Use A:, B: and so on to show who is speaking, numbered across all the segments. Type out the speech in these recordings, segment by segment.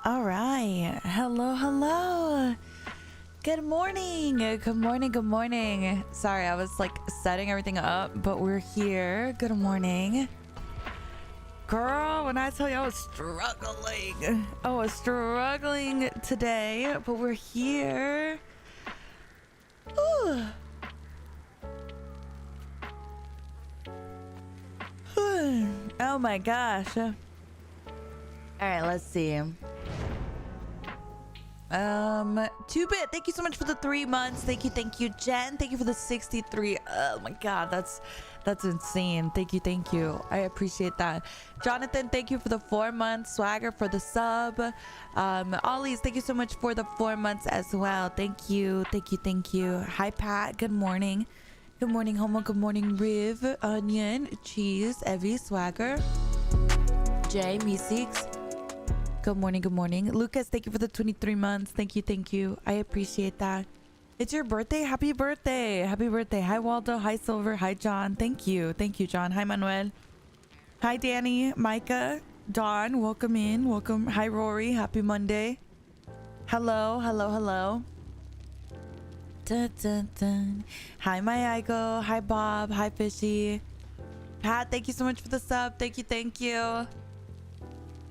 A: All right. Hello, hello. Good morning. Good morning. Good morning. Sorry, I was like setting everything up, but we're here. Good morning. Girl, when I tell you I was struggling today, but we're here. Ooh. Oh my gosh. All right, let's see. 2-bit, thank you so much for the 3 months. Thank you, Jen. Thank you for the 63. Oh my god, that's insane. Thank you. I appreciate that. Jonathan, thank you for the 4 months. Swagger for the sub. Ollie's, thank you so much for the 4 months as well. Thank you. Hi Pat, good morning. Good morning, Homo. Good morning, Riv, Onion, Cheese, Evie, Swagger, Jay, Me6. Good morning. Lucas, thank you for the 23 months. Thank you. I appreciate that. It's your birthday. Happy birthday. Hi, Waldo. Hi, Silver. Hi, John. Thank you, John. Hi, Manuel. Hi, Danny, Micah, Dawn. Welcome in. Welcome. Hi, Rory. Happy Monday. Hello. Dun, dun, dun. Hi, Mayaigo. Hi, Bob. Hi, Fishy. Pat, thank you so much for the sub. Thank you.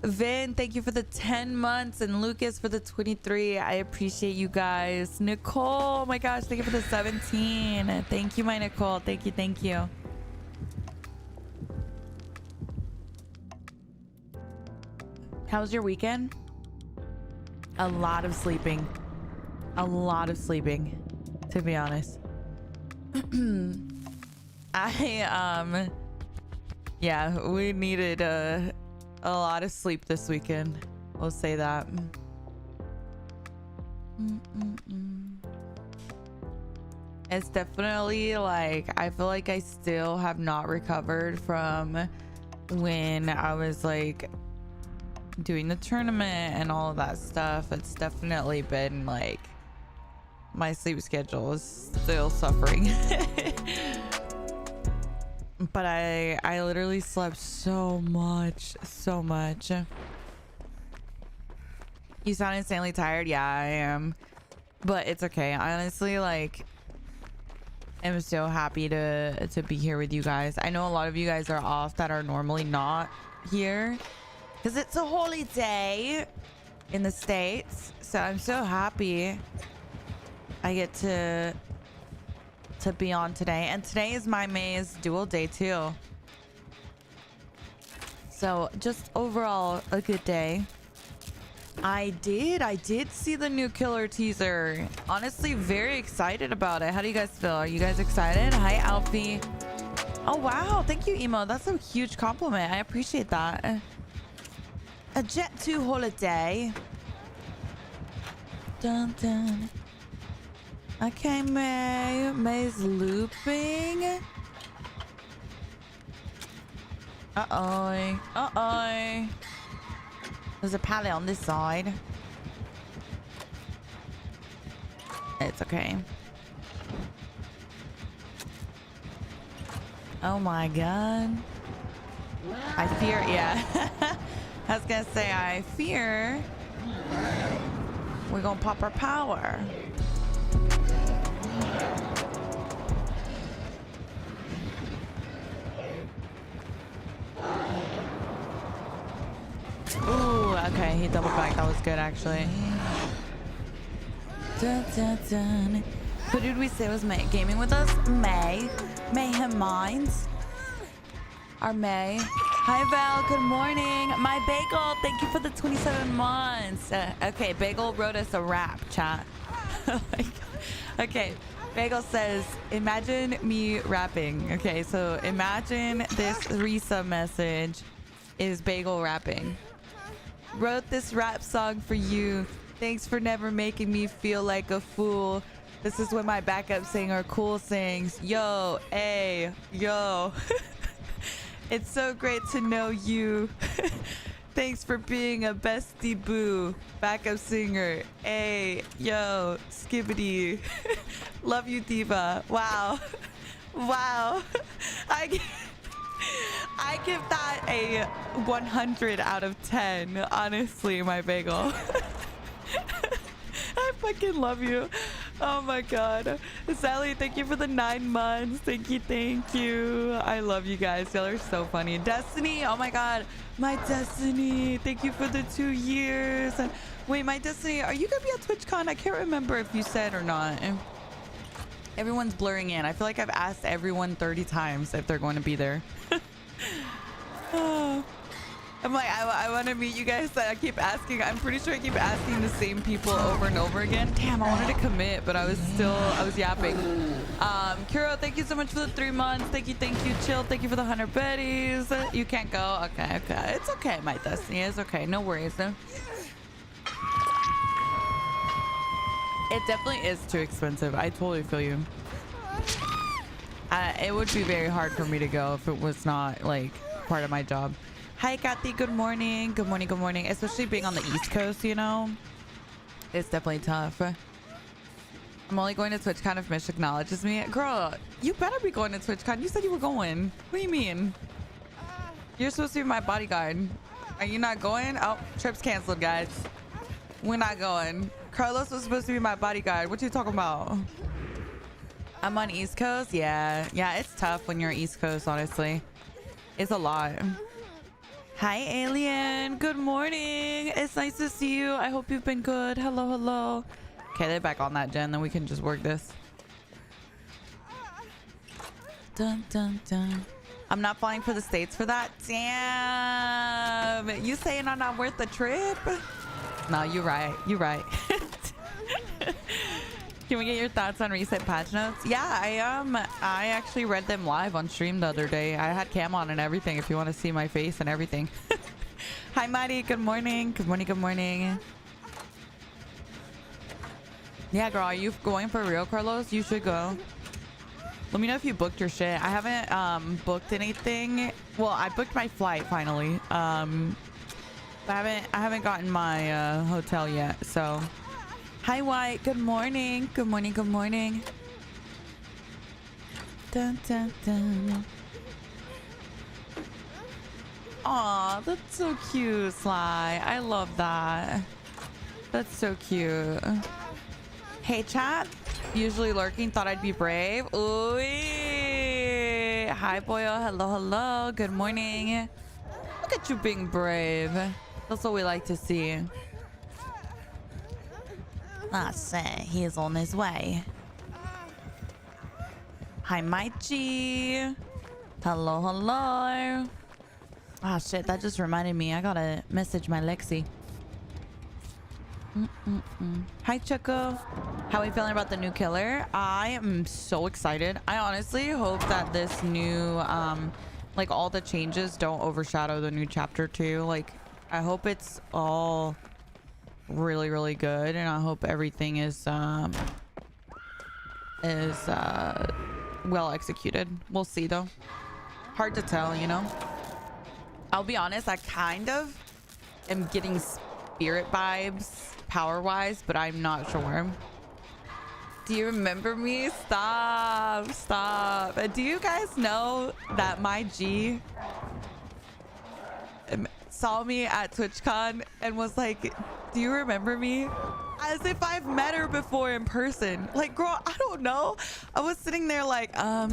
A: Vin, thank you for the 10 months, and Lucas for the 23. I appreciate you guys. Nicole, oh my gosh, thank you for the 17. Thank you, my Nicole. Thank you. How was your weekend? A lot of sleeping, to be honest. Yeah, we needed a lot of sleep this weekend. We'll say that. It's definitely like, I feel like I still have not recovered from when I was like doing the tournament and all of that stuff. It's definitely been like, my sleep schedule is still suffering. But I literally slept so much. You sound insanely tired. Yeah, I am, but it's okay. I honestly like am so happy to be here with you guys. I know a lot of you guys are off that are normally not here because it's a holiday in the States, so I'm so happy I get to be on today. And today is my May's dual day too, so just overall a good day. I did see the new killer teaser. Honestly, very excited about it. How do you guys feel? Are you guys excited? Hi, Alfie. Oh wow, thank you, Emo. That's a huge compliment. I appreciate that. A Jet 2 holiday. Dun dun. Okay, May's looping. Uh-oh. There's a pallet on this side. It's okay. Oh my god. I fear, yeah. I was gonna say, I fear we're gonna pop our power. Ooh, okay, he doubled back. That was good, actually. Dun, dun, dun. Who did we say was gaming with us? Mayhem Minds. Our May. Hi, Val. Good morning. My Bagel, thank you for the 27 months. Okay, Bagel wrote us a rap, chat. Okay, Bagel says, imagine me rapping. Okay, so imagine this resub message is Bagel rapping. Wrote this rap song for you. Thanks for never making me feel like a fool. This is what my backup singer Cool sings. Yo, ay, yo. It's so great to know you. Thanks for being a bestie boo. Backup singer. Ay, yo, skibbity. Love you, Diva. Wow. Wow. I give that a 100 out of 10. Honestly, my bagel. I fucking love you. Oh my god. Sally, thank you for the 9 months. Thank you, thank you. I love you guys. Y'all are so funny. Destiny, oh my god. My Destiny, thank you for the 2 years. And wait, my Destiny, are you gonna be at TwitchCon? I can't remember if you said or not. Everyone's blurring in. I feel like I've asked everyone 30 times if they're going to be there. Oh. I'm like, I want to meet you guys. I keep asking. I'm pretty sure I keep asking the same people over and over again. Damn, I wanted to commit, but I was yapping. Kuro, thank you so much for the 3 months. Thank you. Chill, thank you for the 100 betties. You can't go. Okay. It's okay, my Destiny. It's okay. No worries. It definitely is too expensive. I totally feel you. It would be very hard for me to go if it was not like part of my job. Hi Kathy, good morning. Good morning. Especially being on the East Coast, you know, it's definitely tough. I'm only going to TwitchCon if Mish acknowledges me. Girl, you better be going to TwitchCon. You said you were going. What do you mean? You're supposed to be my bodyguard. Are you not going? Oh, trip's canceled, guys. We're not going. Carlos was supposed to be my bodyguard. What you talking about? I'm on East Coast. Yeah, it's tough when you're East Coast, honestly. It's a lot. Hi Alien, good morning. It's nice to see you. I hope you've been good. Hello. Okay, they're back on that, Jen. Then we can just work this. Dun. I'm not flying for the States for that. Damn, you saying I'm not worth the trip? No, you're right. Can we get your thoughts on recent patch notes? Yeah, I actually read them live on stream the other day. I had cam on and everything if you want to see my face and everything. Hi Maddie, good morning. Good morning. Yeah, girl, are you going for real, Carlos? You should go. Let me know if you booked your shit. I haven't booked anything. Well, I booked my flight finally. But I haven't gotten my hotel yet, so. Hi White, good morning. Good morning. Dun. Aw, that's so cute, Sly. I love that. That's so cute. Hey chat, usually lurking, thought I'd be brave. Ooh. Hi Boyo, hello. Good morning. Look at you being brave. That's what we like to see. I say, he's on his way. Hi, Maichi. Hello. Ah, shit, that just reminded me. I gotta message my Lexi. Hi, Choco. How are you feeling about the new killer? I am so excited. I honestly hope that this new, like all the changes don't overshadow the new chapter 2. Like, I hope it's all really good, and I hope everything is well executed. We'll see though. Hard to tell, you know. I'll be honest, I kind of am getting spirit vibes power wise, but I'm not sure. Do you remember me? Stop. Do you guys know that my G saw me at TwitchCon and was like, do you remember me? As if I've met her before in person. Like, girl, I don't know. I was sitting there like, I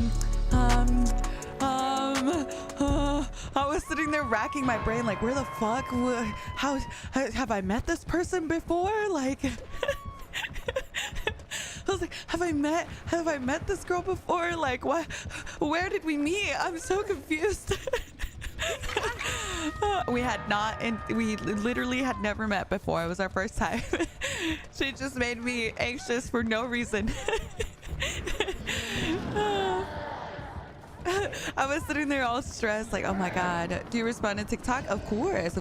A: was sitting there racking my brain like, where the fuck? How have I met this person before? Like, I was like, have I met this girl before? Like, what? Where did we meet? I'm so confused. We had not, and we literally had never met before. It was our first time. She just made me anxious for no reason. I was sitting there all stressed, like, oh my god. Do you respond to TikTok? Of course.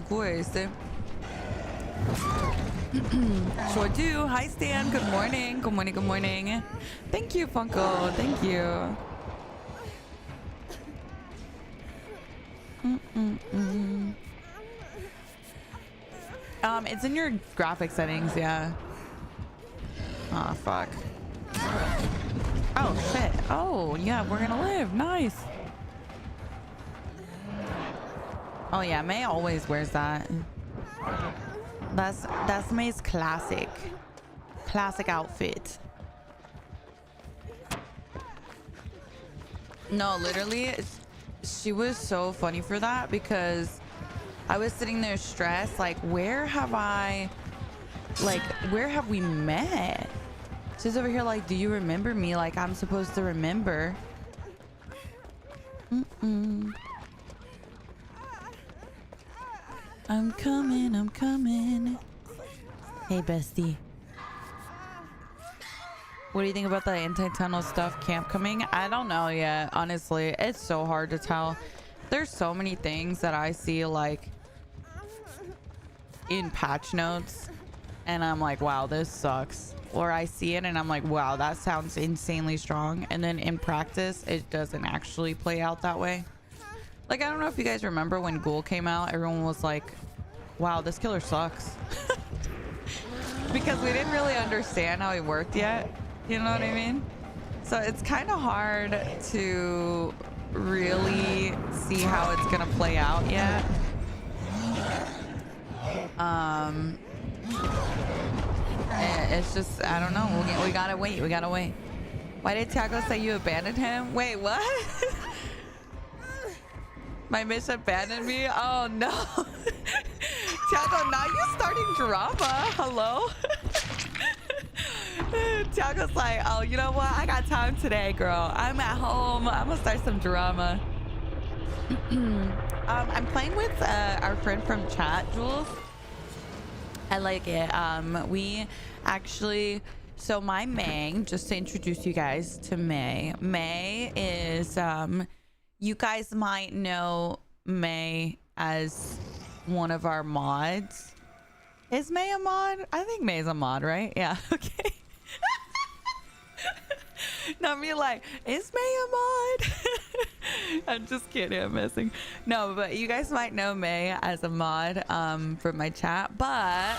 A: Sure do. Hi Stan, good morning. Thank you, Funko. Thank you. It's in your graphic settings, yeah. Oh fuck. Oh shit. Oh yeah, we're gonna live. Nice. Oh yeah, May always wears that. That's May's classic outfit. No, literally, she was so funny for that because I was sitting there stressed, like, where have we met? She's over here like, do you remember me? Like, I'm supposed to remember. I'm coming. Hey, bestie. What do you think about the anti-tunnel stuff camp coming? I don't know yet, honestly. It's so hard to tell. There's so many things that I see like in patch notes and I'm like, wow, this sucks. Or I see it and I'm like, wow, that sounds insanely strong. And then in practice, it doesn't actually play out that way. Like, I don't know if you guys remember when Ghoul came out, everyone was like, wow, this killer sucks. Because we didn't really understand how he worked yet. You know what I mean? So it's kind of hard to really see how it's gonna play out yet. It's just, I don't know. We gotta wait. Why did Tiago say you abandoned him? Wait, what? My miss abandoned me? Oh no. Tiago, now you're starting drama. Hello? Tiago's like, oh, you know what? I got time today, girl. I'm at home. I'm gonna start some drama. I'm playing with our friend from chat, Jules. I like it. We actually, so my May, just to introduce you guys to May. May is, you guys might know May as one of our mods. Is May a mod? I think May's a mod, right? Yeah, okay. Not me like, is May a mod? I'm just kidding, I'm messing. No, but you guys might know May as a mod from my chat, but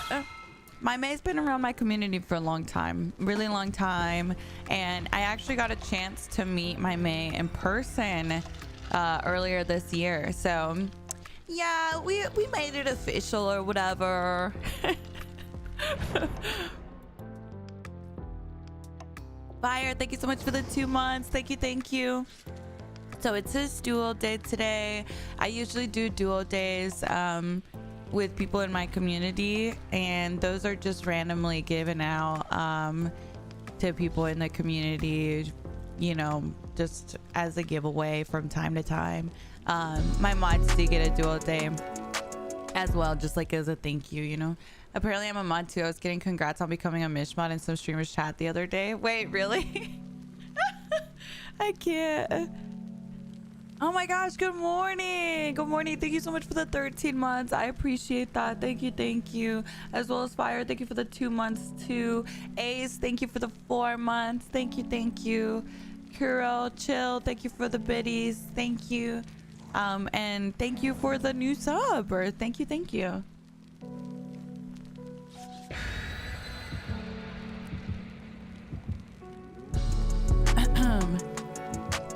A: my May's been around my community for a long time, really long time, and I actually got a chance to meet my May in person earlier this year. So yeah, we made it official or whatever. Fire, thank you so much for the 2 months. Thank you. So it's his dual day today. I usually do dual days with people in my community, and those are just randomly given out to people in the community, you know, just as a giveaway from time to time. My mods do get a dual day as well, just like as a thank you, you know. Apparently I'm a mod too. I was getting congrats on becoming a Mish mod in some streamers chat the other day. Wait, really? I can't. Oh my gosh, good morning. Good morning. Thank you so much for the 13 months. I appreciate that. Thank you. As well as Fire, thank you for the 2 months too. Ace, thank you for the 4 months. Thank you. Kuro, Chill, thank you for the biddies. Thank you. And thank you for the new sub, or thank you.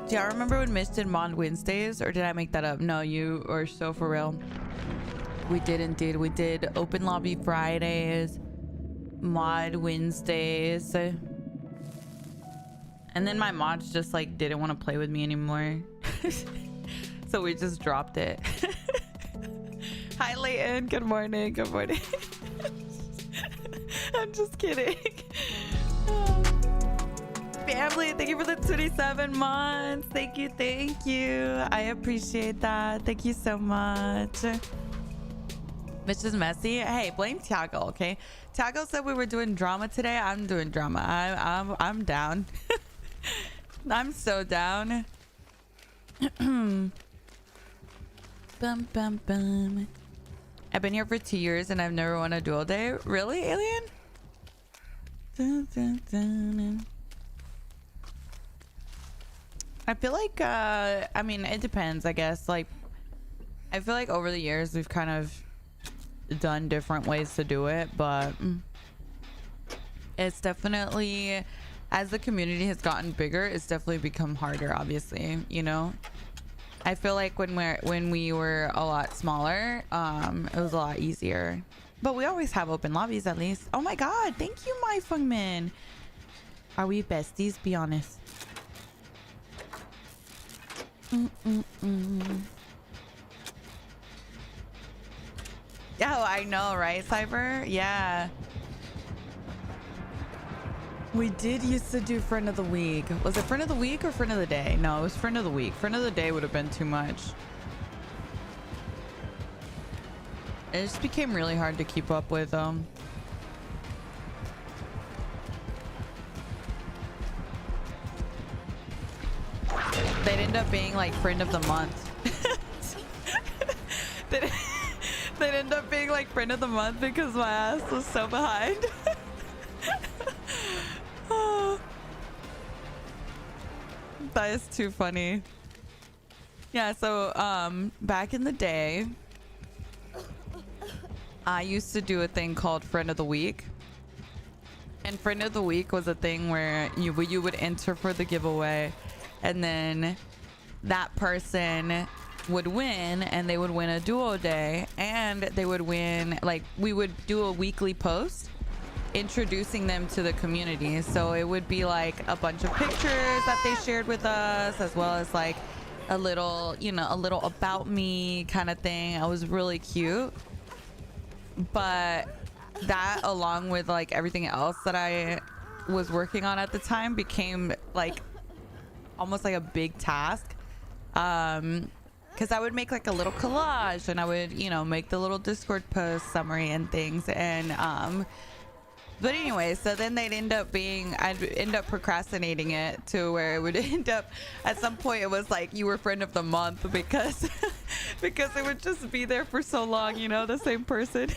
A: Do y'all remember when Mish did Mod Wednesdays, or did I make that up? No, you are so for real. We did indeed. We did Open Lobby Fridays, Mod Wednesdays, and then my mods just like didn't want to play with me anymore. So we just dropped it. Hi Leighton, good morning. I'm just kidding. Family, thank you for the 27 months. Thank you. I appreciate that. Thank you so much. Mrs. Messy, hey, blame Tiago, okay? Tiago said we were doing drama today. I'm doing drama. I'm down. I'm so down. Bum. I've been here for 2 years and I've never won a duel day. Really, Alien? I feel like, I mean, it depends, I guess. Like, I feel like over the years, we've kind of done different ways to do it, but it's definitely, as the community has gotten bigger, it's definitely become harder, obviously, you know? I feel like when we were a lot smaller, it was a lot easier. But we always have open lobbies at least. Oh my god, thank you, my Fungmin. Are we besties? Be honest. Oh, I know, right, Cyber? Yeah. We did used to do friend of the week. Was it friend of the week or friend of the day? No, it was friend of the week. Friend of the day would have been too much. It just became really hard to keep up with them. They'd end up being like friend of the month. They'd end up being like friend of the month because my ass was so behind. That is too funny. Yeah, so back in the day, I used to do a thing called Friend of the Week. And Friend of the Week was a thing where you would enter for the giveaway, and then that person would win, and they would win a duo day, and they would win, like, we would do a weekly post introducing them to the community. So it would be like a bunch of pictures that they shared with us, as well as like a little, you know, a little about me kind of thing. It was really cute. But that, along with like everything else that I was working on at the time, became like almost like a big task. Because I would make like a little collage, and I would, you know, make the little Discord post summary and things. And but anyway, so then I'd end up procrastinating it to where it would end up at some point it was like you were friend of the month because because it would just be there for so long, you know, the same person.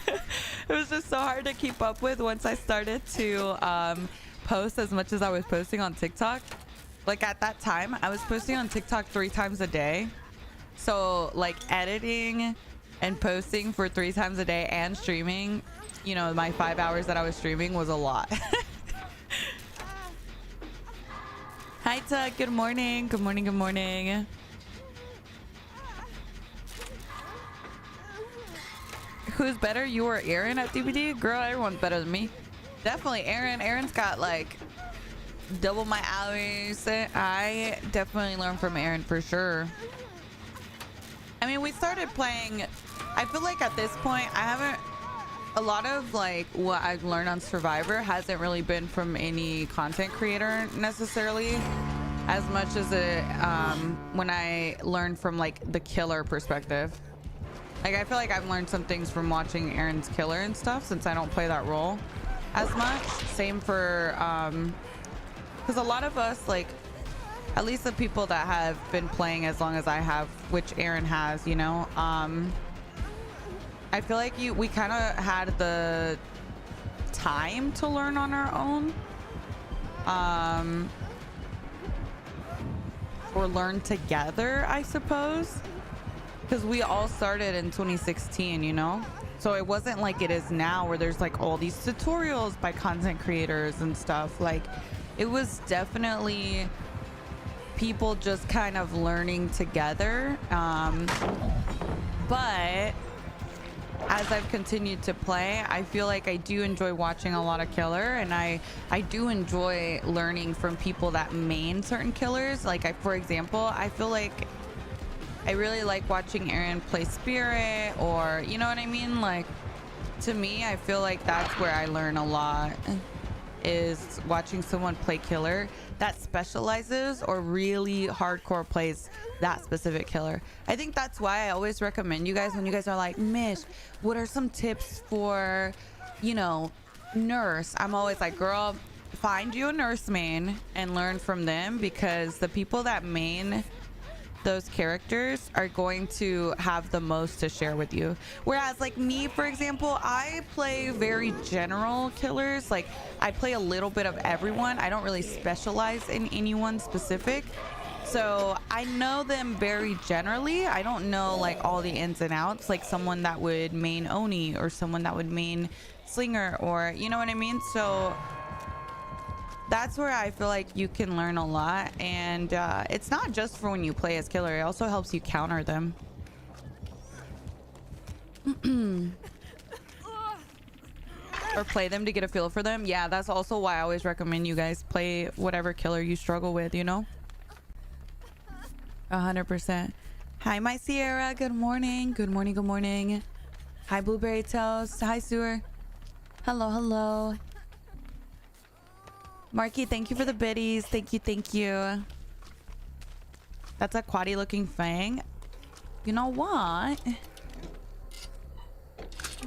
A: It was just so hard to keep up with once I started to post as much as I was posting on TikTok. Like at that time, I was posting on TikTok 3 times a day. So like editing and posting for 3 times a day and streaming, you know, my 5 hours that I was streaming was a lot. Hi, Tuck. Good morning. Good morning. Good morning. Who's better, you or Aaron at DBD? Girl, everyone's better than me. Definitely Aaron. Aaron's got like double my hours. I definitely learned from Aaron for sure. I mean, we started playing, I feel like at this point, a lot of like what I've learned on Survivor hasn't really been from any content creator necessarily, as much as when I learned from like the killer perspective. Like I feel like I've learned some things from watching Aaron's killer and stuff, since I don't play that role as much. Same for because a lot of us, like at least the people that have been playing as long as I have, which Aaron has, you know, I feel like we kind of had the time to learn on our own, or learn together, I suppose, because we all started in 2016, you know, so it wasn't like it is now where there's like all these tutorials by content creators and stuff. Like it was definitely people just kind of learning together, but as I've continued to play, I feel like I do enjoy watching a lot of killer, and I do enjoy learning from people that main certain killers. Like for example, I feel like I really like watching Aaron play Spirit, or you know what I mean? Like to me, I feel like that's where I learn a lot, is watching someone play killer that specializes or really hardcore plays that specific killer. I think that's why I always recommend you guys, when you guys are like, Mish, what are some tips for, you know, nurse? I'm always like, girl, find you a nurse main and learn from them, because the people that main those characters are going to have the most to share with you. Whereas like me, for example, I play very general killers. Like I play a little bit of everyone. I don't really specialize in anyone specific. So I know them very generally. I don't know like all the ins and outs, like someone that would main Oni or someone that would main Slinger, or you know what I mean? So
B: That's where I feel like you can learn a lot. And it's not just for when you play as killer. It also helps you counter them. Or play them to get a feel for them. Yeah, that's also why I always recommend you guys play whatever killer you struggle with, you know? 100%. Hi, my Sierra. Good morning. Good morning. Good morning. Hi, Blueberry Toast. Hi, Sewer. Hello, hello. Marky, thank you for the biddies. Thank you, thank you. That's a quaddy looking fang. You know what?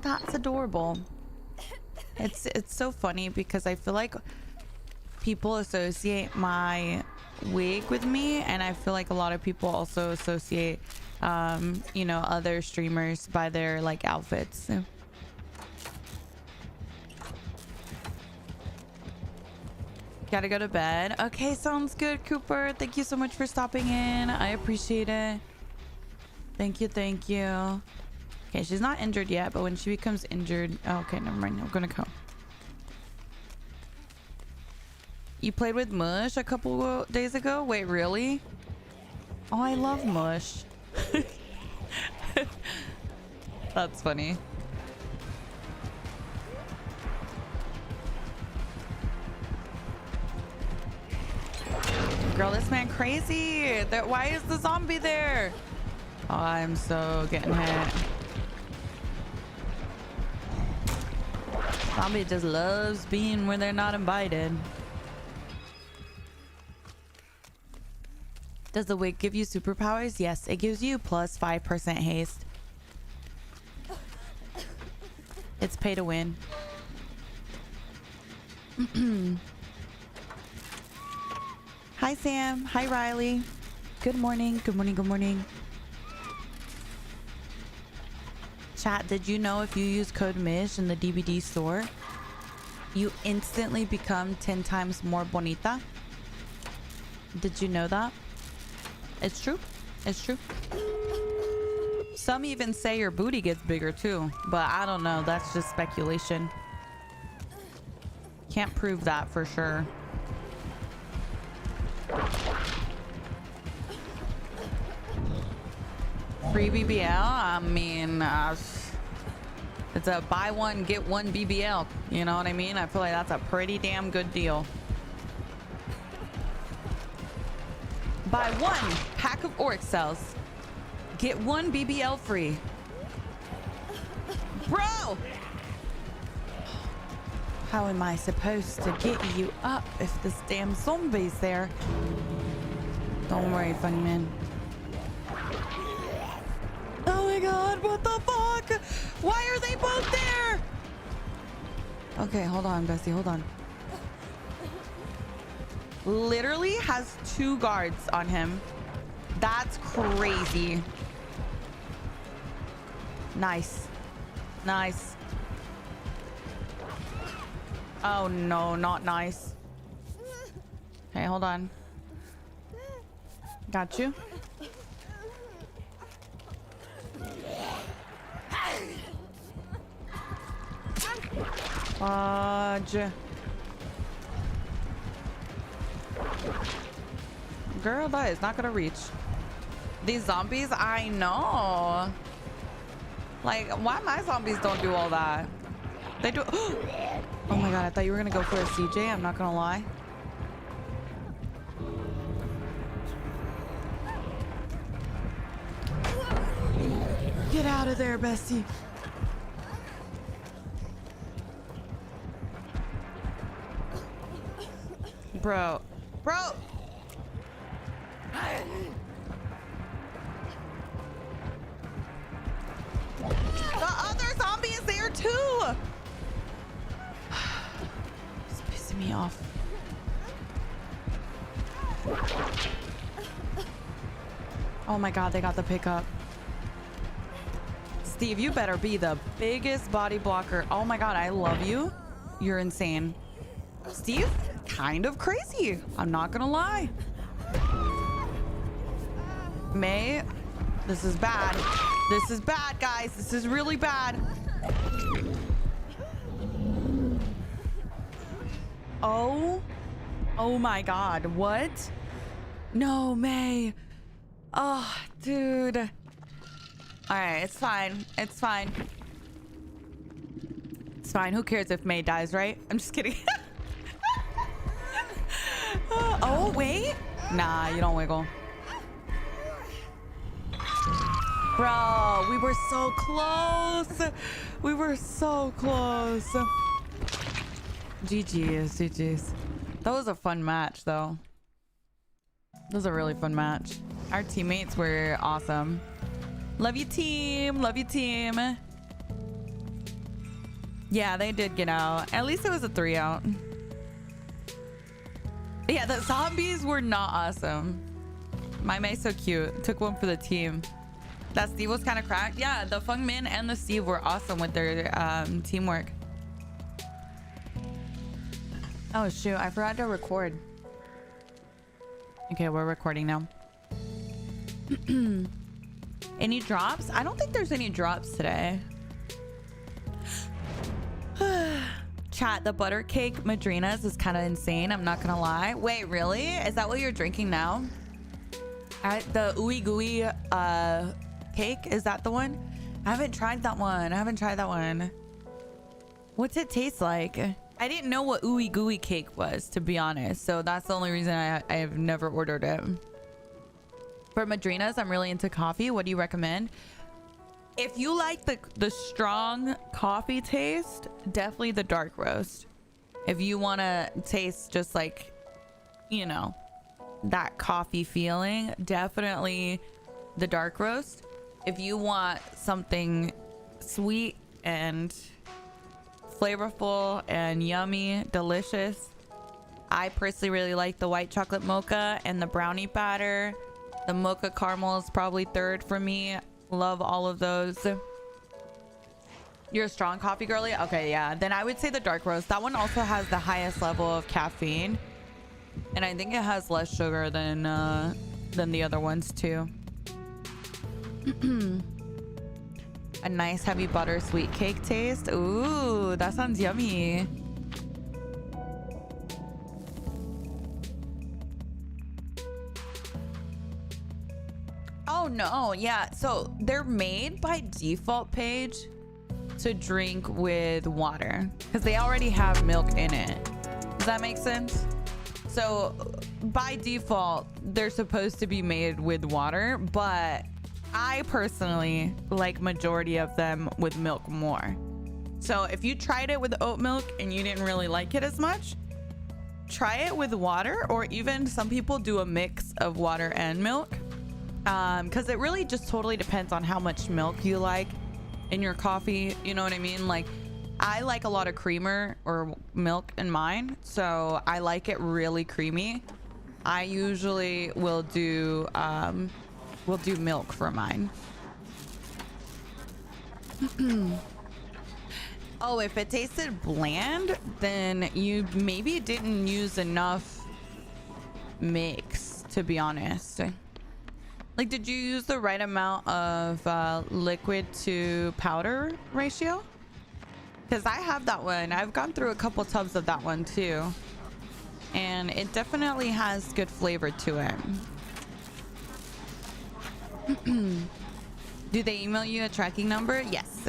B: That's adorable. It's so funny because I feel like people associate my wig with me, and I feel like a lot of people also associate you know, other streamers by their like outfits. So. Gotta go to bed. Okay, sounds good, Cooper. Thank you so much for stopping in. I appreciate it. Thank you, thank you. Okay, she's not injured yet, but when she becomes injured... Oh, okay, never mind. I'm gonna go. You played with Mush a couple days ago? Wait, really? Oh, I love Mush. That's funny. Girl, this man crazy. Why is the zombie there? Oh, I'm so getting hit. Zombie just loves being where they're not invited. Does the wig give you superpowers? Yes, it gives you plus 5% haste. It's pay to win. Hi, Sam. Hi, Riley. Good morning. Good morning. Good morning. Chat, did you know if you use code MISH in the DVD store, you instantly become 10 times more bonita? Did you know that? It's true. It's true. Some even say your booty gets bigger too, but I don't know. That's just speculation. Can't prove that for sure. Free BBL? I mean, it's a buy one, get one BBL. You know what I mean? I feel like that's a pretty damn good deal. Buy one pack of Oryx cells. Get one BBL free. Bro! How am I supposed to get you up if this damn zombie's there? Don't worry, funny man. Oh my god, what the fuck? Why are they both there? Okay, hold on, Bessie, hold on. Literally has 2 guards on him. That's crazy. Nice. Nice. Oh no, not nice. Okay, hold on. Got you. Fudge. Girl, that is not gonna reach. These zombies, I know. Like, why my zombies don't do all that? They do. Oh my god, I thought you were gonna go for a CJ. I'm not gonna lie. Get out of there, Bessie. Bro. Bro! The other zombie is there too! It's pissing me off. Oh my god, they got the pickup. Steve, you better be the biggest body blocker. Oh my god, I love you. You're insane. Steve, kind of crazy. I'm not gonna lie. May, this is bad. This is bad, guys. This is really bad. Oh Oh my God, what? No, May. Oh, dude. All right, it's fine. It's fine. It's fine. Who cares if May dies, right? I'm just kidding. Oh, wait. Nah, you don't wiggle. Bro, we were so close. We were so close. GG's, GG's. That was a fun match, though. That was a really fun match. Our teammates were awesome. Love you, team. Love you, team. Yeah, they did get out. At least it was a 3 out. Yeah, the zombies were not awesome. My May's so cute. Took one for the team. That Steve was kind of cracked. Yeah, the Fung Min and the Steve were awesome with their teamwork. Oh, shoot. I forgot to record. Okay, we're recording now. Any drops? I don't think there's any drops today. Chat, the butter cake Madrinas is kind of insane. I'm not gonna lie. Wait, really? Is that what you're drinking now? The ooey gooey cake, is that the one? I haven't tried that one. I haven't tried that one. What's it taste like? I didn't know what ooey gooey cake was, to be honest. So that's the only reason I have never ordered it. For Madrinas, I'm really into coffee. What do you recommend? If you like the strong coffee taste, definitely the dark roast. If you want to taste just like, you know, that coffee feeling, definitely the dark roast. If you want something sweet and flavorful and yummy, delicious, I personally really like the white chocolate mocha and the brownie batter. The mocha caramel is probably third for me. Love all of those. You're a strong coffee girly? Okay, yeah. Then I would say the dark roast. That one also has the highest level of caffeine, and I think it has less sugar than the other ones too. A nice heavy butter sweet cake taste. Ooh, that sounds yummy. Oh no, yeah. So they're made by default, Paige, to drink with water because they already have milk in it. Does that make sense? So by default, they're supposed to be made with water, but I personally like majority of them with milk more. So if you tried it with oat milk and you didn't really like it as much, try it with water, or even some people do a mix of water and milk. Because it really just totally depends on how much milk you like in your coffee. You know what I mean? Like, I like a lot of creamer or milk in mine, so I like it really creamy. I usually will do milk for mine. Oh, if it tasted bland, then you maybe didn't use enough mix, to be honest. Like, did you use the right amount of liquid to powder ratio? Because I have that one. I've gone through a couple tubs of that one too, and it definitely has good flavor to it. Do they email you a tracking number? Yes.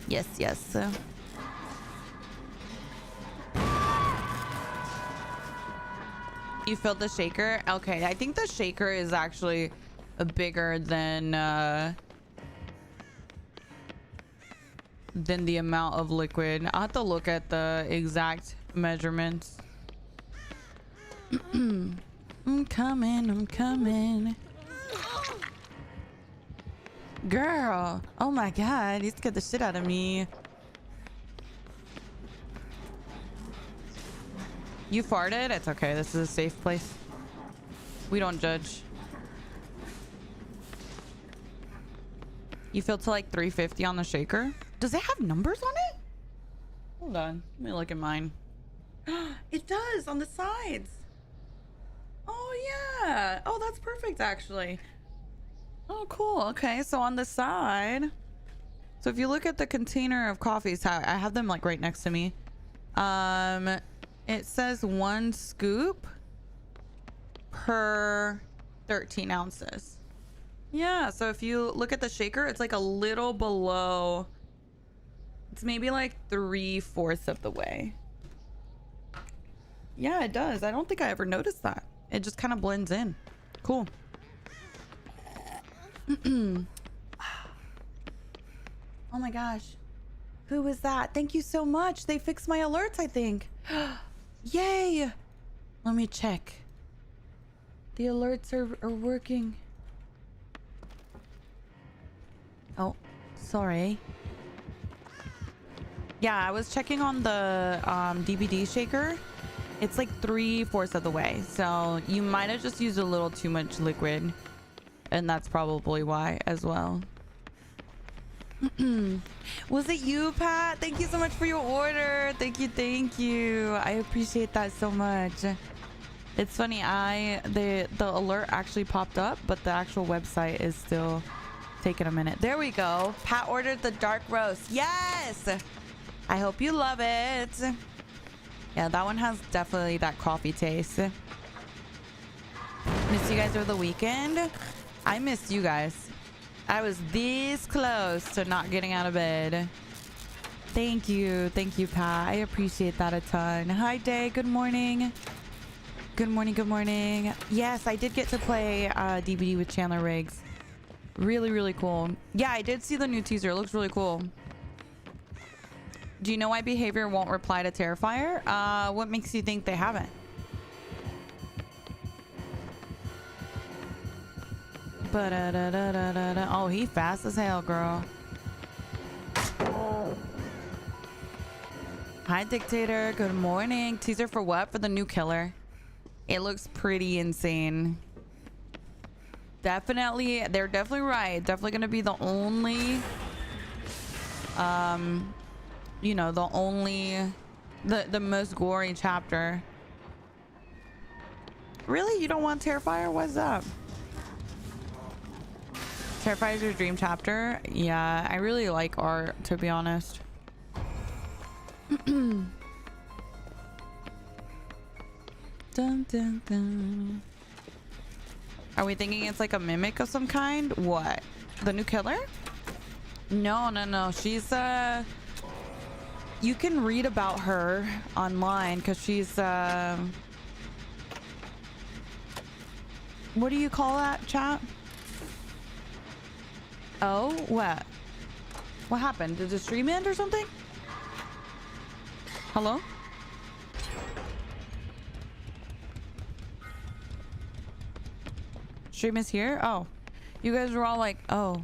B: Yes, yes. You filled the shaker? Okay, I think the shaker is actually bigger than the amount of liquid. I'll have to look at the exact measurements. I'm coming, I'm coming. Girl, oh my god, you scared the shit out of me. You farted? It's okay. This is a safe place. We don't judge. You feel to like 350 on the shaker? Does it have numbers on it? Hold on. Let me look at mine. It does on the sides. Oh, yeah. Oh, that's perfect, actually. Oh, cool. Okay. So on the side. So if you look at the container of coffees, I have them like right next to me. It says 1 scoop per 13 ounces. Yeah, so if you look at the shaker, it's like a little below. It's maybe like 3/4 of the way. Yeah, it does. I don't think I ever noticed that. It just kind of blends in. Cool. Oh my gosh. Who was that? Thank you so much. They fixed my alerts, I think. Yay. Let me check. The alerts are working. Oh, sorry. Yeah, I was checking on the DVD shaker. It's like 3/4 of the way. So you might have just used a little too much liquid. And that's probably why as well. Was it you, Pat? Thank you so much for your order. Thank you, thank you. I appreciate that so much. It's funny, the alert actually popped up, but the actual website is still taking a minute. There we go. Pat ordered the dark roast. Yes! I hope you love it. Yeah, that one has definitely that coffee taste. Missed you guys over the weekend. I missed you guys. I was this close to not getting out of bed. Thank you, Pat. I appreciate that a ton. Hi, Day. Good morning. Good morning, good morning. Yes, I did get to play DVD with Chandler Riggs. Really, really cool. Yeah, I did see the new teaser. It looks really cool. Do you know why Behavior won't reply to Terrifier? What makes you think they haven't? Oh, he fast as hell, girl. Hi, Dictator. Good morning. Teaser for what? For the new killer. It looks pretty insane. Definitely, they're definitely right. Definitely gonna be the only, you know, the most gory chapter. Really? You don't want Terrifier? What's up? Terrifier is your dream chapter? Yeah, I really like art, to be honest. Dun, dun, dun. Are we thinking it's like a mimic of some kind? What? The new killer? No. She's you can read about her online because she's what do you call that, chat? Oh, what? What happened? Did the stream end or something? Hello? Stream is here? Oh. You guys were all like, oh.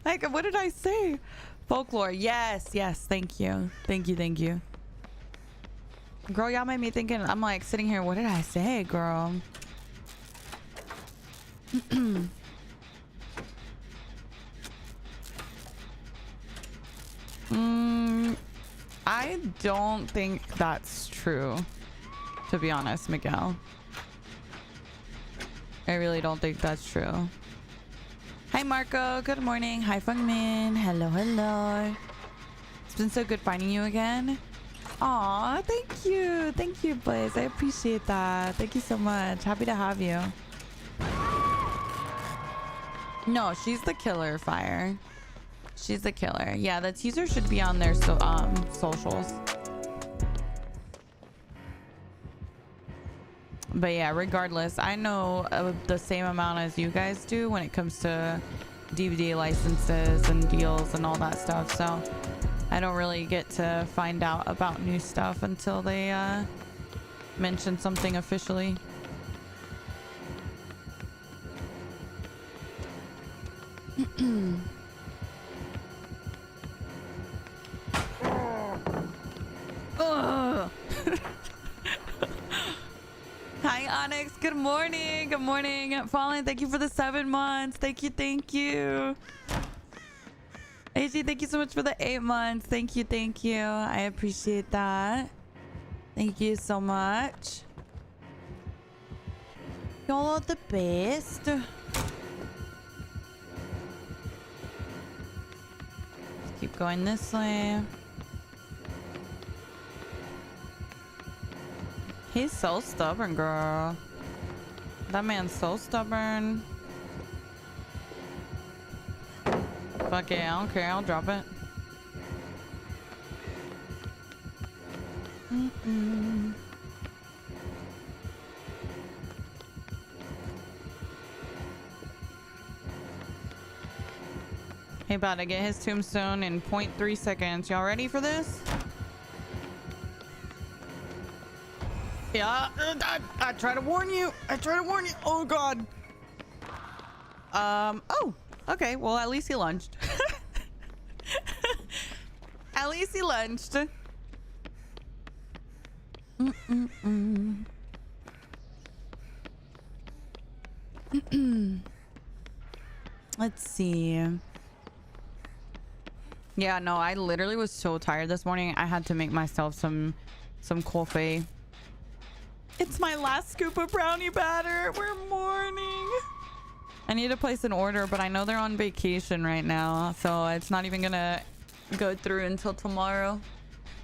B: Like, what did I say? Folklore. Yes. Thank you. Thank you. Girl, y'all made me thinking. I'm like sitting here. What did I say, girl? I don't think that's true, to be honest, Miguel. I really don't think that's true. Hi, Marco. Good morning. Hi, Fungmin. Hello. It's been so good finding you again. Aw, thank you. Thank you, Blaze. I appreciate that. Thank you so much. Happy to have you. No, she's the killer, Fire. She's the killer. Yeah, the teaser should be on their socials. But yeah, regardless, I know the same amount as you guys do when it comes to DVD licenses and deals and all that stuff. So I don't really get to find out about new stuff until they mention something officially. Hi, Onyx. Good morning. Good morning. Fallen, thank you for the 7 months. Thank you. AG, thank you so much for the 8 months. Thank you. I appreciate that. Thank you so much. Y'all are the best. Let's keep going this way. He's so stubborn, girl. That man's so stubborn. Fuck it, I don't care. I'll drop it. He about to get his tombstone in 0.3 seconds. Y'all ready for this? Yeah, I try to warn you. I try to warn you. Oh God. Oh, okay. Well, at least he lunged. At least he lunged. Let's see. Yeah, no, I literally was so tired this morning. I had to make myself some coffee. It's my last scoop of brownie batter. We're mourning. I need to place an order, but I know they're on vacation right now, so it's not even gonna go through until tomorrow.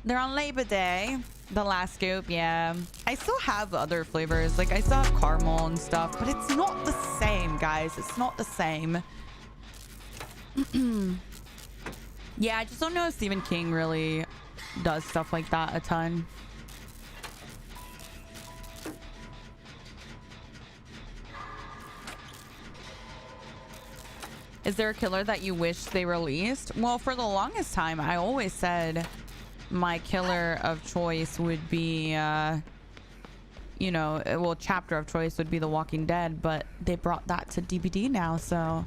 B: They're on Labor Day. The last scoop, yeah. I still have other flavors. Like, I still have caramel and stuff, but it's not the same, guys. It's not the same. Yeah, I just don't know if Stephen King really does stuff like that a ton. Is there a killer that you wish they released? Well, for the longest time, I always said my killer of choice would be, you know, well, chapter of choice would be The Walking Dead, but they brought that to DVD now, so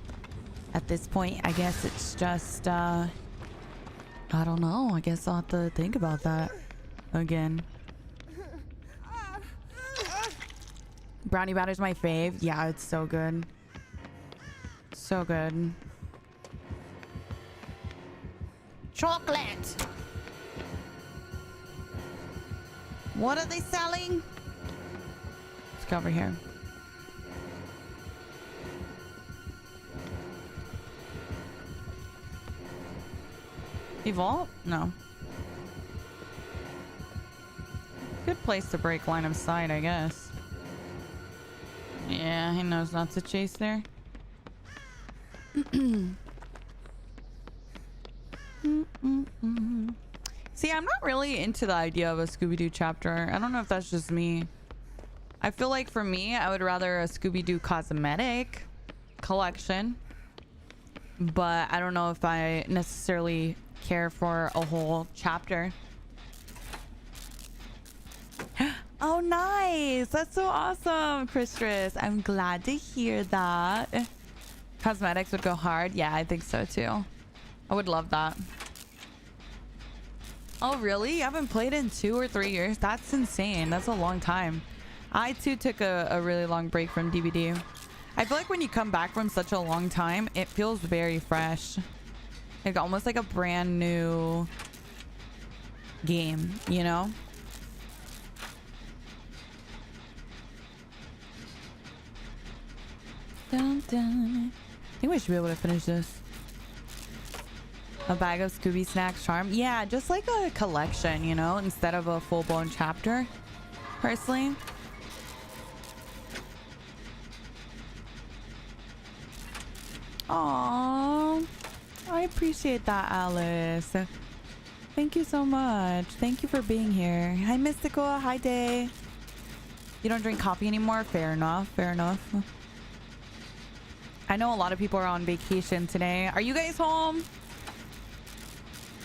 B: at this point, I guess it's just, I don't know. I guess I'll have to think about that again. Brownie batter's my fave. Yeah, it's so good. So good. Chocolate! What are they selling? Let's go over here. Evolve? No. Good place to break line of sight, I guess. Yeah, he knows not to chase there. See, I'm not really into the idea of a Scooby-Doo chapter. I don't know if that's just me. I feel like for me, I would rather a Scooby-Doo cosmetic collection. But I don't know if I necessarily care for a whole chapter. Oh, nice. That's so awesome, Christmas. I'm glad to hear that. Cosmetics would go hard. Yeah, I think so too. I would love that. Oh, really? You haven't played in 2 or 3 years? That's insane. That's a long time. I too took a really long break from DVD. I feel like when you come back from such a long time, it feels very fresh. Like almost like a brand new game, you know? Dun, dun. I think we should be able to finish this. A bag of Scooby Snacks charm. Yeah, just like a collection, you know, instead of a full-blown chapter, personally. Aww. I appreciate that, Alice. Thank you so much. Thank you for being here. Hi, Mystical. Hi, Day. You don't drink coffee anymore? Fair enough. Fair enough. I know a lot of people are on vacation today. Are you guys home?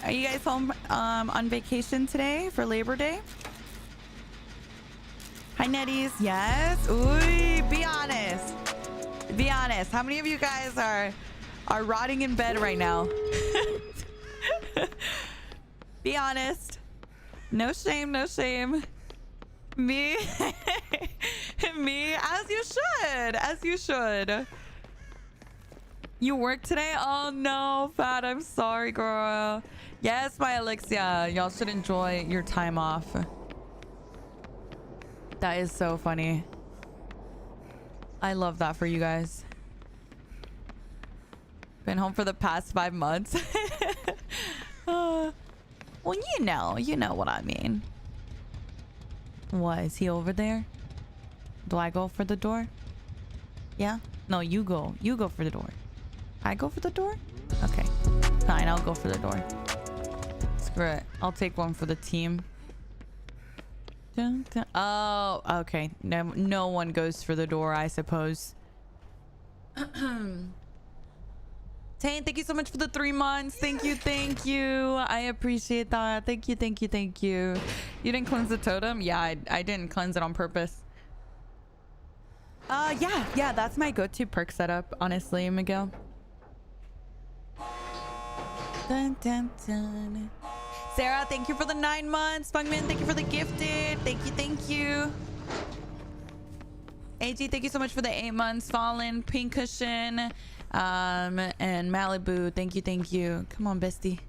B: Are you guys home on vacation today for Labor Day? Hi, Netties. Yes. Ooh, be honest. Be honest. How many of you guys are rotting in bed right now? Be honest. No shame. No shame. Me. Me. As you should. As you should. You work today? Oh no, Fat. I'm sorry, girl. Yes, my Alexia. Y'all should enjoy your time off. That is so funny. I love that for you guys. Been home for the past 5 months. Well, you know what I mean. What, is he over there? Do I go for the door? Yeah? No, you go. You go for the door. I go for the door? Okay. Fine, I'll go for the door. Screw it. I'll take one for the team. Dun, dun. Oh, okay. No one goes for the door, I suppose. Tane, thank you so much for the 3 months. Thank you, thank you. I appreciate that. Thank you, thank you, thank you. You didn't cleanse the totem? Yeah, I didn't cleanse it on purpose. Yeah, that's my go-to perk setup, honestly, Miguel. Dun, dun, dun. Sarah, thank you for the 9 months. Spungman, thank you for the gifted. Thank you, thank you. AG, thank you so much for the 8 months. Fallen, Pink Cushion, and Malibu, thank you, thank you. Come on, bestie.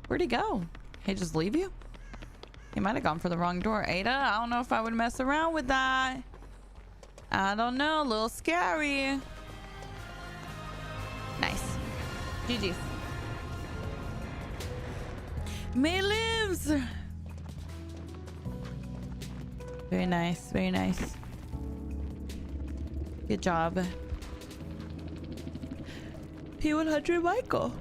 B: Where'd he go? He just leave you? He might have gone for the wrong door. Ada, I don't know if I would mess around with that. I don't know, a little scary. Nice. GG's. May lives. Very nice, very nice. Good job. P100 Michael.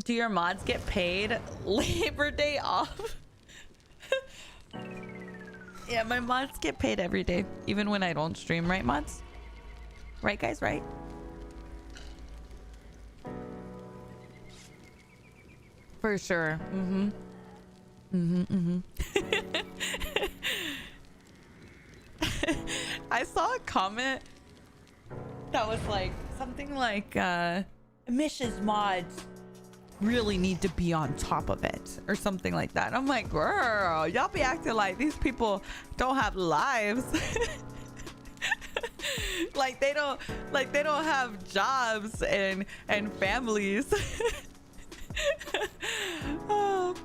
B: Do your mods get paid Labor Day off? Yeah, my mods get paid every day, even when I don't stream, right, mods? Right, guys, right? For sure. I saw a comment that was like something like Mish's mods really need to be on top of it or something like that. I'm like, girl, y'all be acting like these people don't have lives. like they don't have jobs and families. Oh.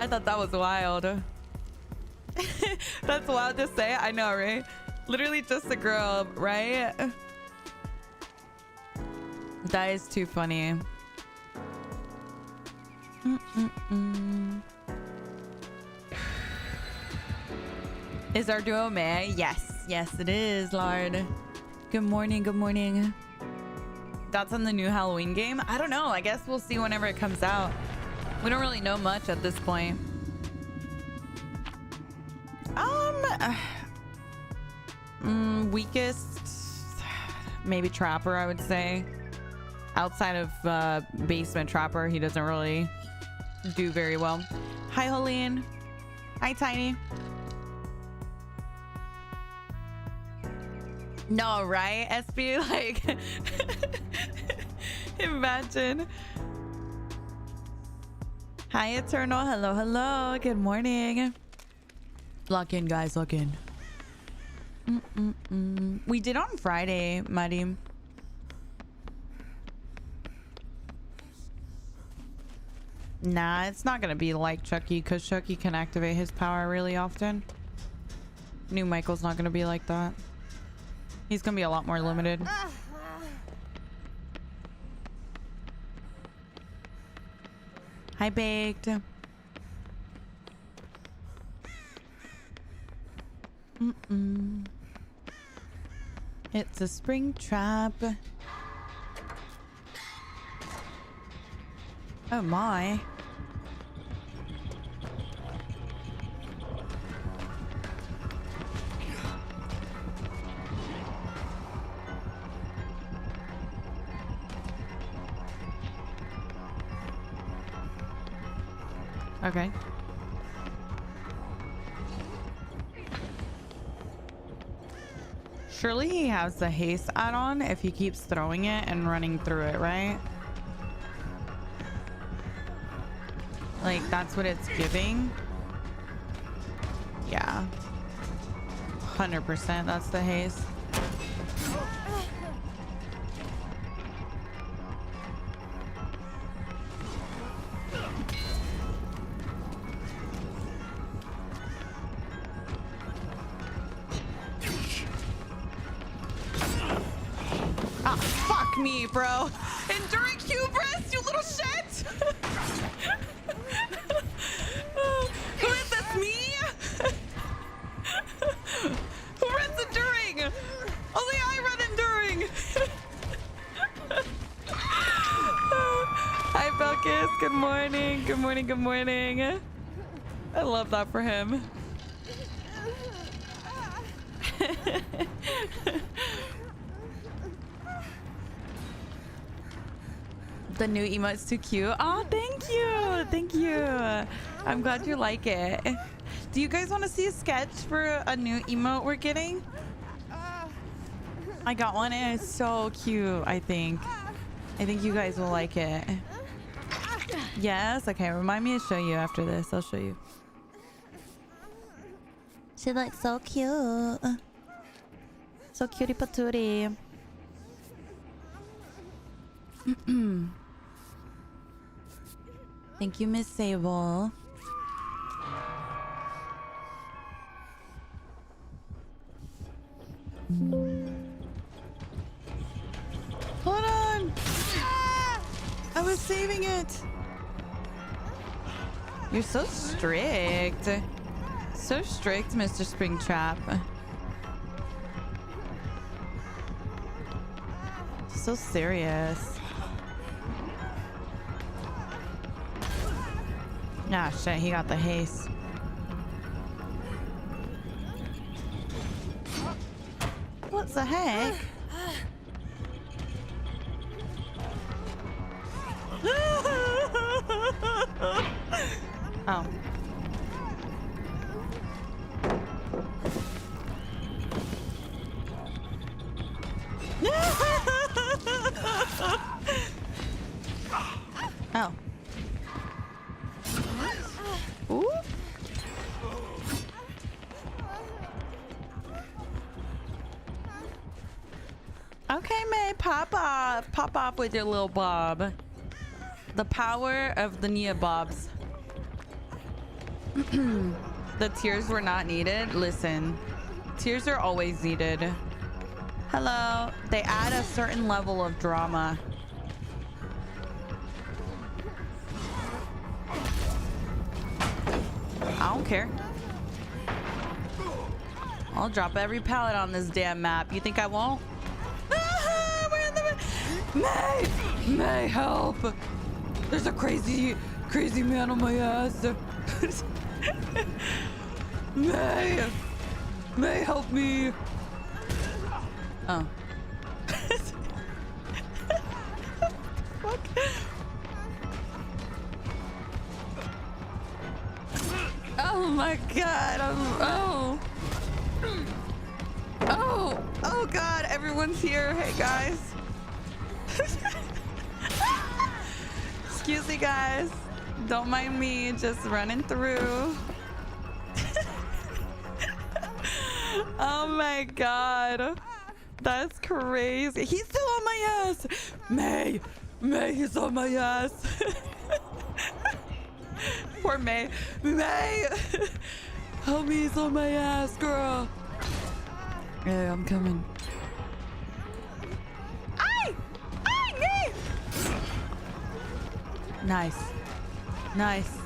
B: I thought that was wild. That's wild to say. I know, right? Literally just a girl, right? That is too funny. Is our duo May? Yes. Yes, it is, Lard. Good morning. Good morning. That's on the new Halloween game? I don't know. I guess we'll see whenever it comes out. We don't really know much at this point. Weakest, maybe Trapper, I would say. Outside of Basement Trapper, he doesn't really do very well. Hi, Helene. Hi, Tiny. No, right? SB, like... Imagine. Hi, Eternal. Hello, hello. Good morning. Lock in, guys. Lock in. We did on Friday, Madim. Nah, it's not gonna be like Chucky because Chucky can activate his power really often. New Michael's not gonna be like that. He's gonna be a lot more limited. Hi, Baked. It's a spring trap. Oh my. Okay. Surely he has the haste add-on if he keeps throwing it and running through it, right? Like, that's what it's giving. Yeah. 100% that's the haste. Ah, fuck me, great, bro. Enduring hubris, you little shit. Who is this, me? Who runs enduring? Only I run enduring. Hi, Belkis. Good morning. Good morning. Good morning. I love that for him. The new emote's too cute. Oh, thank you. Thank you. I'm glad you like it. Do you guys want to see a sketch for a new emote we're getting? I got one and it's so cute, I think. I think you guys will like it. Yes? Okay, remind me to show you after this. I'll show you. She looks so cute. So cutie patootie. Thank you, Miss Sable. Hold on! I was saving it! You're so strict. So strict, Mr. Springtrap. So serious. Ah, shit, he got the haste. What the heck? Oh. Oh. Ooh. Okay, May, pop off. Pop off with your little bob. The power of the Nia bobs. The tears were not needed. Listen, tears are always needed. Hello. They add a certain level of drama. I don't care. I'll drop every pallet on this damn map. You think I won't? We're in the... May, help! There's a crazy man on my ass. May, help me. Oh. Fuck. Oh my god. Oh god, everyone's here. Hey guys. Excuse me guys. Don't mind me, just running through. Oh my god. That's crazy. He's still on my ass. May, he's on my ass. Poor May. Help me, he's on my ass, girl. Yeah, I'm coming. Ay, May. Nice.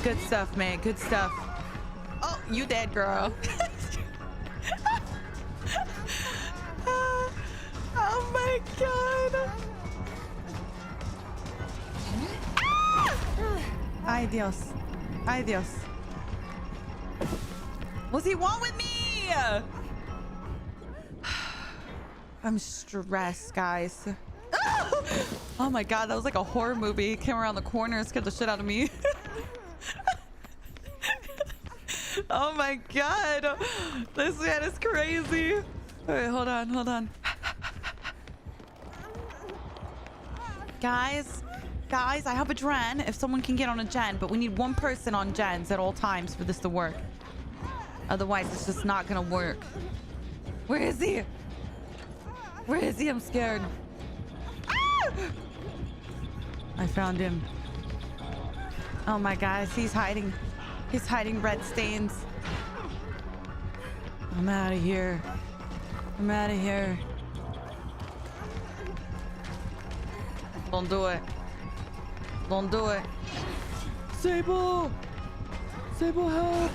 B: Good stuff, May. Good stuff. Oh, you dead, girl. Oh my god. Ay Dios. What's he want with me? I'm stressed, guys. Oh my god, that was like a horror movie. It came around the corner and scared the shit out of me. Oh my god. This man is crazy. Wait, hold on. Guys, I have a gen. If someone can get on a gen, but we need one person on gens at all times for this to work. Otherwise, it's just not gonna work. Where is he? I'm scared. Ah! I found him. Oh my god, he's hiding. He's hiding red stains. I'm out of here. don't do it. Don't do it. Sable! Sable, help!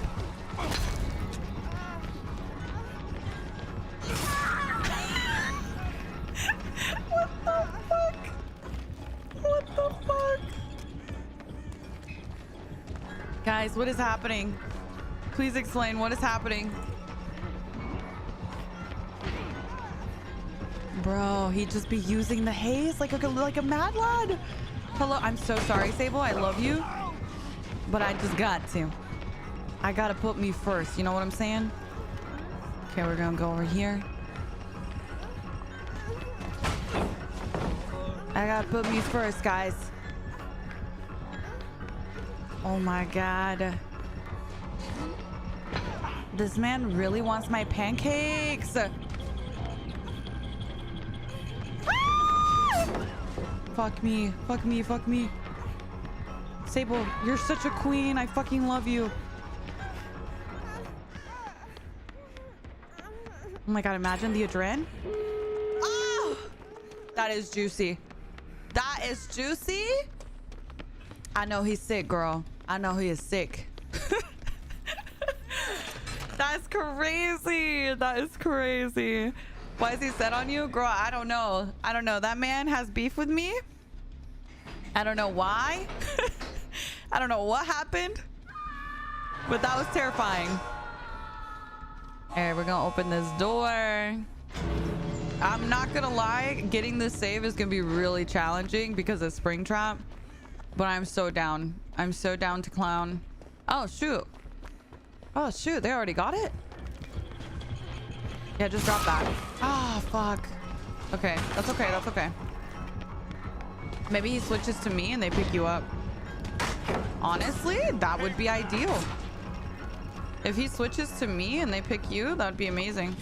B: What the fuck? What the fuck? Guys, what is happening? Please explain what is happening. Bro, he'd just be using the haze like a mad lad. Hello, I'm so sorry, Sable. I love you. But I just got to. I gotta put me first. You know what I'm saying? Okay, we're gonna go over here. I gotta put me first, guys. Oh my god. This man really wants my pancakes. Ah! Fuck me. Fuck me. Fuck me. Sable, you're such a queen. I fucking love you. Oh my god, imagine the adrenaline. Oh! That is juicy. That is juicy. I know he's sick, girl. I know he is sick. That's crazy. That is crazy. Why is he set on you? Girl, I don't know. I don't know. That man has beef with me. I don't know why. I don't know what happened. But that was terrifying. All right, we're gonna open this door. I'm not gonna lie, getting this save is gonna be really challenging because of Springtrap. But I'm so down. I'm so down to clown. Oh shoot. Oh shoot, they already got it? Yeah, just drop that. Ah, fuck. Okay, that's okay, that's okay. Maybe he switches to me and they pick you up. Honestly, that would be ideal. If he switches to me and they pick you, that would be amazing.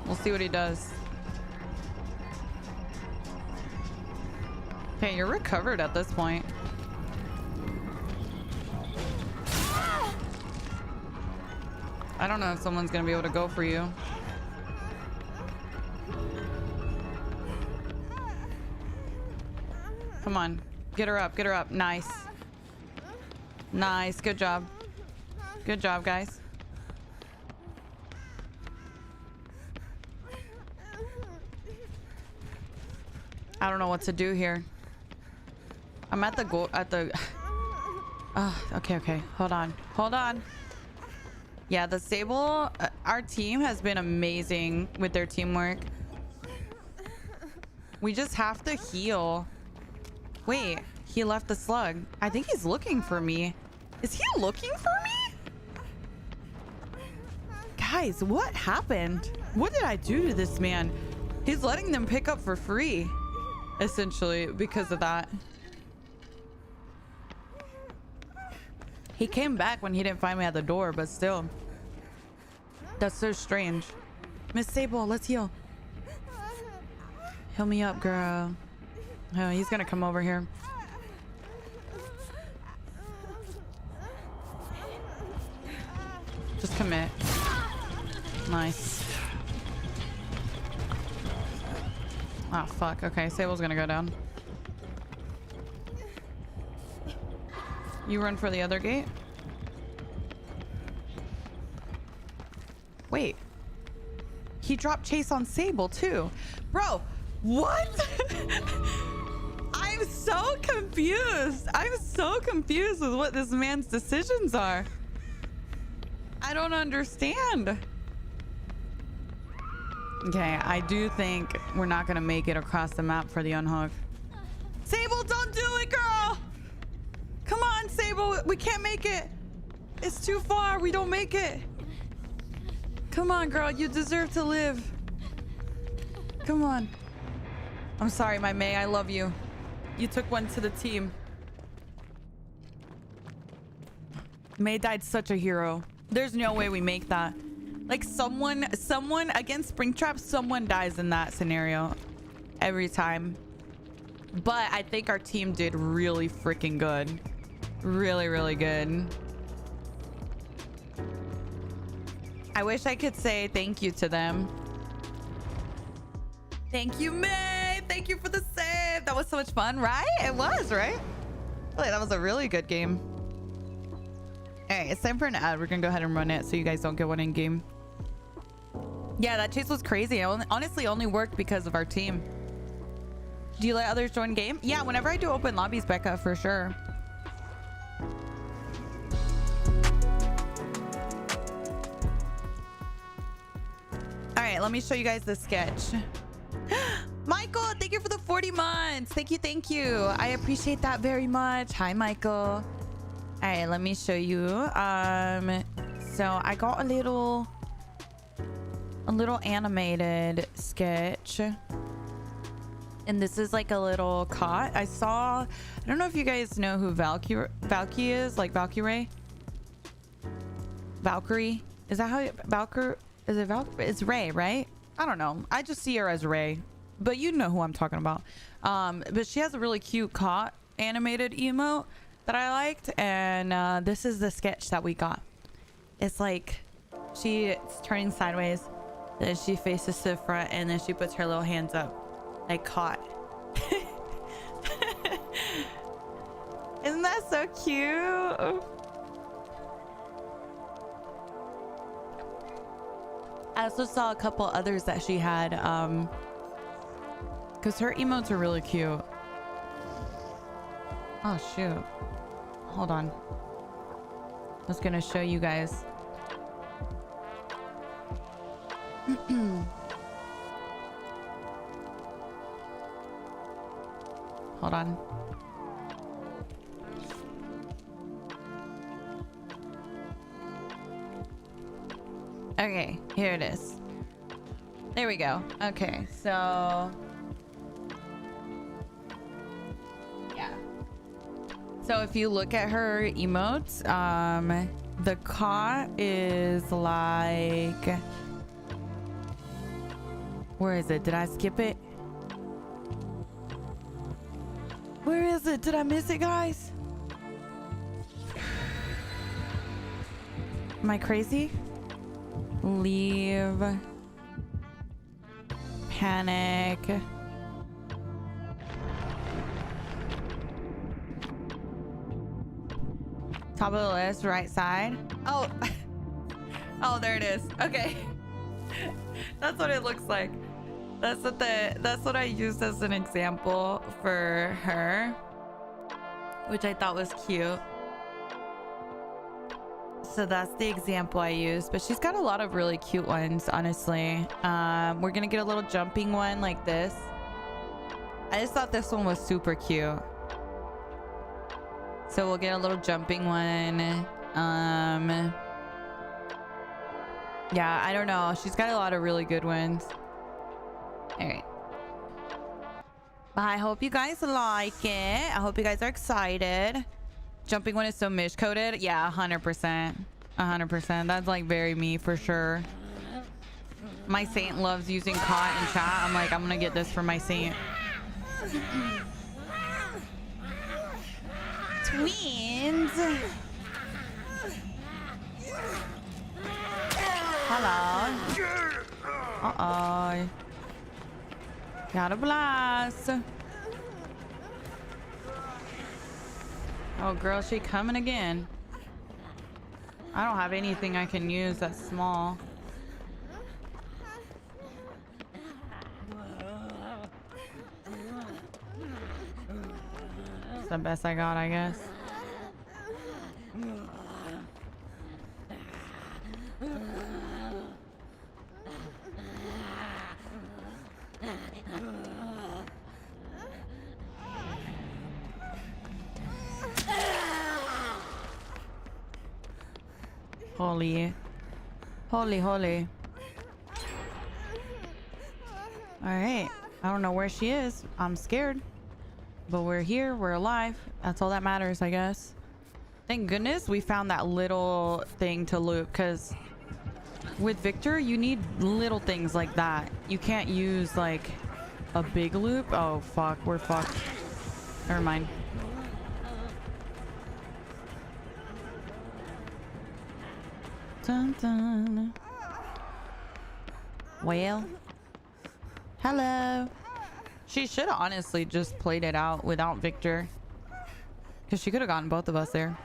B: We'll see what he does. Okay, you're recovered at this point. I don't know if someone's gonna be able to go for you. Come on, get her up, get her up. Nice. Nice, good job. Good job, guys. I don't know what to do here. I'm at the go at the okay, hold on. Yeah, the Sable, our team has been amazing with their teamwork. We just have to heal. Wait, he left the slug. I think he's looking for me. Is he looking for me? Guys, what happened? What did I do to this man? He's letting them pick up for free, essentially, because of that. He came back when he didn't find me at the door, but still. That's so strange. Miss Sable, let's heal. Heal me up, girl. Oh, he's gonna come over here. Just commit. Nice. Oh, fuck. Okay, Sable's gonna go down. You run for the other gate? Wait. He dropped chase on Sable too. Bro, what? I'm so confused. I'm so confused with what this man's decisions are. I don't understand. Okay, I do think we're not gonna make it across the map for the unhook. Sable, don't do it, girl! Come on, Sable, we can't make it. It's too far, we don't make it. Come on, girl, you deserve to live. Come on. I'm sorry, my May, I love you. You took one to the team. May died such a hero. There's no way we make that. Like someone against Springtrap, someone dies in that scenario every time. But I think our team did really freaking good. Really, really good. I wish I could say thank you to them. Thank you, May. Thank you for the save. That was so much fun, right? It was, right? Like, that was a really good game. All right, it's time for an ad. We're gonna go ahead and run it so you guys don't get one in game. Yeah, that chase was crazy. It honestly only worked because of our team. Do you let others join game? Yeah, whenever I do open lobbies, Becca, for sure. All right, let me show you guys the sketch. Michael, thank you for the 40 months. Thank you, thank you. I appreciate that very much. Hi, Michael. All right, let me show you. So I got a little animated sketch. And this is like a little cot. I don't know if you guys know who Valkyrie is, like Valkyrie. Valkyrie? Is that how Valkyrie? Is it Valkyrie? It's Ray, right? I don't know. I just see her as Ray, but you know who I'm talking about. But she has a really cute cot animated emote that I liked, and this is the sketch that we got. It's like she's turning sideways, then she faces to the front, and then she puts her little hands up like caught. Isn't that so cute? I also saw a couple others that she had, because her emotes are really cute. Oh shoot, hold on, I was gonna show you guys. Hold on. Okay, here it is. There we go. Okay, so yeah. So if you look at her emotes, the cot is like, where is it? Did I skip it? Where is it? Did I miss it, guys? Am I crazy? Leave. Panic. Top of the list, right side. Oh. Oh, there it is. Okay. That's what it looks like. That's what I used as an example for her, which I thought was cute. So that's the example I used, but she's got a lot of really cute ones, honestly. We're gonna get a little jumping one like this. I just thought this one was super cute. So we'll get a little jumping one. Yeah, I don't know. She's got a lot of really good ones. All right. But I hope you guys like it. I hope you guys are excited. Jumping one is so mish coded. Yeah, 100%. 100%. That's like very me for sure. My saint loves using cot in chat. I'm like, I'm gonna get this for my saint. Twins. Hello. Uh-oh. Got a blast. Oh, girl, she coming again. I don't have anything I can use that's small. It's the best I got, I guess. Holy. Holy, holy. All right. I don't know where she is. I'm scared. But we're here. We're alive. That's all that matters, I guess. Thank goodness we found that little thing to loop, because with Victor, you need little things like that. You can't use like a big loop. Oh, fuck. We're fucked. Never mind. Dun, dun. Well, hello. She should have honestly just played it out without Victor, because she could have gotten both of us there.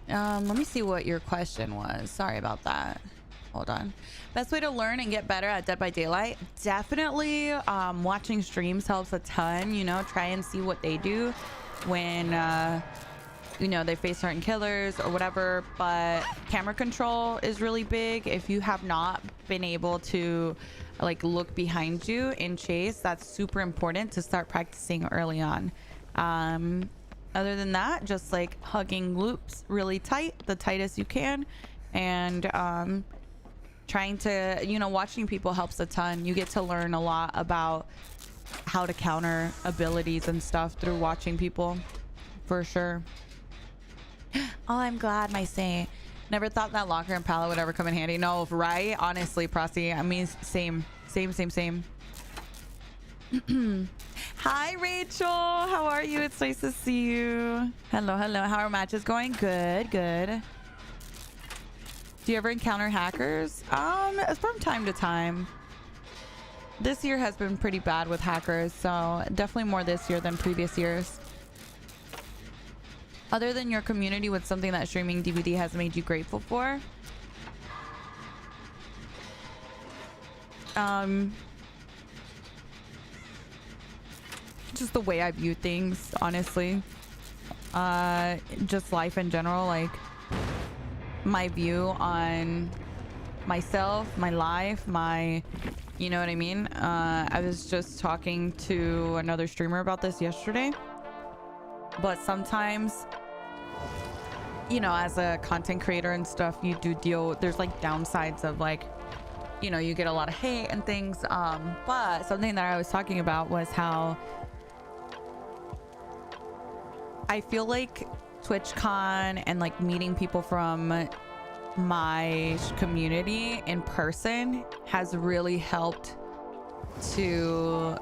B: Let me see what your question was. Sorry about that. Hold on. Best way to learn and get better at Dead by Daylight? Definitely watching streams helps a ton. You know, try and see what they do when you know, they face certain killers or whatever. But camera control is really big. If you have not been able to like look behind you and chase, that's super important to start practicing early on. Other than that, just like hugging loops really tight, the tightest you can, and trying to, you know, watching people helps a ton. You get to learn a lot about how to counter abilities and stuff through watching people, for sure. Oh, I'm glad, my saint. Never thought that locker and pallet would ever come in handy. No, right? Honestly, Prosty, I mean, same. Hi, Rachel. How are you? It's nice to see you. Hello. How are matches going? Good. Do you ever encounter hackers? From time to time. This year has been pretty bad with hackers, so definitely more this year than previous years. Other than your community, what's something that streaming DVD has made you grateful for? Just the way I view things, honestly. Just life in general, like my view on myself, my life, my, you know what I mean? I was just talking to another streamer about this yesterday, but sometimes, you know, as a content creator and stuff, you do deal, there's like downsides of like, you know, you get a lot of hate and things. But something that I was talking about was how I feel like TwitchCon and like meeting people from my community in person has really helped to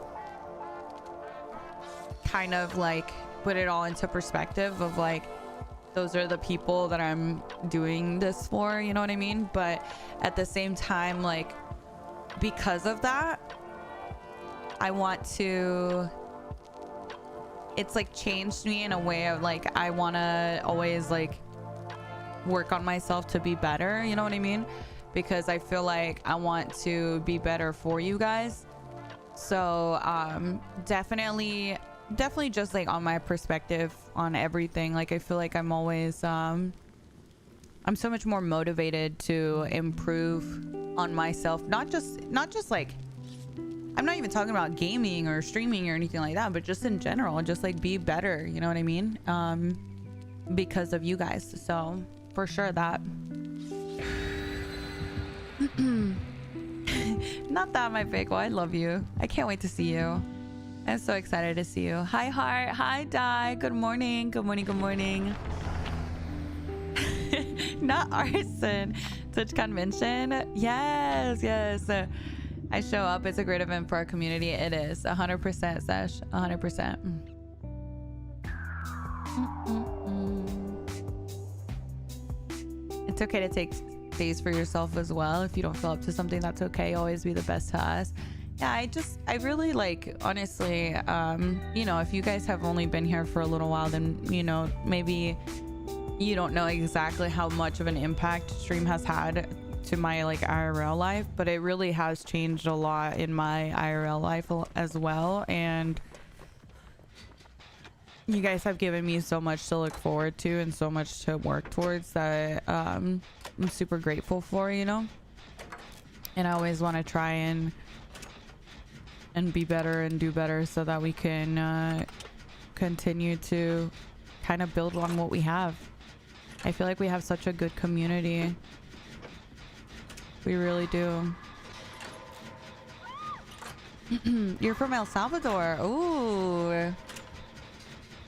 B: kind of like put it all into perspective of like, those are the people that I'm doing this for, you know what I mean? But at the same time, like, because of that, I want to, it's like changed me in a way of like, I want to always like work on myself to be better, you know what I mean? Because I feel like I want to be better for you guys. So definitely just like on my perspective on everything, like I feel like I'm always I'm so much more motivated to improve on myself, not just like, I'm not even talking about gaming or streaming or anything like that, but just in general, just like be better, you know what I mean? Because of you guys. So for sure that. Not that, my fake. Well, I love you. I can't wait to see you. I'm so excited to see you. Hi, Heart. Hi, Di. Good morning. Good morning. Not arson. Twitch convention. Yes. I show up. It's a great event for our community. It is 100%, Sesh. 100%. It's okay to take days for yourself as well. If you don't feel up to something, that's okay. Always be the best to us. Yeah, I really like, honestly, you know, if you guys have only been here for a little while, then, you know, maybe you don't know exactly how much of an impact stream has had to my like IRL life, but it really has changed a lot in my IRL life as well. And you guys have given me so much to look forward to and so much to work towards that I'm super grateful for, you know. And I always want to try and be better and do better so that we can continue to kind of build on what we have. I feel like we have such a good community. We really do. You're from El Salvador. Ooh.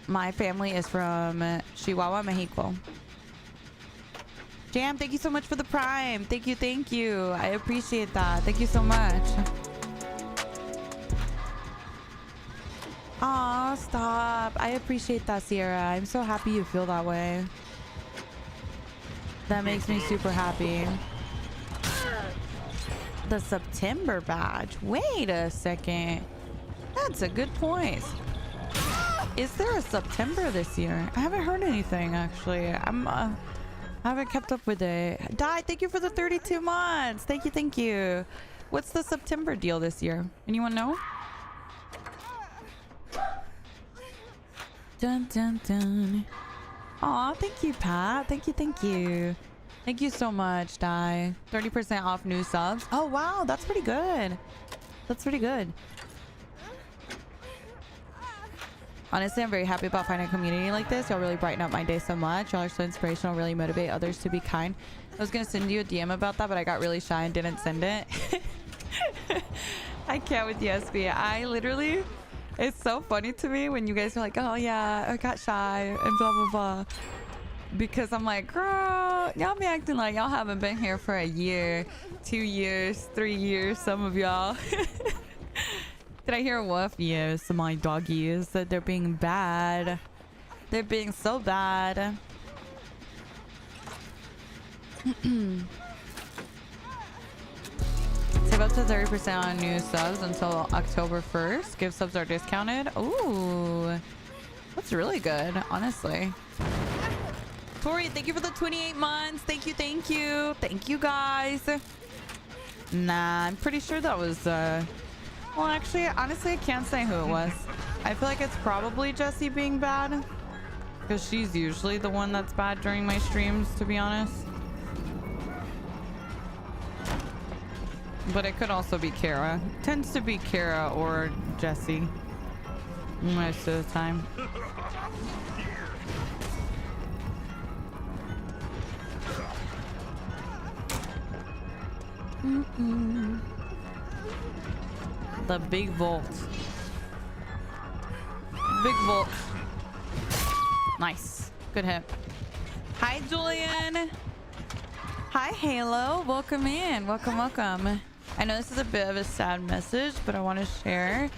B: My family is from Chihuahua, Mexico. Jam, thank you so much for the Prime. Thank you. I appreciate that. Thank you so much. Aw, stop. I appreciate that, Sierra. I'm so happy you feel that way. That makes me super happy. The September badge. Wait a second. That's a good point. Is there a September this year? I haven't heard anything actually. I haven't kept up with it. Die, thank you for the 32 months. Thank you, thank you. What's the September deal this year? Anyone know? Dun dun dun. Aw, thank you, Pat. Thank you, thank you. Thank you so much, Die. 30% off new subs. Oh, wow. That's pretty good. That's pretty good. Honestly, I'm very happy about finding a community like this. Y'all really brighten up my day so much. Y'all are so inspirational, really motivate others to be kind. I was going to send you a DM about that, but I got really shy and didn't send it. I can't with the SB. I literally... It's so funny to me when you guys are like, oh, yeah, I got shy and blah, blah, blah. Because I'm like, girl, y'all be acting like y'all haven't been here for a year, 2 years, 3 years, some of y'all. Did I hear a woof? Yes, my doggies said they're being bad. They're being so bad. Save up to 30% on new subs until October 1st. Give subs are discounted. Ooh, that's really good, honestly. Tori, thank you for the 28 months. Thank you, thank you. Thank you, guys. Nah, I'm pretty sure that was... Well, actually, honestly, I can't say who it was. I feel like it's probably Jessie being bad. Because she's usually the one that's bad during my streams, to be honest. But it could also be Kara. It tends to be Kara or Jessie. Most of the time. The big vault. Big vault. Nice. Good hit. Hi, Julian. Hi, Halo. Welcome in. Welcome, welcome. I know this is a bit of a sad message, but I want to share.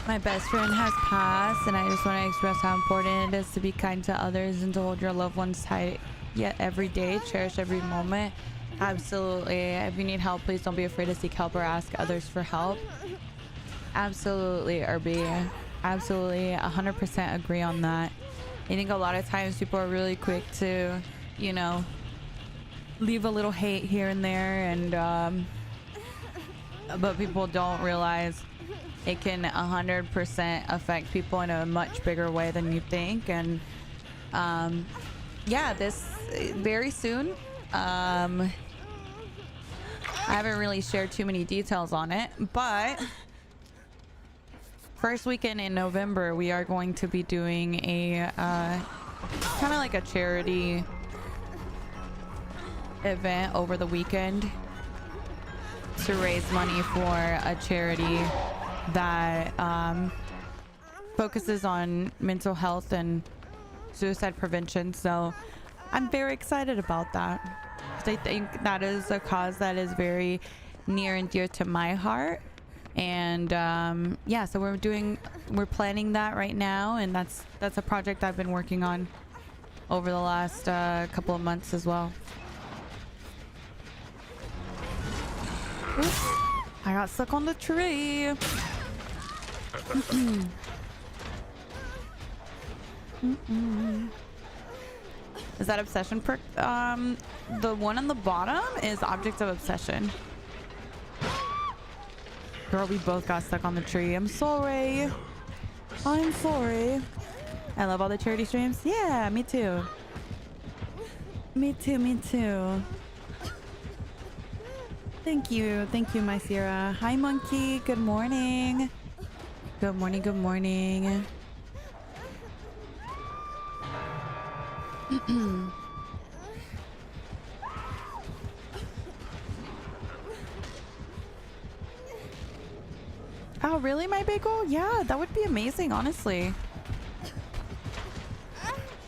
B: My best friend has passed, and I just want to express how important it is to be kind to others and to hold your loved ones tight yet every day. Cherish every moment. Absolutely. If you need help, please don't be afraid to seek help or ask others for help. Absolutely, Irby. Absolutely. 100% agree on that. I think a lot of times people are really quick to, you know, leave a little hate here and there, and but people don't realize it can 100% affect people in a much bigger way than you think. And yeah, this very soon. I haven't really shared too many details on it, but first weekend in November, we are going to be doing a kind of like a charity event over the weekend to raise money for a charity that focuses on mental health and suicide prevention. So I'm very excited about that. I think that is a cause that is very near and dear to my heart. And yeah, so we're planning that right now, and that's a project I've been working on over the last couple of months as well. Oops, I got stuck on the tree. Is that obsession perk? The one on the bottom is object of obsession. Girl, we both got stuck on the tree. I'm sorry. I'm sorry. I love all the charity streams. Yeah, me too. Me too, me too. Thank you. Thank you, my Sierra. Hi, Monkey. Good morning. Good morning, good morning. Oh, really, my bagel? Yeah, that would be amazing, honestly.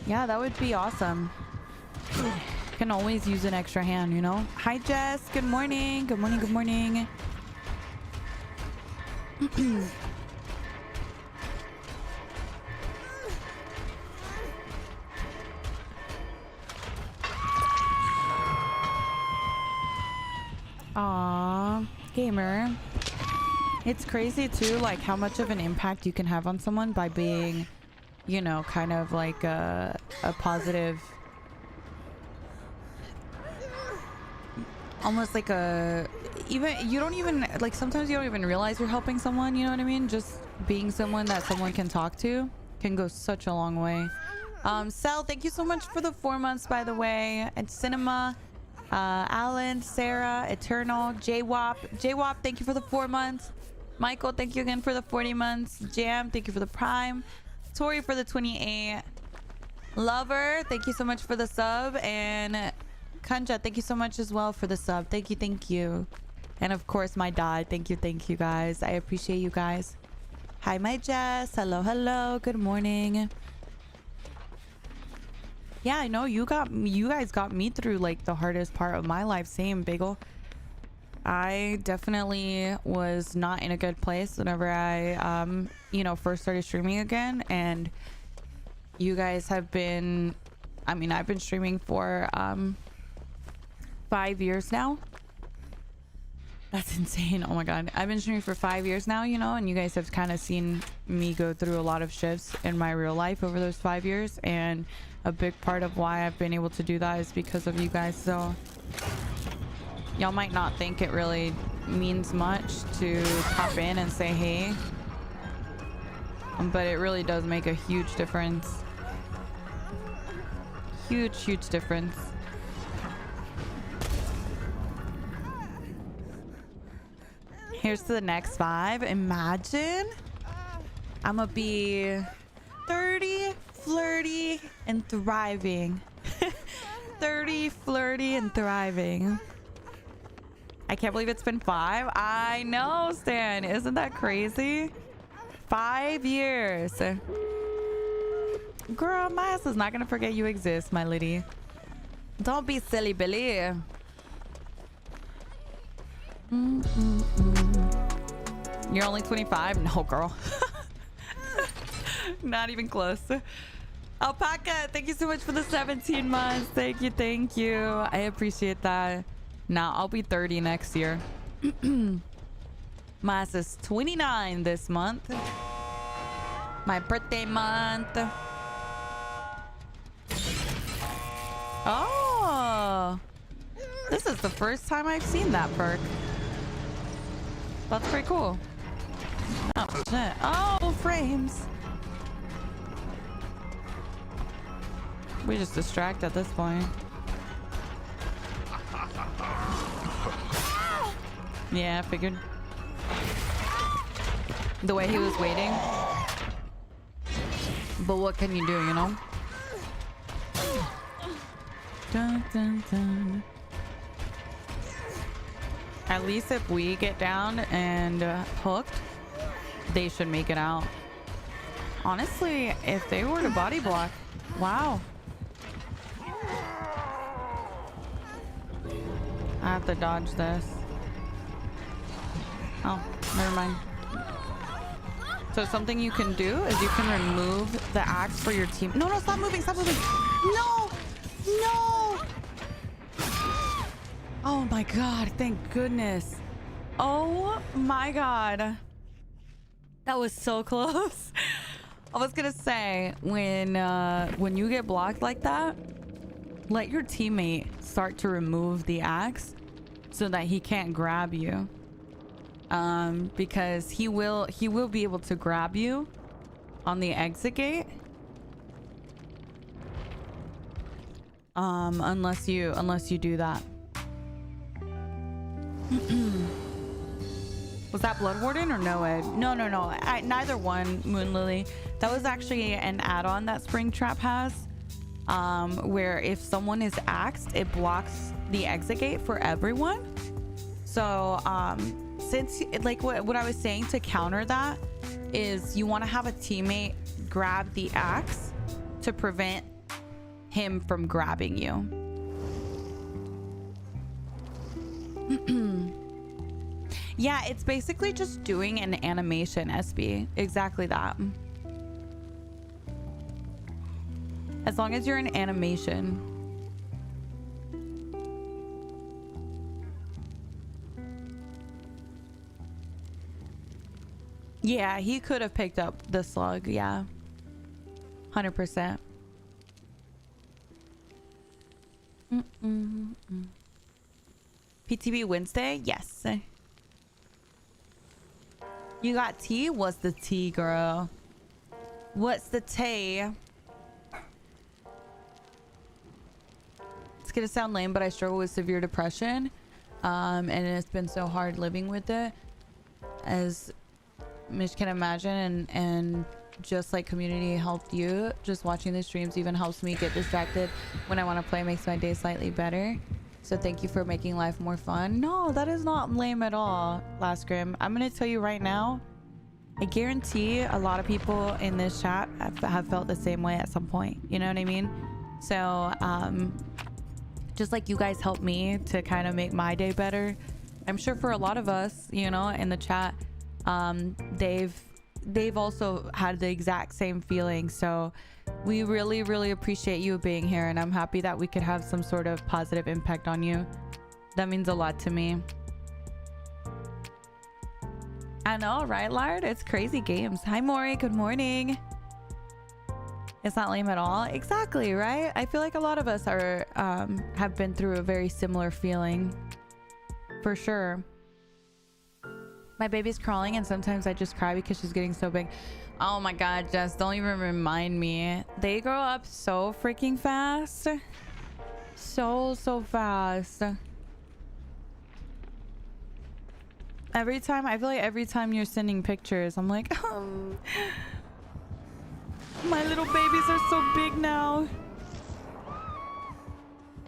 B: Yeah, that would be awesome. Can always use an extra hand, you know? Hi, Jess. Good morning. Good morning, good morning. Aw, gamer. It's crazy too, like how much of an impact you can have on someone by being, you know, kind of like a positive, almost like a, even, you don't even, like sometimes you don't even realize you're helping someone, you know what I mean? Just being someone that someone can talk to can go such a long way. Sel, thank you so much for the 4 months, by the way. And Cinema, Alan, Sarah, Eternal, JWAP, thank you for the 4 months. Michael, thank you again for the 40 months. Jam, thank you for the Prime. Tori for the 28. Lover, thank you so much for the sub. And Kanja, thank you so much as well for the sub. Thank you. And of course, my dad. Thank you, guys. I appreciate you guys. Hi, my Jess. Hello. Good morning. Yeah, I know you guys got me through like the hardest part of my life. Same, Bagel. I definitely was not in a good place whenever I, you know, first started streaming again. And you guys have been, I mean, I've been streaming for 5 years now. That's insane. Oh my god, I've been streaming for 5 years now, you know, and you guys have kind of seen me go through a lot of shifts in my real life over those 5 years, and a big part of why I've been able to do that is because of you guys. So y'all might not think it really means much to pop in and say hey, but it really does make a huge difference. Huge difference. Here's to the next 5. Imagine I'm gonna be 30, flirty, and thriving. 30, flirty, and thriving. I can't believe it's been 5. I know, Stan. Isn't that crazy? 5 years. Girl, my ass is not gonna forget you exist, my lady. Don't be silly, Billy. You're only 25? No, girl. Not even close. Alpaca, thank you so much for the 17 months. Thank you. I appreciate that. Nah, I'll be 30 next year. My ass is 29 this month. My birthday month. Oh, this is the first time I've seen that perk. That's pretty cool. Oh shit. Oh, frames. We just distract at this point. Yeah, I figured. The way he was waiting. But what can you do, you know? Dun, dun, dun. At least if we get down and hooked, they should make it out. Honestly, if they were to body block, wow. I have to dodge this. Oh, never mind. So something you can do is you can remove the axe for your team. No, stop moving. No. Oh my god, thank goodness. Oh my god. That was so close. I was gonna say, when you get blocked like that, let your teammate start to remove the axe so that he can't grab you. Because he will be able to grab you on the exit gate. Unless you do that. Was that Blood Warden or no, Ed? No. Neither one, Moon Lily. That was actually an add-on that Springtrap has, where if someone is axed, it blocks the exit gate for everyone. So, since, like what I was saying to counter that is you want to have a teammate grab the axe to prevent him from grabbing you. Yeah, it's basically just doing an animation, SB. Exactly that. As long as you're in animation. Yeah, he could have picked up the slug. Yeah. 100%. PTB Wednesday? Yes. You got tea? What's the tea, girl? What's the tea? It's gonna sound lame, but I struggle with severe depression. And it's been so hard living with it, as Mish can imagine. And just like community helped you, just watching the streams even helps me get distracted when I want to play, makes my day slightly better. So thank you for making life more fun. No, that is not lame at all, Last Grim. I'm gonna tell you right now, I guarantee a lot of people in this chat have felt the same way at some point. You know what I mean? So just like you guys helped me to kind of make my day better, I'm sure for a lot of us, you know, in the chat, they've also had the exact same feeling. So we really appreciate you being here, and I'm happy that we could have some sort of positive impact on you. That means a lot to me. I know, right, Lard? It's crazy games. Hi, Maury. Good morning. It's not lame at all. Exactly, right? I feel like a lot of us are have been through a very similar feeling, for sure. My baby's crawling, and sometimes I just cry because she's getting so big. Oh my god, Jess, don't even remind me. They grow up so freaking fast. So fast. Every time, I feel like every time you're sending pictures, I'm like, my little babies are so big now.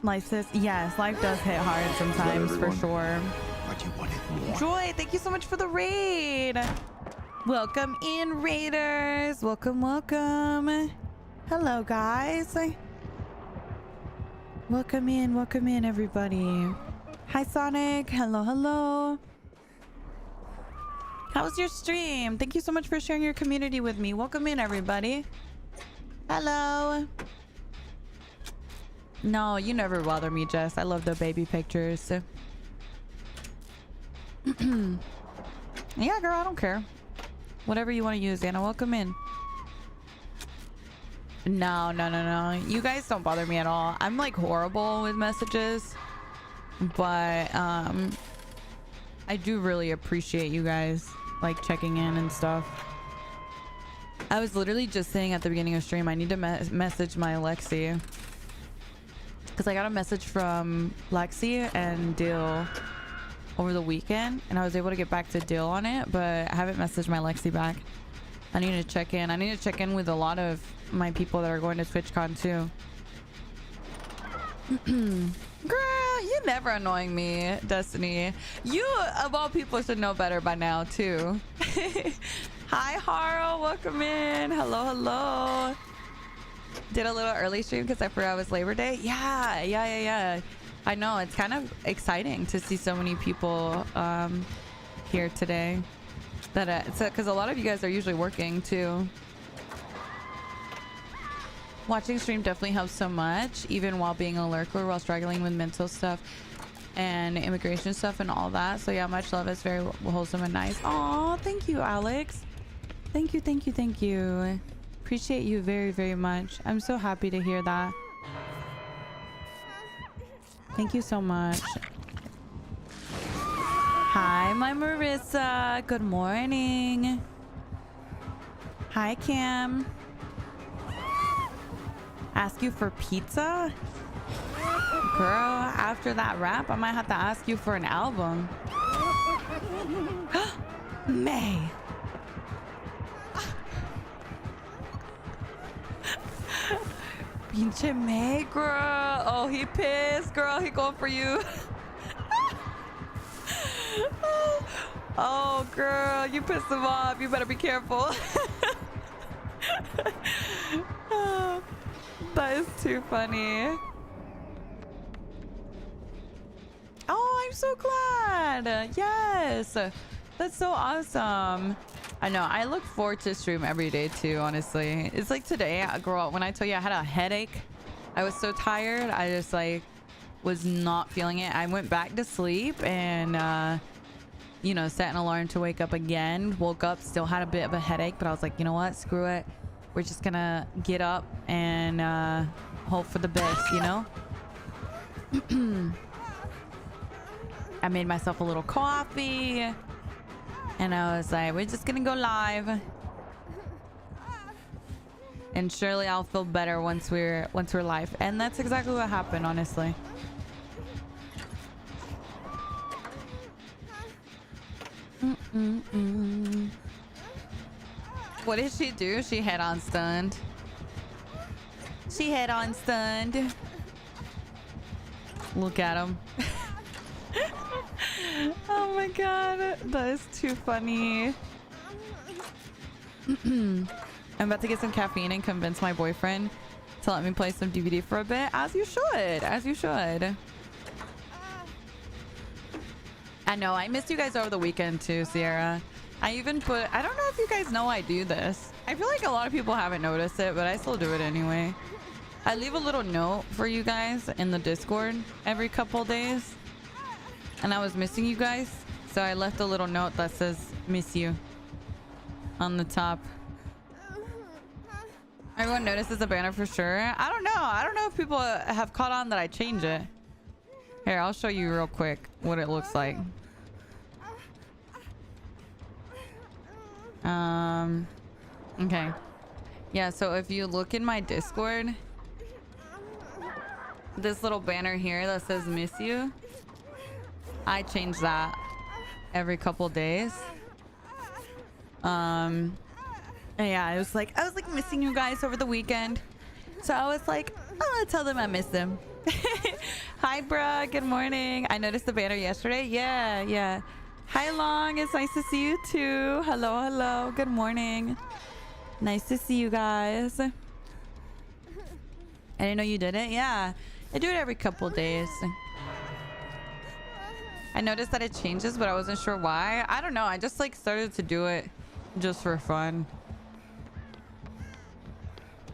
B: Lysis, yes, life does hit hard sometimes, for sure.
C: What you wanted more.
B: Joy, thank you so much for the raid. Welcome in, raiders. Welcome. Hello, guys. Welcome in, everybody. Hi, Sonic. Hello. How was your stream? Thank you so much for sharing your community with me. Welcome in, everybody. Hello. No, you never bother me, Jess. I love the baby pictures. Yeah, girl, I don't care. Whatever you want to use, Anna. Welcome in. No. You guys don't bother me at all. I'm like horrible with messages, but I do really appreciate you guys like checking in and stuff. I was literally just saying at the beginning of stream, I need to message my Lexi, because I got a message from Lexi and Dill over the weekend, and I was able to get back to Dill on it, but I haven't messaged my Lexi back. I need to check in. I need to check in with a lot of my people that are going to TwitchCon too. Girl, you're never annoying me, Destiny. You, of all people, should know better by now too. Hi, Harl. Welcome in. Hello. Did a little early stream because I forgot it was Labor Day. Yeah. I know, it's kind of exciting to see so many people here today. That it's because a lot of you guys are usually working too. Watching stream definitely helps so much, even while being a lurker, while struggling with mental stuff and immigration stuff and all that. So yeah, much love. It's very wholesome and nice. Aw, thank you, Alex. Thank you. Appreciate you very much. I'm so happy to hear that. Thank you so much. Hi, my Marissa. Good morning. Hi, Cam. Ask you for pizza? Girl, after that rap, I might have to ask you for an album. May. Pinche May, girl. Oh, he pissed, girl. He going for you. Oh, girl, you pissed him off. You better be careful. That is too funny. Oh, I'm so glad. Yes, that's so awesome. I know, I look forward to stream every day too, honestly. It's like today, girl, when I tell you I had a headache, I was so tired, I just like was not feeling it. I went back to sleep, and you know, set an alarm to wake up again. Woke up, still had a bit of a headache, but I was like, you know what? Screw it. We're just gonna get up and hope for the best, you know? I made myself a little coffee and I was like, we're just gonna go live. And surely I'll feel better once we're live. And that's exactly what happened, honestly. What did she do? She head on stunned. She head on stunned. Look at him. Oh my god, that is too funny. I'm about to get some caffeine and convince my boyfriend to let me play some DVD for a bit. As you should. As you should. I know, I missed you guys over the weekend too, Sierra. I even put, I don't know if you guys know I do this. I feel like a lot of people haven't noticed it, but I still do it anyway. I leave a little note for you guys in the Discord every couple days. And I was missing you guys. So I left a little note that says, miss you, on the top. Everyone notices the banner for sure. I don't know. I don't know if people have caught on that I change it. Here, I'll show you real quick what it looks like. Okay. Yeah, so if you look in my Discord, this little banner here that says miss you, I change that every couple days. And yeah, I was like missing you guys over the weekend. So I was like, I'm gonna tell them I miss them. Hi, bruh. Good morning. I noticed the banner yesterday. Yeah. Hi, Long. It's nice to see you too. Hello. Good morning. Nice to see you guys. I didn't know you did it. Yeah, I do it every couple days. I noticed that it changes, but I wasn't sure why. I don't know. I just like started to do it just for fun.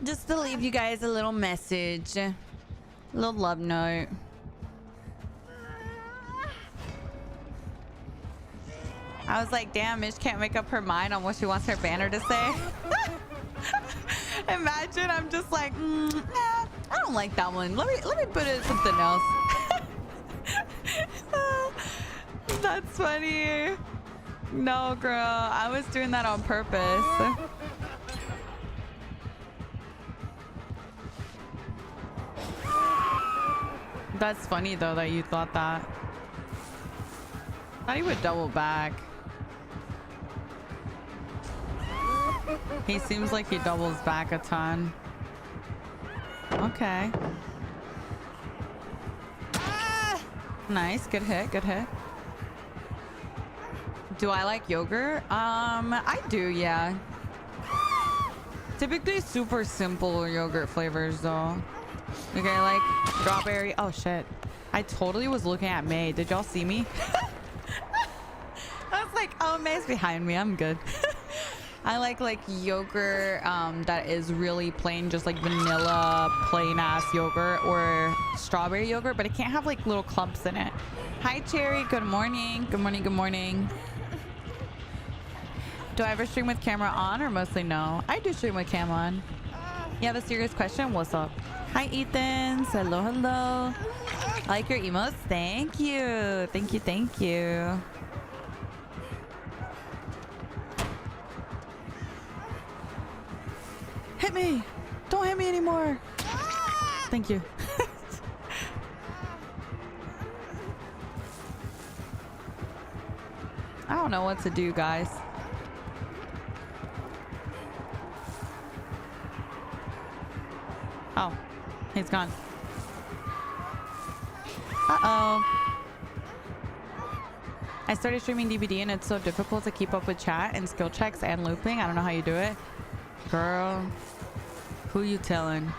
B: Just to leave you guys a little message. A little love note. I was like, damn, Mish can't make up her mind on what she wants her banner to say. Imagine I'm just like, nah, I don't like that one. Let me put it something else. That's funny. No, girl, I was doing that on purpose. That's funny though that you thought that. Thought he would double back. He seems like he doubles back a ton. Okay. Nice, good hit. Do I like yogurt? I do, yeah. Typically super simple yogurt flavors though. Okay, I like strawberry. Oh shit. I totally was looking at May. Did y'all see me? I was like, oh, May's behind me. I'm good. I like yogurt that is really plain, just like vanilla plain ass yogurt, or strawberry yogurt, but it can't have like little clumps in it. Hi Cherry, good morning. Good morning. Do I ever stream with camera on or mostly no? I do stream with cam on. You have a serious question? What's up? Hi Ethan. Hello. I like your emotes. Thank you. Hit me! Don't hit me anymore! Thank you. I don't know what to do, guys. Oh, he's gone. Uh-oh. I started streaming DVD and it's so difficult to keep up with chat and skill checks and looping. I don't know how you do it. Girl, who you telling?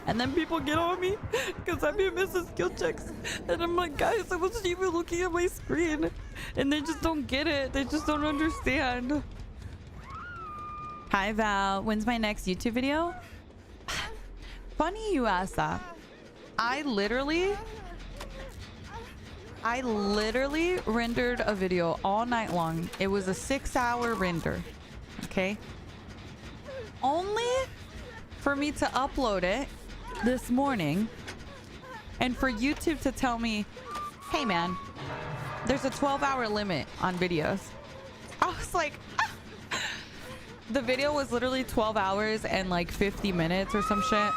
B: And then people get on me because I've been missing skill checks. And I'm like, guys, I wasn't even looking at my screen. And they just don't get it. They just don't understand. Hi, Val. When's my next YouTube video? Funny you asked that. I literally I literally rendered a video all night long. It was a 6-hour render. Okay. Only for me to upload it this morning and for YouTube to tell me, hey man, there's a 12-hour limit on videos. I was like, ah. The video was literally 12 hours and like 50 minutes or some shit.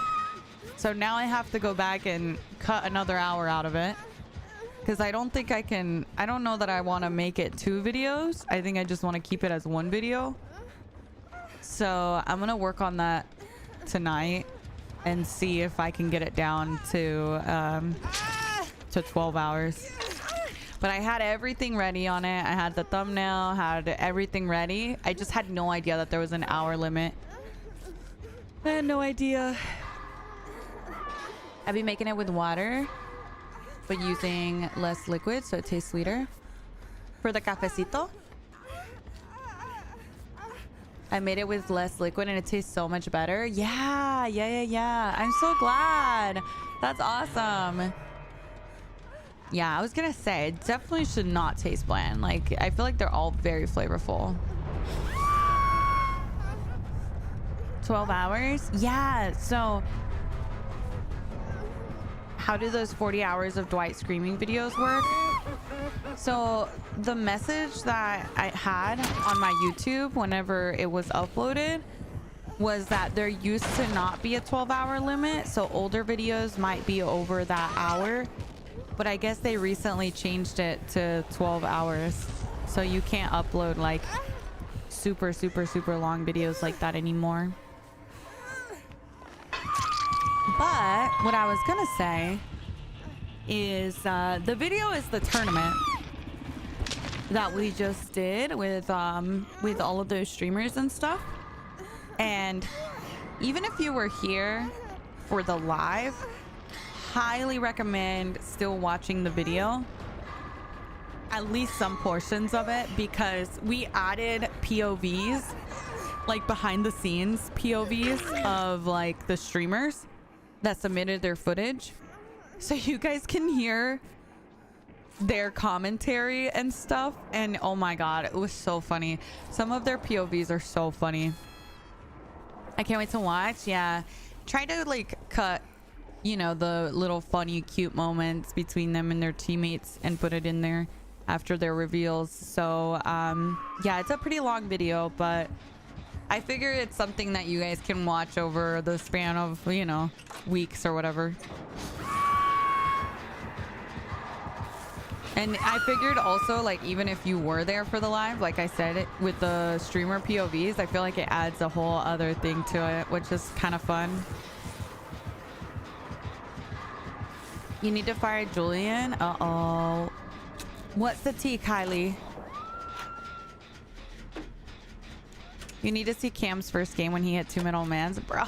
B: So now I have to go back and cut another hour out of it. Because I don't think I can, I don't know that I want to make it 2 videos. I think I just want to keep it as 1 video. So I'm going to work on that tonight and see if I can get it down to 12 hours. But I had everything ready on it. I had the thumbnail, had everything ready. I just had no idea that there was an hour limit. I had no idea. I've been making it with water, but using less liquid so it tastes sweeter. For the cafecito, I made it with less liquid and it tastes so much better. Yeah. I'm so glad. That's awesome. Yeah, I was gonna say, it definitely should not taste bland. Like, I feel like they're all very flavorful. 12 hours? Yeah, so how do those 40 hours of Dwight screaming videos work? So the message that I had on my YouTube whenever it was uploaded was that there used to not be a 12-hour limit. So older videos might be over that hour. But I guess they recently changed it to 12 hours. So you can't upload like super long videos like that anymore. But what I was gonna say is the video is the tournament that we just did with all of those streamers and stuff. And even if you were here for the live, highly recommend still watching the video, at least some portions of it, because we added POVs, like behind the scenes POVs of like the streamers that submitted their footage, so you guys can hear their commentary and stuff. And oh my god, it was so funny. Some of their POVs are so funny. I can't wait to watch. Yeah, try to like cut, you know, the little funny cute moments between them and their teammates and put it in there after their reveals. So yeah, it's a pretty long video, but I figure it's something that you guys can watch over the span of, you know, weeks or whatever. And I figured also, like, even if you were there for the live, like I said, with the streamer POVs, I feel like it adds a whole other thing to it, which is kind of fun. You need to fire Julian. Uh-oh. What's the tea, Kylie? You need to see Cam's first game when he hit 2 middlemans. Bro,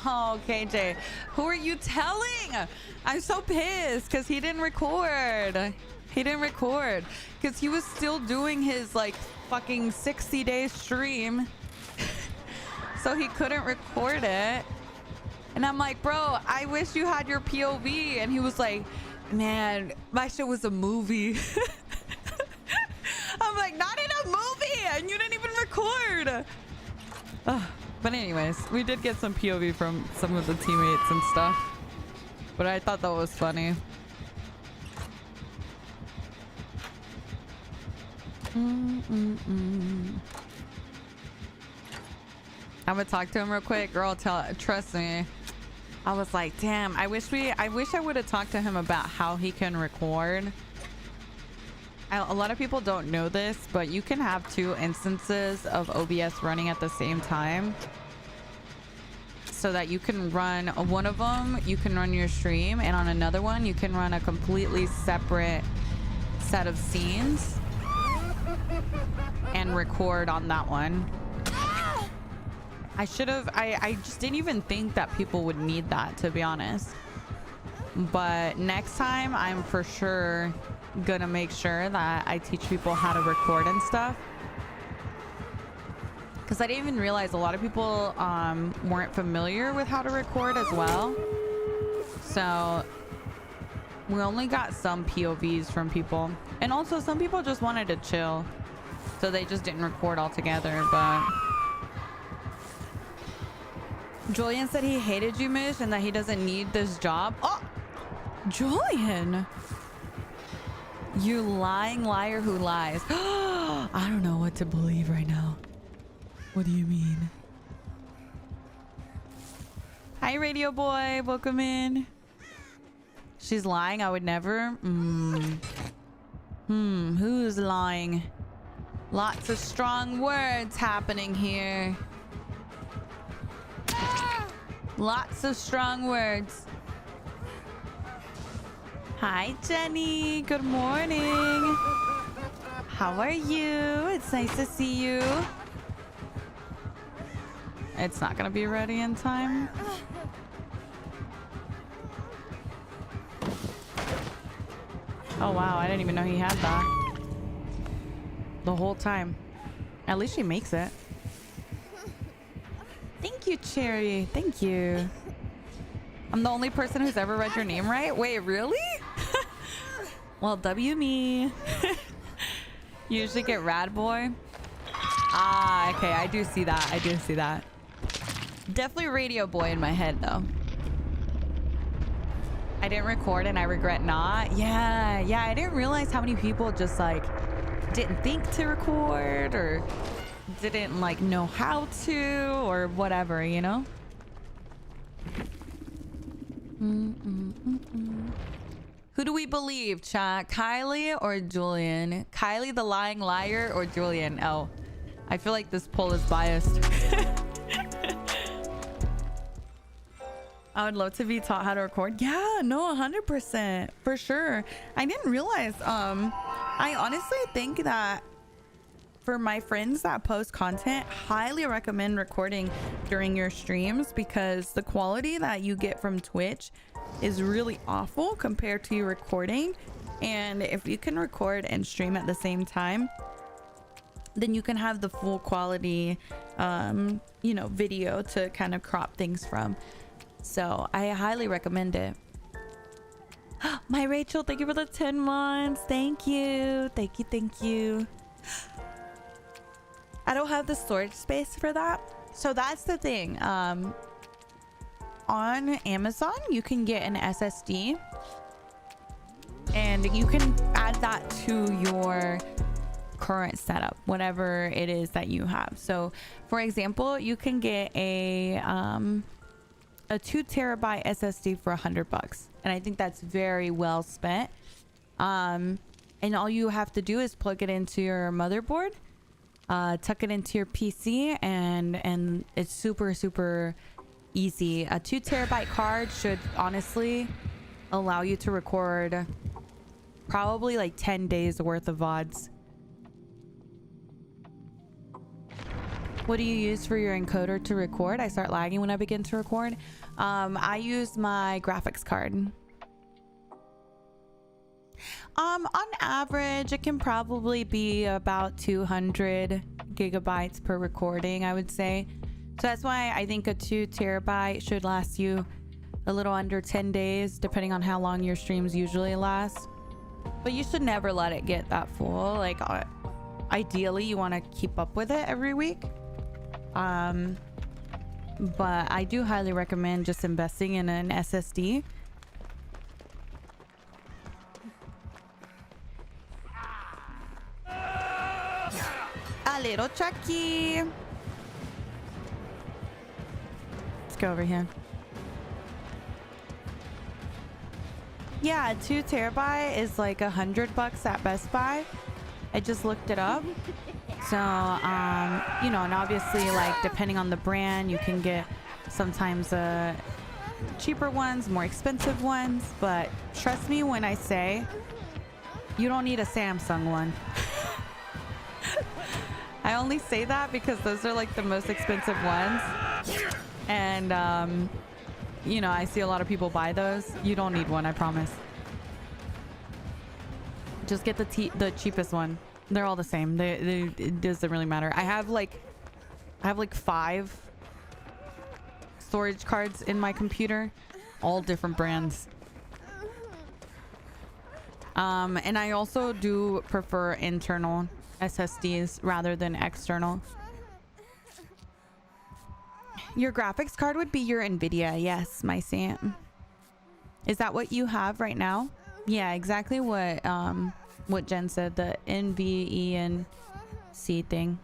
B: KJ, who are you telling? I'm so pissed because he didn't record. He didn't record because he was still doing his like fucking 60-day stream. So he couldn't record it. And I'm like, bro, I wish you had your POV. And he was like, man, my shit was a movie. I'm like, not in a movie, and you didn't even record. But anyways, we did get some POV from some of the teammates and stuff, but I thought that was funny. I'm gonna talk to him real quick. Girl, trust me. I was like, damn, I wish I would have talked to him about how he can record. A lot of people don't know this, but you can have 2 instances of OBS running at the same time, so that you can run one of them, you can run your stream, and on another one you can run a completely separate set of scenes and record on that one. I just didn't even think that people would need that, to be honest. But next time I'm for sure gonna make sure that I teach people how to record and stuff, because I didn't even realize a lot of people weren't familiar with how to record as well. So We only got some POVs from people. And also some people just wanted to chill. So they just didn't record altogether, but... Julian said he hated you, Mish, and that he doesn't need this job. Oh! Julian! You lying liar who lies. I don't know what to believe right now. What do you mean? Hi, Radio Boy. Welcome in. She's lying. I would never. Who's lying? Lots of strong words happening here. Lots of strong words. Hi, Jenny. Good morning. How are you? It's nice to see you. It's not gonna be ready in time. Oh wow, I didn't even know he had that. The whole time. At least she makes it. Thank you, Cherry. Thank you. I'm the only person who's ever read your name right? Wait, really? Well, W me. You usually get Rad Boy. Ah, okay. I do see that. I do see that. Definitely Radio Boy in my head, though. I didn't record and I regret not. Yeah, I didn't realize how many people just like didn't think to record or didn't like know how to or whatever, you know? Who do we believe, chat? Kylie or Julian? Kylie the lying liar or Julian? Oh, I feel like this poll is biased. I would love to be taught how to record. Yeah, no, 100%. For sure. I didn't realize. I honestly think that for my friends that post content, highly recommend recording during your streams because the quality that you get from Twitch is really awful compared to you recording. And if you can record and stream at the same time, then you can have the full quality, you know, video to kind of crop things from. So I highly recommend it. My Rachel, thank you for the 10 months. Thank you. Thank you. Thank you. I don't have the storage space for that. So that's the thing. On Amazon, you can get an SSD and you can add that to your current setup, whatever it is that you have. So for example, you can get a 2 terabyte SSD for $100, and I think that's very well spent. And all you have to do is plug it into your motherboard, tuck it into your PC, and it's super easy. A 2 terabyte card should honestly allow you to record probably like 10 days worth of VODs. What do you use for your encoder to record? I start lagging when I begin to record. I use my graphics card. On average, it can probably be about 200 gigabytes per recording, I would say. So that's why I think a 2 terabyte should last you a little under 10 days, depending on how long your streams usually last. But you should never let it get that full. Like, ideally, you want to keep up with it every week. But I do highly recommend just investing in an SSD. A little Chucky. Let's go over here. Yeah, 2 terabyte is like $100 at Best Buy. I just looked it up. So, you know, and obviously, like, depending on the brand, you can get sometimes cheaper ones, more expensive ones. But trust me when I say you don't need a Samsung one. I only say that because those are like the most expensive ones. And, you know, I see a lot of people buy those. You don't need one, I promise. Just get the cheapest one. They're all the same. It doesn't really matter. I have like 5 storage cards in my computer, all different brands. And I also do prefer internal SSDs rather than external. Your graphics card would be your NVIDIA. Yes, my Sam. Is that what you have right now? Yeah, exactly what Jen said, the NVENC thing.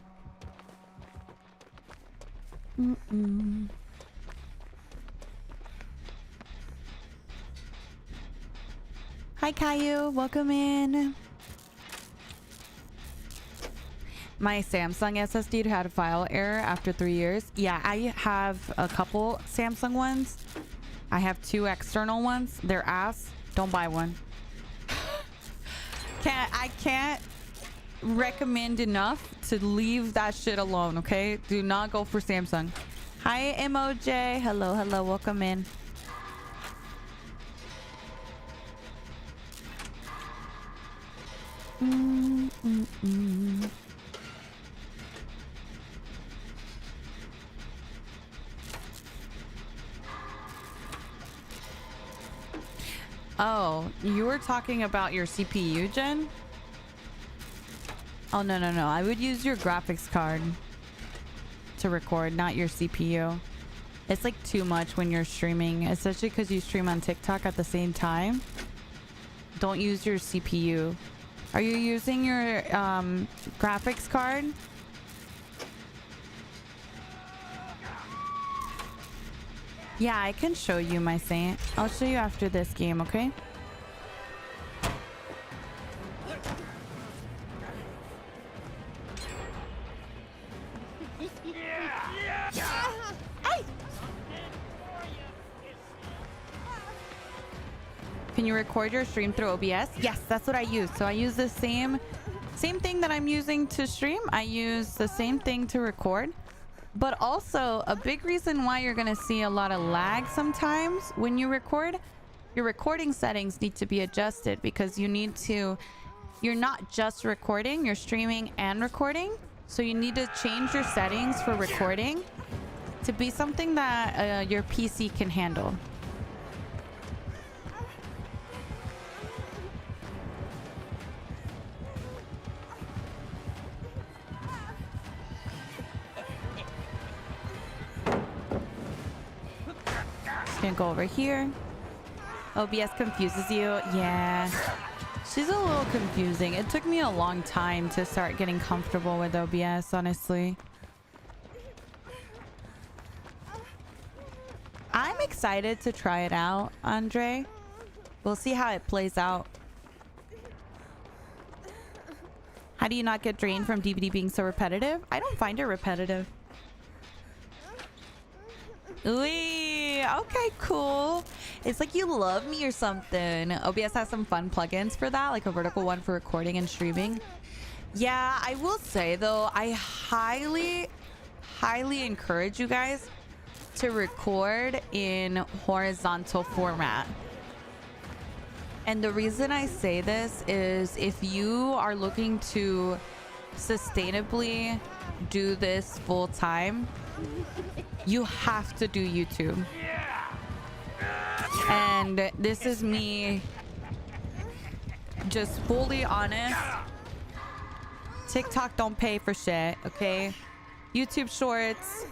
B: Hi Caillou, welcome in. My Samsung SSD had a file error after 3 years. Yeah, I have a couple Samsung ones. I have 2 external ones. They're ass. Don't buy one. I can't recommend enough to leave that shit alone, okay? Do not go for Samsung. Hi MOJ. Hello, hello, welcome in. Oh, you were talking about your CPU, Jen? Oh, no. I would use your graphics card to record, not your CPU. It's like too much when you're streaming, especially because you stream on TikTok at the same time. Don't use your CPU. Are you using your graphics card? Yeah, I can show you, my saint. I'll show you after this game, okay? Can you record your stream through OBS? Yes, that's what I use. So I use the same thing that I'm using to stream. I use the same thing to record. But also, a big reason why you're going to see a lot of lag sometimes when you record, your recording settings need to be adjusted because you're not just recording, you're streaming and recording. So you need to change your settings for recording to be something that your PC can handle. Gonna go over here. OBS confuses you. Yeah, she's a little confusing. It took me a long time to start getting comfortable with OBS, honestly. I'm excited to try it out, Andre. We'll see how it plays out. How do you not get drained from DVD being so repetitive? I don't find it repetitive. Ooh, okay, cool. It's like you love me or something. OBS has some fun plugins for that, like a vertical one for recording and streaming. Yeah, I will say though, I highly encourage you guys to record in horizontal format. And the reason I say this is if you are looking to sustainably do this full time, you have to do YouTube. And this is me just fully honest. TikTok don't pay for shit, okay? YouTube Shorts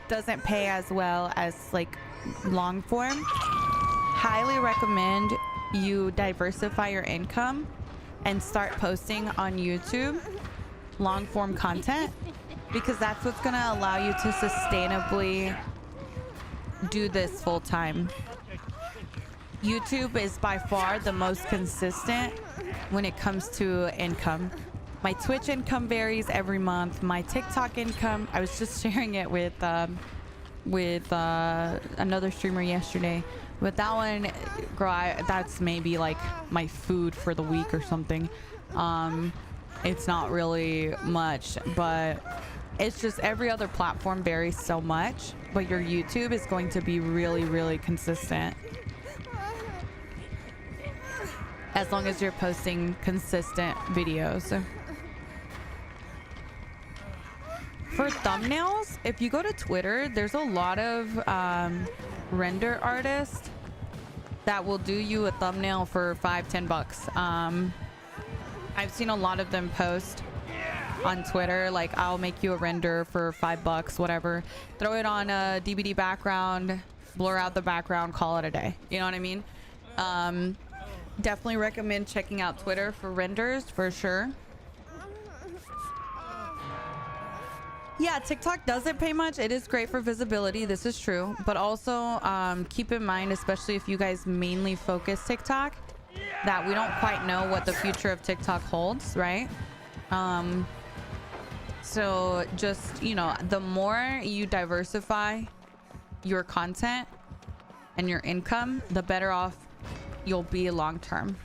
B: doesn't pay as well as like long form. Highly recommend you diversify your income and start posting on YouTube long form content, because that's what's gonna allow you to sustainably do this full time. YouTube is by far the most consistent when it comes to income. My Twitch income varies every month. My TikTok income, I was just sharing it with another streamer yesterday. But that one, girl, that's maybe like my food for the week or something. It's not really much, but it's just every other platform varies so much. But your YouTube is going to be really, really consistent. As long as you're posting consistent videos. For thumbnails, if you go to Twitter, there's a lot of render artists that will do you a thumbnail for $5-10. I've seen a lot of them post on Twitter, like, I'll make you a render for $5, whatever. Throw it on a DVD background, blur out the background, call it a day. You know what I mean? Definitely recommend checking out Twitter for renders for sure. Yeah, TikTok doesn't pay much. It is great for visibility. This is true. But also keep in mind, especially if you guys mainly focus TikTok, that we don't quite know what the future of TikTok holds, right? So just, you know, the more you diversify your content and your income, the better off you'll be long term.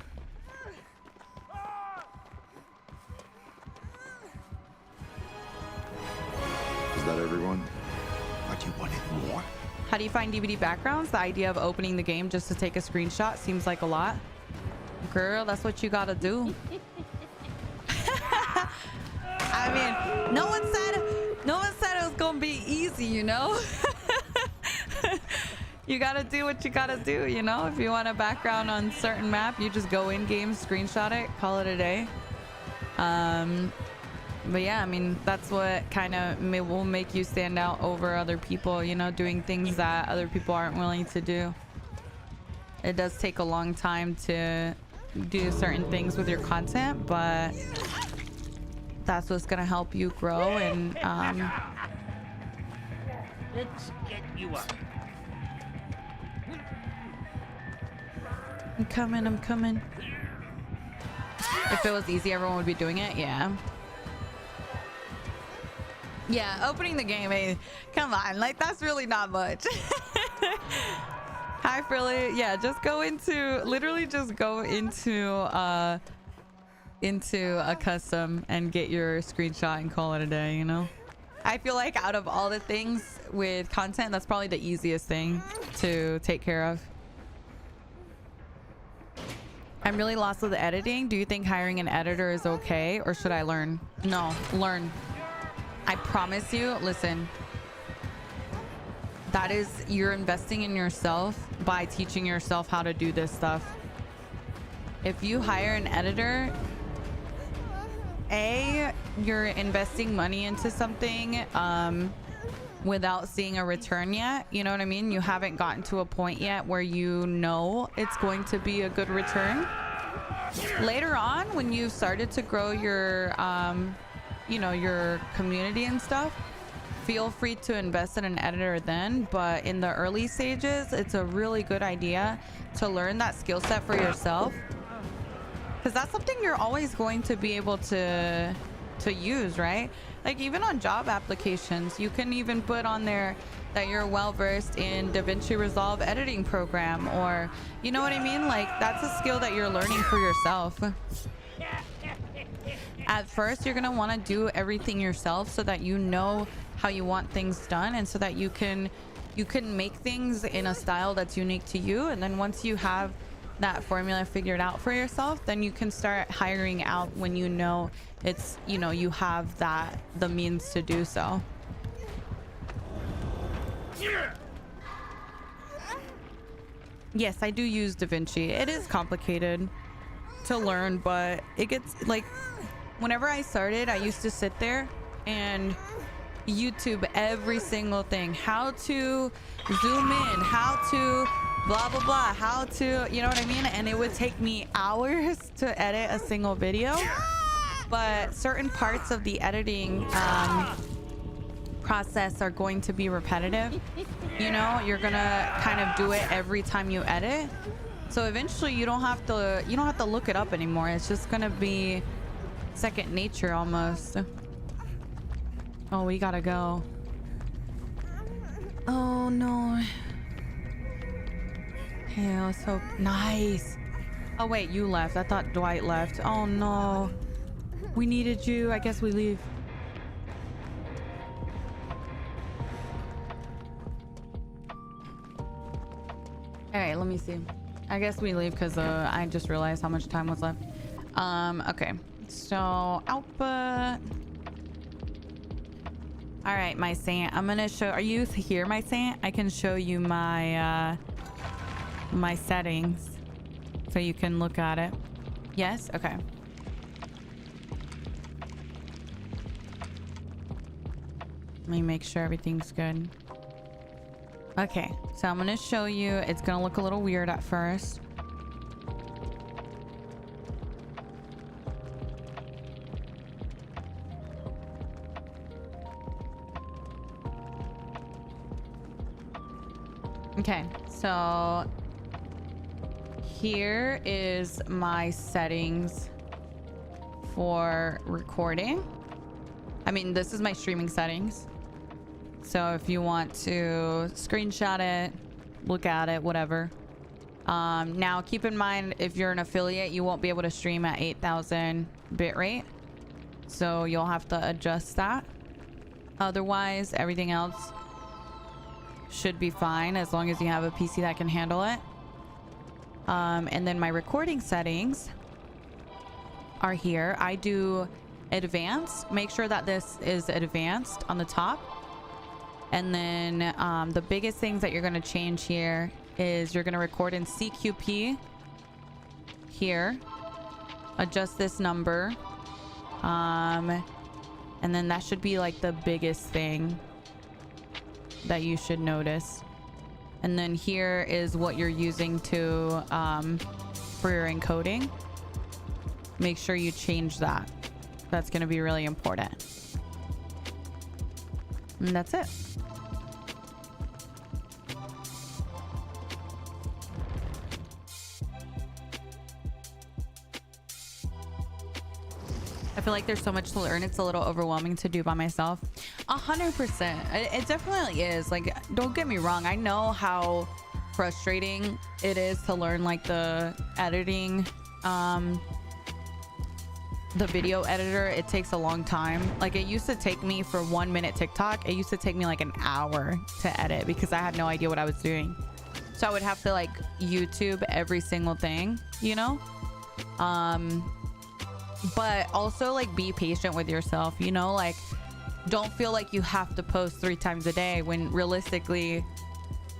C: Is that everyone? What, you wanted more?
B: How do you find DVD backgrounds? The idea of opening the game just to take a screenshot seems like a lot. Girl, that's what you gotta do. I mean, no one said it was gonna be easy, you know? You gotta do what you gotta do, you know? If you want a background on certain map, you just go in game, screenshot it, call it a day. But yeah, I mean, that's what kind of will make you stand out over other people, you know, doing things that other people aren't willing to do. It does take a long time to do certain things with your content, but that's what's gonna help you grow. And
D: let's get you up.
B: I'm coming. If it was easy, everyone would be doing it. Yeah, opening the game, hey, come on, like, that's really not much. Hi, Frilly. Yeah, just go into, literally just go into a custom and get your screenshot and call it a day, you know? I feel like out of all the things with content, that's probably the easiest thing to take care of. I'm really lost with the editing. Do you think hiring an editor is okay, or should I learn? No, learn. I promise you, listen, that is, you're investing in yourself by teaching yourself how to do this stuff. If you hire an editor, you're investing money into something without seeing a return yet. You know what I mean? You haven't gotten to a point yet where you know it's going to be a good return. Later on, when you've started to grow your you know, your community and stuff, feel free to invest in an editor then. But in the early stages, it's a really good idea to learn that skill set for yourself, because that's something you're always going to be able to use, right? Like, even on job applications, you can even put on there that you're well versed in DaVinci Resolve editing program, or, you know what I mean? Like, that's a skill that you're learning for yourself. At first, you're gonna want to do everything yourself so that you know how you want things done, and so that you can make things in a style that's unique to you. And then once you have that formula figured out for yourself, then you can start hiring out when you know it's, you know, you have the means to do so. Yes, I do use DaVinci. It is complicated to learn, but it gets, like, whenever I started, I used to sit there and YouTube every single thing. How to zoom in, how to blah, blah, blah, how to, you know what I mean? And it would take me hours to edit a single video. But certain parts of the editing process are going to be repetitive. You know, you're gonna kind of do it every time you edit. So eventually you don't have to look it up anymore. It's just gonna be second nature almost. Oh, we gotta go. Oh no. Hey, let's hope. Nice. Oh wait, you left. I thought Dwight left. Oh no. We needed you. I guess we leave. All right, let me see. I guess we leave because I just realized how much time was left. Okay. So output. All right, my saint. I'm gonna show. Are you here, my saint? I can show you my my settings so you can look at it. Yes? Okay. Let me make sure everything's good. Okay, so I'm gonna show you. It's gonna look a little weird at first. Okay, so here is my settings for recording. I mean, this is my streaming settings. So if you want to screenshot it, look at it, whatever. Now keep in mind, if you're an affiliate, you won't be able to stream at 8,000 bitrate. So you'll have to adjust that. Otherwise, everything else should be fine as long as you have a PC that can handle it. And then my recording settings are here. I do advanced. Make sure that this is advanced on the top. And then the biggest things that you're going to change here is you're going to record in CQP here. Adjust this number. And then that should be like the biggest thing that you should notice. And then here is what you're using to for your encoding. Make sure you change that. That's going to be really important. And that's it. I feel like there's so much to learn. It's a little overwhelming to do by myself. 100%. It definitely is. Like, don't get me wrong. I know how frustrating it is to learn like the editing, the video editor. It takes a long time. Like, it used to take me for 1 minute TikTok. It used to take me like an hour to edit because I had no idea what I was doing. So I would have to like YouTube every single thing, you know? But also like be patient with yourself, you know? Like, don't feel like you have to post 3 times a day when realistically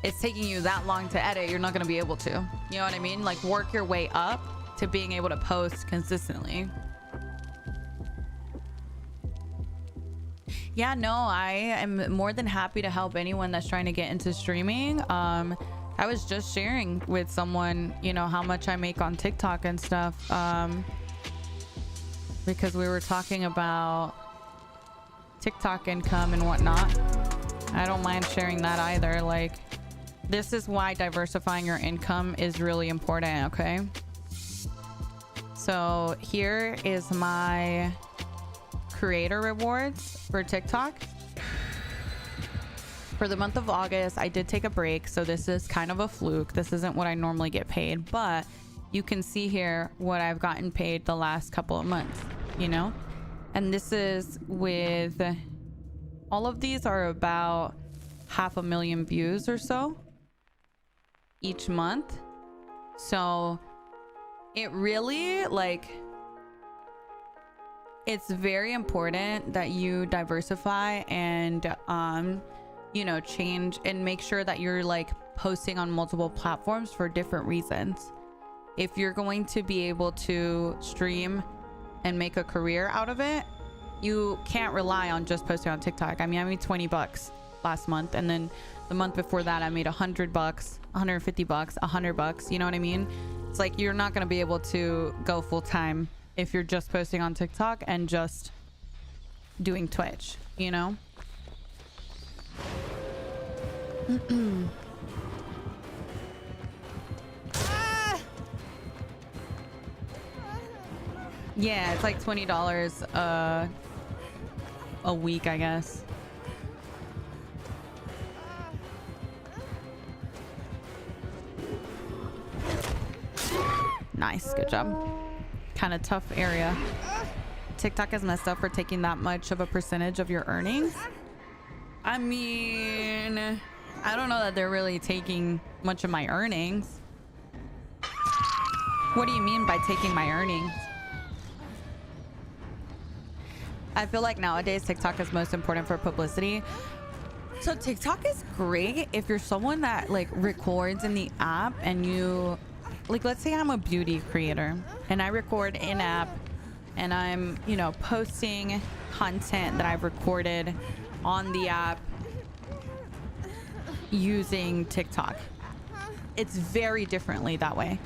B: it's taking you that long to edit. You're not going to be able to, you know what I mean? Like, work your way up to being able to post consistently. Yeah, no, I am more than happy to help anyone that's trying to get into streaming. I was just sharing with someone, you know, how much I make on TikTok and stuff, because we were talking about TikTok income and whatnot. I don't mind sharing that either. Like, this is why diversifying your income is really important, okay? So here is my creator rewards for TikTok. For the month of August, I did take a break, so this is kind of a fluke. This isn't what I normally get paid, but you can see here what I've gotten paid the last couple of months, you know? And this is with, all of these are about 500,000 views or so each month. So it really, like, it's very important that you diversify and you know, change and make sure that you're like posting on multiple platforms for different reasons. If you're going to be able to stream and make a career out of it, you can't rely on just posting on TikTok. I mean, I made $20 last month, and then the month before that I made $100, $150, $100. You know what I mean? It's like, you're not going to be able to go full time if you're just posting on TikTok and just doing Twitch, you know? Yeah, it's like $20 a week, I guess. Nice, good job. Kind of tough area. TikTok is messed up for taking that much of a percentage of your earnings. I mean, I don't know that they're really taking much of my earnings. What do you mean by taking my earnings? I feel like nowadays TikTok is most important for publicity. So TikTok is great if you're someone that like records in the app and you like, let's say I'm a beauty creator and I record in app and I'm, you know, posting content that I've recorded on the app using TikTok. It's very differently that way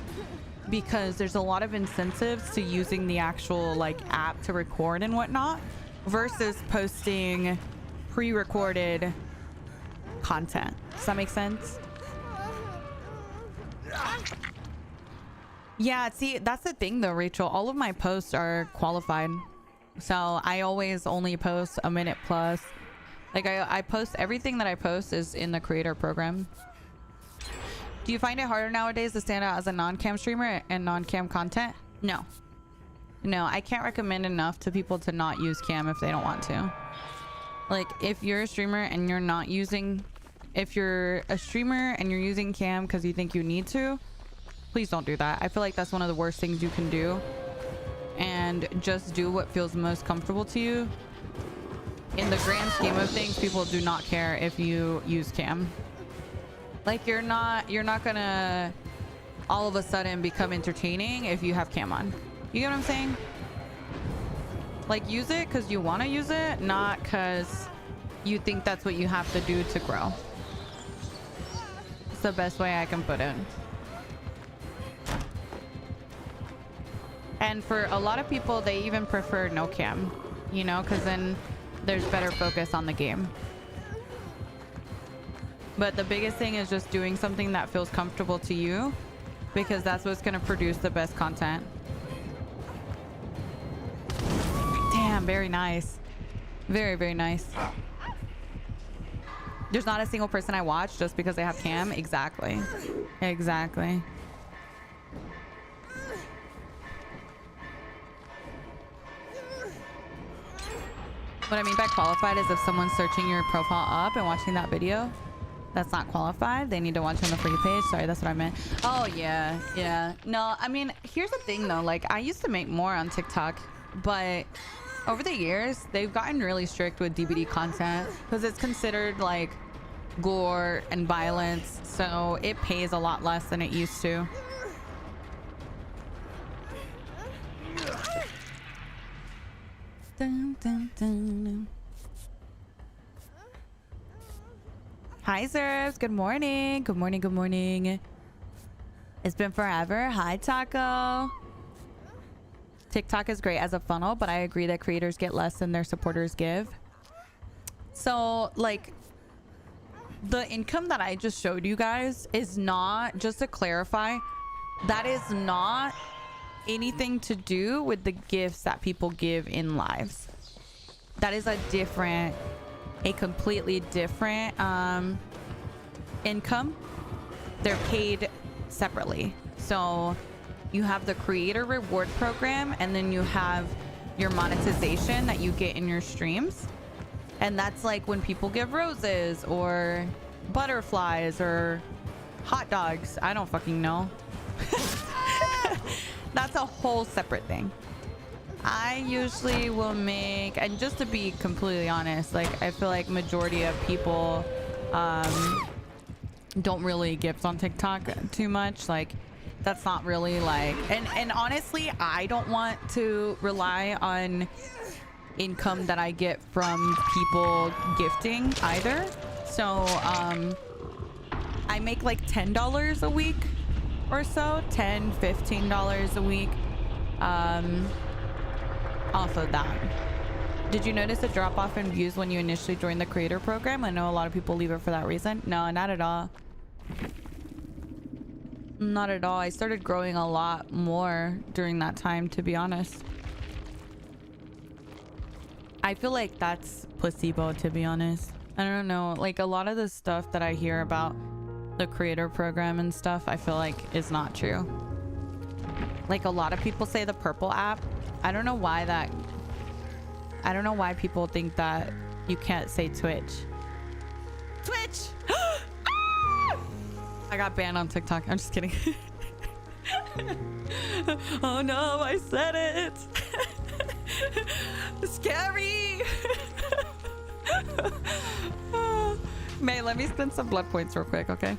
B: because there's a lot of incentives to using the actual like app to record and whatnot versus posting pre-recorded content. Does that make sense? Yeah, see, that's the thing though, Rachel. All of my posts are qualified. So I always only post a minute plus. Like I post everything that I post is in the creator program. Do you find it harder nowadays to stand out as a non-cam streamer and non-cam content? No. No, I can't recommend enough to people to not use cam if they don't want to. Like if you're a streamer and you're not using, if you're a streamer and you're using cam because you think you need to, please don't do that. I feel like that's one of the worst things you can do. And just do what feels most comfortable to you. In the grand scheme of things, people do not care if you use cam. Like you're not gonna all of a sudden become entertaining if you have cam on. You get what I'm saying? Like use it because you want to use it, not because you think that's what you have to do to grow. It's the best way I can put it. And for a lot of people, they even prefer no cam, you know, because then there's better focus on the game. But the biggest thing is just doing something that feels comfortable to you, because that's what's going to produce the best content. Damn, very nice. Very, very nice. There's not a single person I watch just because they have cam. Exactly. Exactly. What I mean by qualified is if someone's searching your profile up and watching that video, that's not qualified. They need to watch on the free page. Sorry, that's what I meant. Oh, yeah. Yeah. No, I mean, here's the thing, though. Like, I used to make more on TikTok, but over the years, they've gotten really strict with DVD content because it's considered, like, gore and violence. So it pays a lot less than it used to. Dun, dun, dun. Hi, Zerbs. Good morning. Good morning. Good morning. It's been forever. Hi, Taco. TikTok is great as a funnel, but I agree that creators get less than their supporters give. So, like, the income that I just showed you guys is not, just to clarify, that is not anything to do with the gifts that people give in lives. That is a completely different income. They're paid separately. So you have the creator reward program, and then you have your monetization that you get in your streams. And that's like when people give roses or butterflies or hot dogs. I don't fucking know. That's a whole separate thing. I usually will make, and just to be completely honest, like I feel like majority of people don't really gift on TikTok too much. Like that's not really like, and honestly, I don't want to rely on income that I get from people gifting either. So I make like $10 a week or so, $10-15 a week off of that. Did you notice a drop off in views when you initially joined the creator program? I know a lot of people leave it for that reason. No, not at all. Not at all. I started growing a lot more during that time, to be honest. I feel like that's placebo, to be honest. I don't know, like a lot of the stuff that I hear about the creator program and stuff, I feel like is not true. Like a lot of people say the purple app. I don't know why people think that you can't say Twitch. Twitch! I got banned on TikTok. I'm just kidding. Oh no, I said it. Scary. May, let me spend some blood points real quick, okay?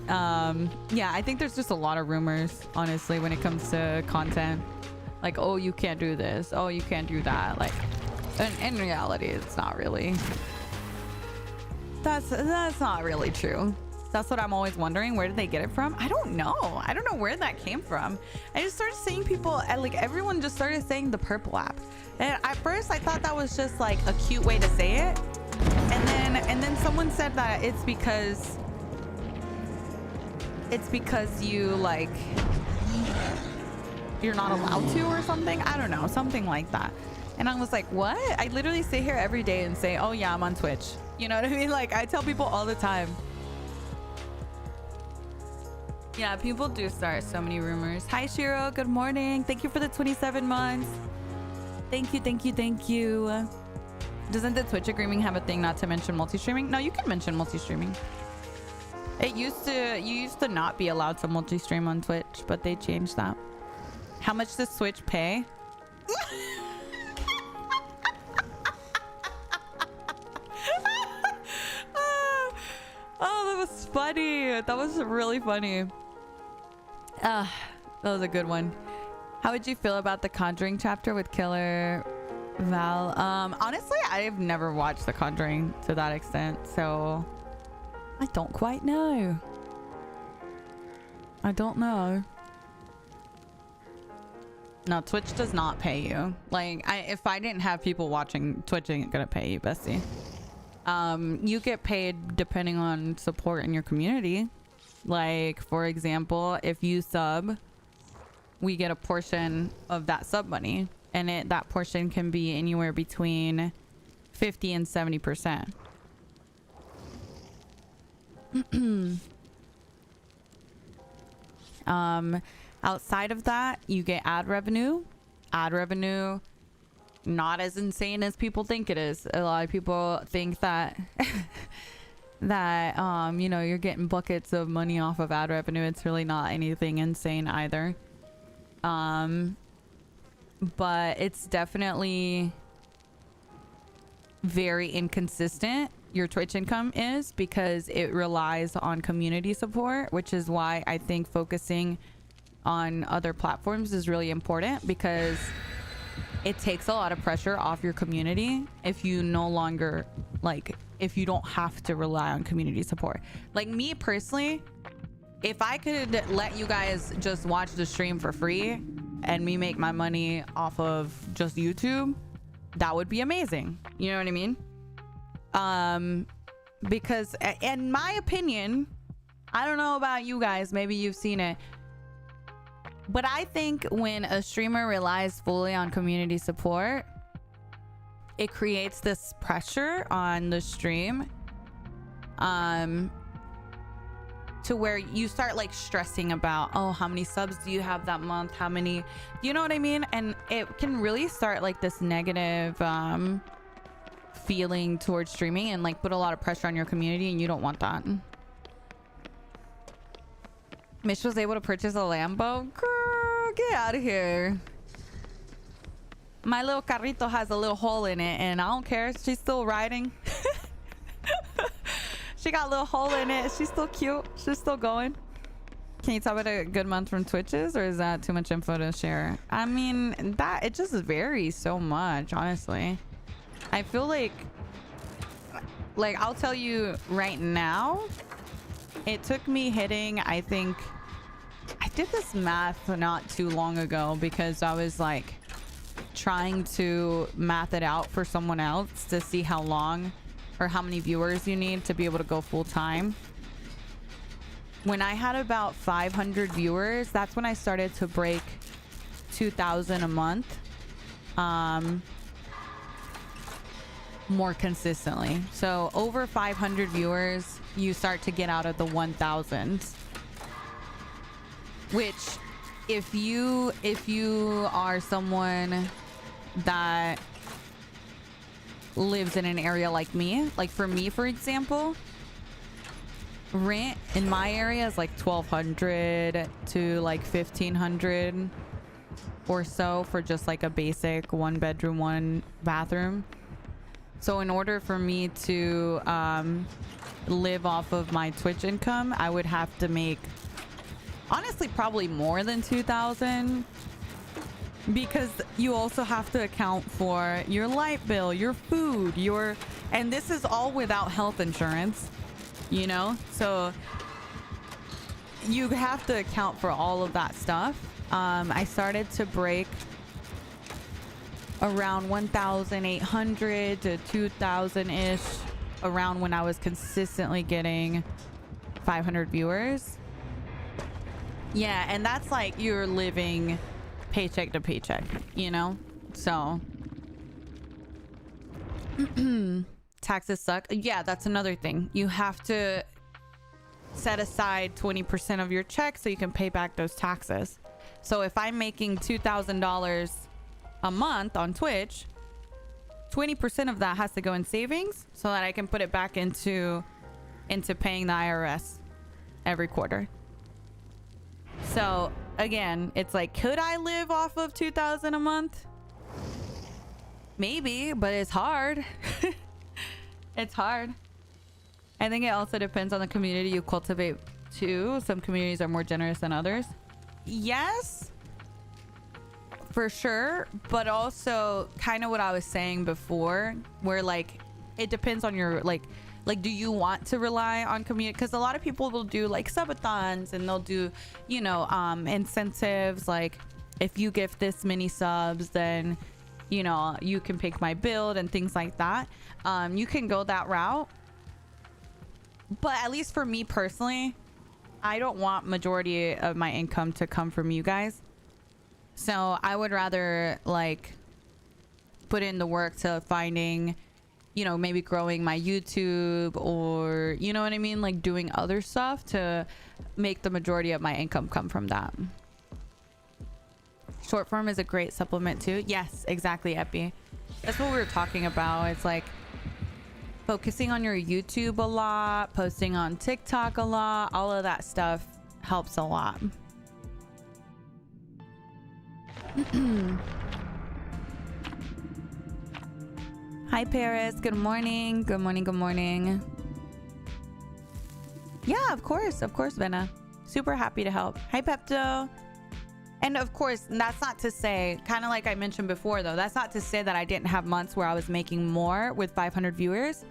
B: Yeah, I think there's just a lot of rumors, honestly, when it comes to content. Like, oh, you can't do this. Oh, you can't do that. Like, in reality, it's not really. That's not really true. That's what I'm always wondering. Where did they get it from? I don't know. I don't know where that came from. I just started seeing people, like everyone just started saying the purple app. And at first I thought that was just like a cute way to say it. And then someone said that it's because you like, you're not allowed to or something. I don't know, something like that. And I was like, what? I literally sit here every day and say, oh yeah, I'm on Twitch. You know what I mean? Like I tell people all the time. Yeah, people do start so many rumors. Hi, Shiro. Good morning. Thank you for the 27 months. Thank you, thank you, thank you. Doesn't the Twitch agreement have a thing not to mention multi-streaming? No, you can mention multi-streaming. You used to not be allowed to multi-stream on Twitch, but they changed that. How much does Twitch pay? Oh, that was funny. That was really funny. That was a good one. How would you feel about the Conjuring chapter with Killer Val? Honestly, I've never watched The Conjuring to that extent, so I don't quite know. I don't know. No, Twitch does not pay you. Like, if I didn't have people watching, Twitch ain't gonna pay you, bestie. You get paid depending on support in your community. Like, for example, if you sub, we get a portion of that sub money, and that portion can be anywhere between 50 and 70%. Outside of that, you get ad revenue. Ad revenue, not as insane as people think it is. A lot of people think that you know, you're getting buckets of money off of ad revenue. It's really not anything insane either. But it's definitely very inconsistent. Your Twitch income is, because it relies on community support, which is why I think focusing on other platforms is really important, because it takes a lot of pressure off your community if you no longer, like, if you don't have to rely on community support. Like me personally, if I could let you guys just watch the stream for free and me make my money off of just YouTube, that would be amazing. You know what I mean? Because in my opinion, I don't know about you guys, maybe you've seen it, but I think when a streamer relies fully on community support, it creates this pressure on the stream, to where you start like stressing about, oh, how many subs do you have that month? How many, you know what I mean? And it can really start like this negative, feeling towards streaming, and like put a lot of pressure on your community, and you don't want that. Mish was able to purchase a Lambo. Girl, get out of here. My little carrito has a little hole in it, and I don't care. She's still riding. She got a little hole in it. She's still cute. She's still going. Can you tell what a good month from Twitch is, or is that too much info to share? I mean, that it just varies so much, honestly. I feel like I'll tell you right now, it took me hitting, I think, I did this math not too long ago, because I was like trying to math it out for someone else to see how long or how many viewers you need to be able to go full time. When I had about 500 viewers, that's when I started to break 2,000 a month, more consistently. So over 500 viewers, you start to get out of the 1,000s, which if you are someone that lives in an area like me, like for me, for example, rent in my area is like 1,200 to like 1,500 or so for just like a basic 1 bedroom, 1 bathroom. So in order for me to live off of my Twitch income, I would have to make, honestly, probably more than 2,000, because you also have to account for your light bill, your food, and this is all without health insurance, you know? So you have to account for all of that stuff. I started to break around 1,800 to 2,000 ish around when I was consistently getting 500 viewers. Yeah, and that's like you're living paycheck to paycheck, you know? So taxes suck. Yeah, that's another thing. You have to set aside 20% of your check so you can pay back those taxes. So if I'm making $2,000 a month on Twitch, 20% of that has to go in savings so that I can put it back into paying the IRS every quarter. So again, it's like, could I live off of 2,000 a month? Maybe, but it's hard. It's hard. I think it also depends on the community you cultivate too. Some communities are more generous than others. Yes, for sure. But also kind of what I was saying before, where like it depends on your like do you want to rely on community? Because a lot of people will do like subathons and they'll do, you know, incentives, like if you give this many subs, then you know you can pick my build and things like that. You can go that route, but at least for me personally, I don't want majority of my income to come from you guys. So I would rather like put in the work to finding, you know, maybe growing my YouTube, or you know what I mean, like doing other stuff to make the majority of my income come from that. Short form is a great supplement too. Yes, exactly, Epi. That's what we were talking about. It's like focusing on your YouTube a lot, posting on TikTok a lot, all of that stuff helps a lot. Hi Paris, good morning. Good morning, good morning. Yeah, of course, Venna. Super happy to help. Hi Pepto. And of course, that's not to say, kind of like I mentioned before though, that's not to say that I didn't have months where I was making more with 500 viewers.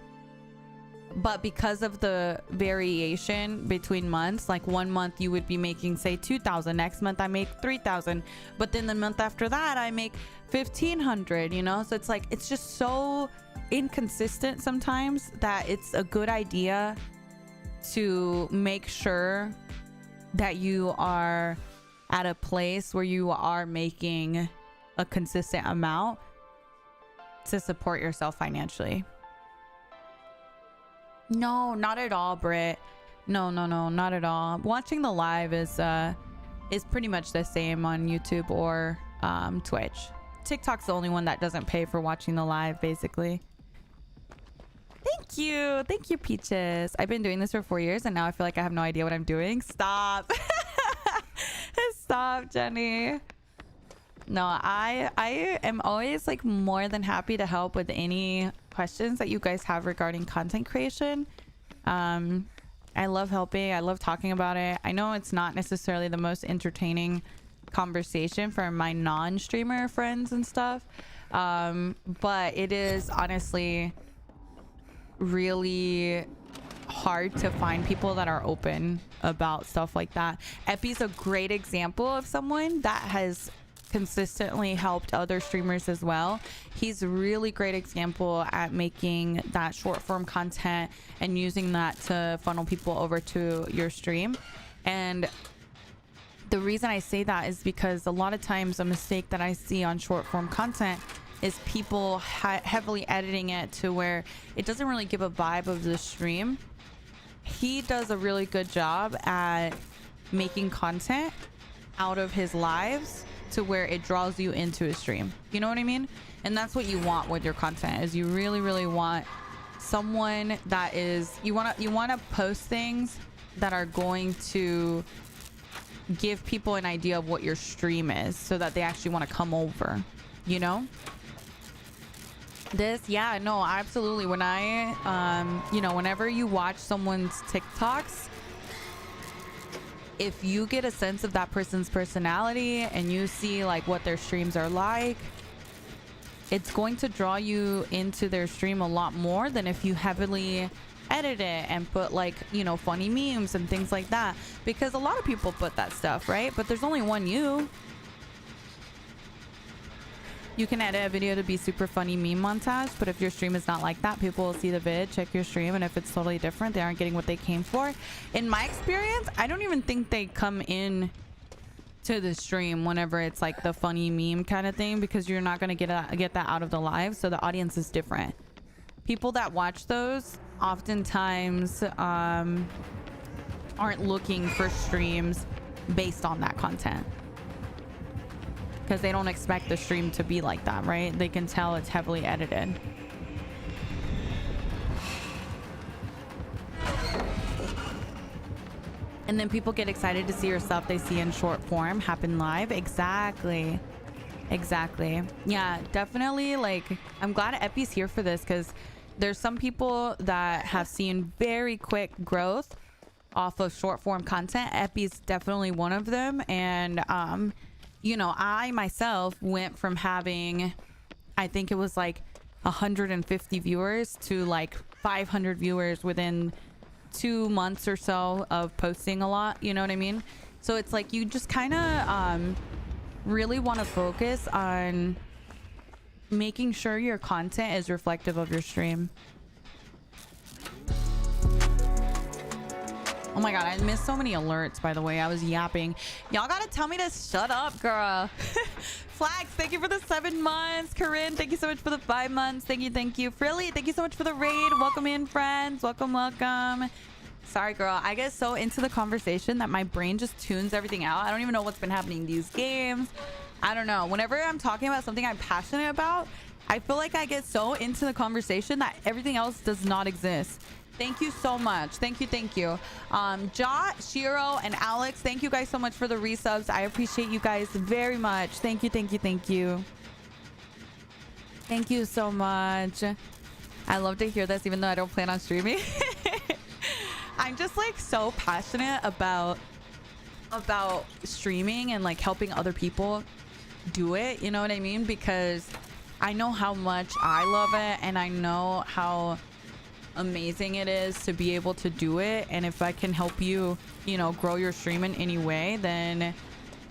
B: But because of the variation between months, like one month you would be making say 2,000, next month I make 3,000, but then the month after that I make 1,500, you know? So it's like, it's just so inconsistent sometimes that it's a good idea to make sure that you are at a place where you are making a consistent amount to support yourself financially. No, not at all, Britt. No, not at all. Watching the live is pretty much the same on YouTube or Twitch. TikTok's the only one that doesn't pay for watching the live, basically. Thank you, Peaches. I've been doing this for 4 years and now I feel like I have no idea what I'm doing. Stop. Stop, Jenny. No, I am always like more than happy to help with any questions that you guys have regarding content creation. I love helping. I love talking about it. I know it's not necessarily the most entertaining conversation for my non-streamer friends and stuff, but it is honestly really hard to find people that are open about stuff like that. Epi's a great example of someone that has consistently helped other streamers as well. He's a really great example at making that short form content and using that to funnel people over to your stream. And the reason I say that is because a lot of times a mistake that I see on short form content is people heavily editing it to where it doesn't really give a vibe of the stream. He does a really good job at making content out of his lives to where it draws you into his stream. You know what I mean? And that's what you want with your content, is you really want someone that is, you want to post things that are going to give people an idea of what your stream is so that they actually want to come over, you know? This, yeah, no, absolutely. When I, you know, whenever you watch someone's TikToks, if you get a sense of that person's personality and you see like what their streams are like, it's going to draw you into their stream a lot more than if you heavily edit it and put like, you know, funny memes and things like that, because a lot of people put that stuff, right? But there's only one you. You can edit a video to be super funny meme montage, but if your stream is not like that, people will see the vid, check your stream, and if it's totally different, they aren't getting what they came for. In my experience, I don't even think they come in to the stream whenever it's like the funny meme kind of thing, because you're not going to get that out of the live, so the audience is different. People that watch those oftentimes aren't looking for streams based on that content, because they don't expect the stream to be like that, right? They can tell it's heavily edited. And then people get excited to see your stuff they see in short form happen live. Exactly. Exactly. Yeah, definitely. Like, I'm glad Epi's here for this, because there's some people that have seen very quick growth off of short form content. Epi's definitely one of them. And, you know, I myself went from having, I think it was like 150 viewers to like 500 viewers within 2 months or so of posting a lot. You know what I mean? So it's like you just kind of really want to focus on making sure your content is reflective of your stream. Oh my god, I missed so many alerts, by the way. I was yapping. Y'all gotta tell me to shut up, girl. Flags, thank you for the 7 months. Corinne, thank you so much for the 5 months. Thank you, thank you. Frilly, thank you so much for the raid. Welcome in, friends. Welcome, welcome. Sorry, girl. I get so into the conversation that my brain just tunes everything out. I don't even know what's been happening in these games. I don't know. Whenever I'm talking about something I'm passionate about, I feel like I get so into the conversation that everything else does not exist. Thank you so much. Thank you, thank you. Ja, Shiro, and Alex, thank you guys so much for the resubs. I appreciate you guys very much. Thank you, thank you, thank you. Thank you so much. I love to hear this, even though I don't plan on streaming. I'm just like so passionate about streaming and like helping other people do it. You know what I mean? Because I know how much I love it, and I know how amazing it is to be able to do it. And if I can help you, you know, grow your stream in any way, then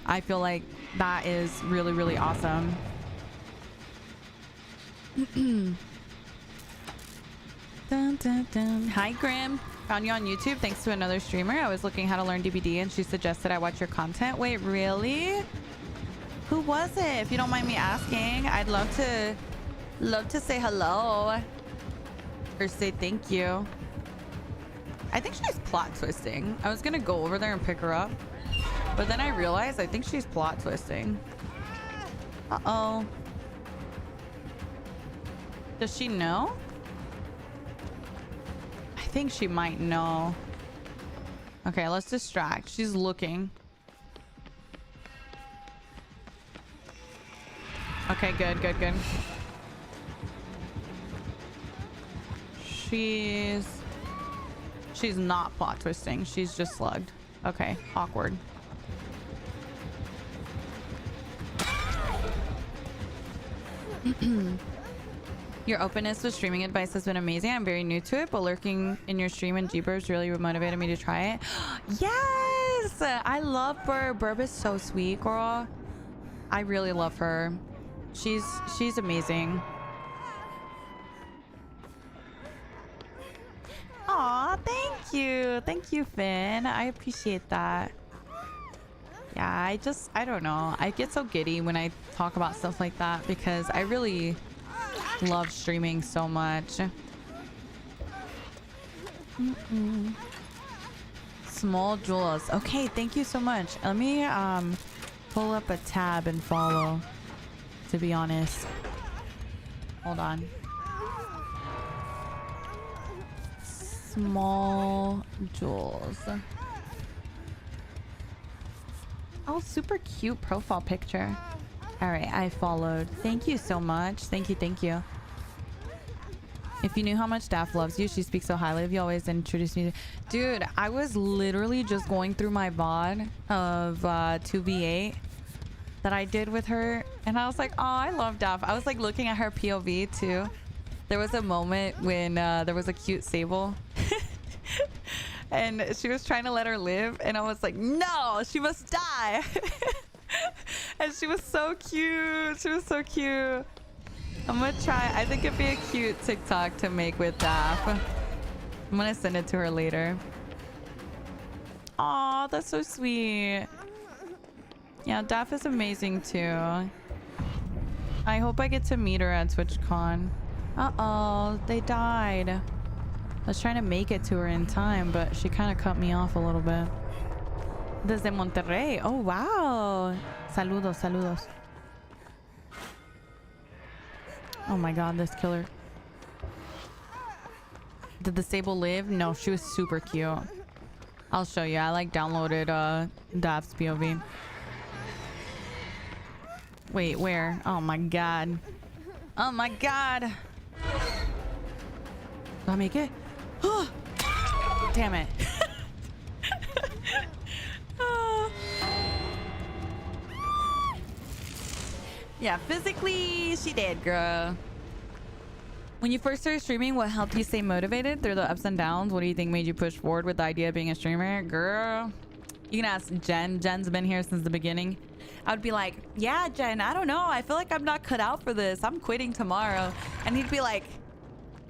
B: I feel like that is really, really awesome. Dun, dun, dun. Hi, Grim. Found you on YouTube thanks to another streamer. I was looking how to learn DBD and she suggested I watch your content. Wait, really? Who was it? If you don't mind me asking, I'd love to say hello or say thank you. I think she's plot twisting. I was gonna go over there and pick her up, but then I realized I think she's plot twisting. Uh-oh. Does she know? I think she might know. Okay, let's distract. She's looking. Okay, good, good, good. She's not plot twisting. She's just slugged. Okay, awkward. Your openness with streaming advice has been amazing. I'm very new to it, but lurking in your stream and Jeepers really motivated me to try it. Yes! I love Burb. Burb is so sweet, girl. I really love her. She's amazing. Aw, thank you. Thank you, Finn. I appreciate that. Yeah, I don't know. I get so giddy when I talk about stuff like that because I really love streaming so much. Small jewels. Okay, thank you so much. Let me pull up a tab and follow, to be honest. Hold on. Small jewels. Oh, super cute profile picture. All right, I followed. Thank you so much. Thank you, thank you. If you knew how much Daph loves you, she speaks so highly of you, always introduce me to... Dude, I was literally just going through my VOD of 2v8 that I did with her, and I was like, oh, I love Daph. I was like looking at her POV too. There was a moment when there was a cute Sable and she was trying to let her live, and I was like, no, she must die. And she was so cute. She was so cute. I'm gonna try. I think it'd be a cute TikTok to make with Daph. I'm gonna send it to her later. Aw, that's so sweet. Yeah, Daph is amazing too. I hope I get to meet her at TwitchCon. Uh-oh, they died. I was trying to make it to her in time, but she kind of cut me off a little bit. Desde Monterrey. Oh, wow. Saludos, saludos. Oh my god, this killer. Did the Sable live? No, she was super cute. I'll show you. I like downloaded Daph's POV. Wait, where? Oh my god. Oh my god. Do I make it? Oh, damn it. Oh. Yeah, physically she did, girl. When you first started streaming, what helped you stay motivated through the ups and downs? What do you think made you push forward with the idea of being a streamer? Girl, you can ask Jen. Jen's been here since the beginning. I would be like, yeah, Jen, I don't know. I feel like I'm not cut out for this. I'm quitting tomorrow. And he'd be like,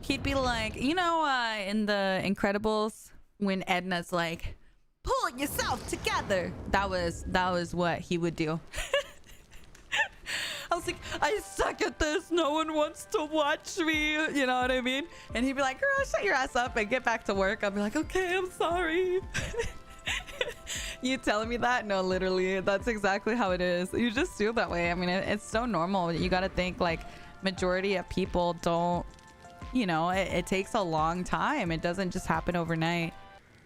B: you know, in The Incredibles, when Edna's like, pull yourself together. That was what he would do. I was like, I suck at this. No one wants to watch me. You know what I mean? And he'd be like, girl, shut your ass up and get back to work. I'd be like, okay, I'm sorry. You telling me that? No, literally, that's exactly how it is. You just feel that way. I mean, it's so normal. You got to think like majority of people don't, you know, it takes a long time. It doesn't just happen overnight.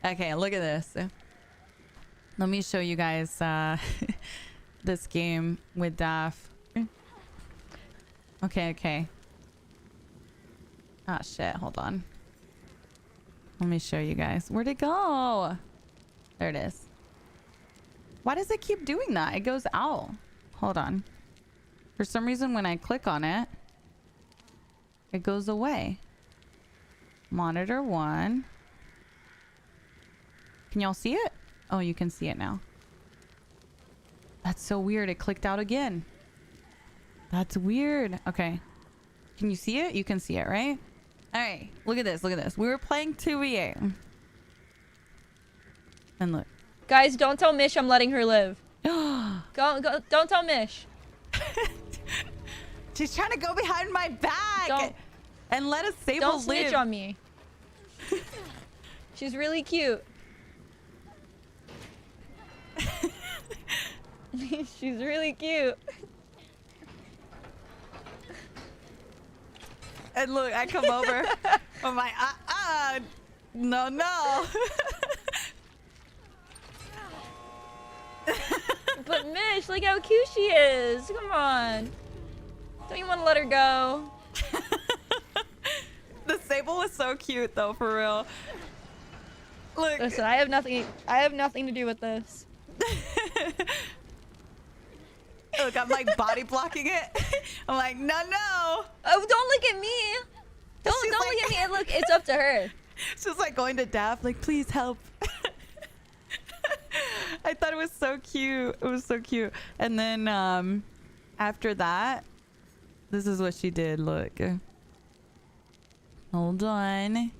B: Okay, look at this. Let me show you guys this game with Daph. Okay. Ah, shit. Hold on. Let me show you guys. Where'd it go? There it is. Why does it keep doing that? It goes out. Hold on. For some reason, when I click on it, it goes away. Monitor 1. Can y'all see it? Oh, you can see it now. That's so weird. It clicked out again. That's weird. Okay. Can you see it? You can see it, right? All right. Look at this. Look at this. We were playing 2v8. And look.
E: Guys, don't tell Mish I'm letting her live. Go, don't tell Mish.
B: She's trying to go behind my back and let us Sable
E: Don't
B: live.
E: snitch on me. She's really cute. She's really cute.
B: And look, I come over. I'm like, no.
E: But Mish, look how cute she is. Come on. Don't you want to let her go?
B: The Sable was so cute though, for real. Look.
E: Listen, I have nothing to do with this.
B: Look, I'm like body blocking it. I'm like, no.
E: Oh, don't look at me. Don't look at me. Look, it's up to her.
B: She's like going to Daph, like, please help. I thought it was so cute. It was so cute. And then after that, this is what she did. Look. Hold on.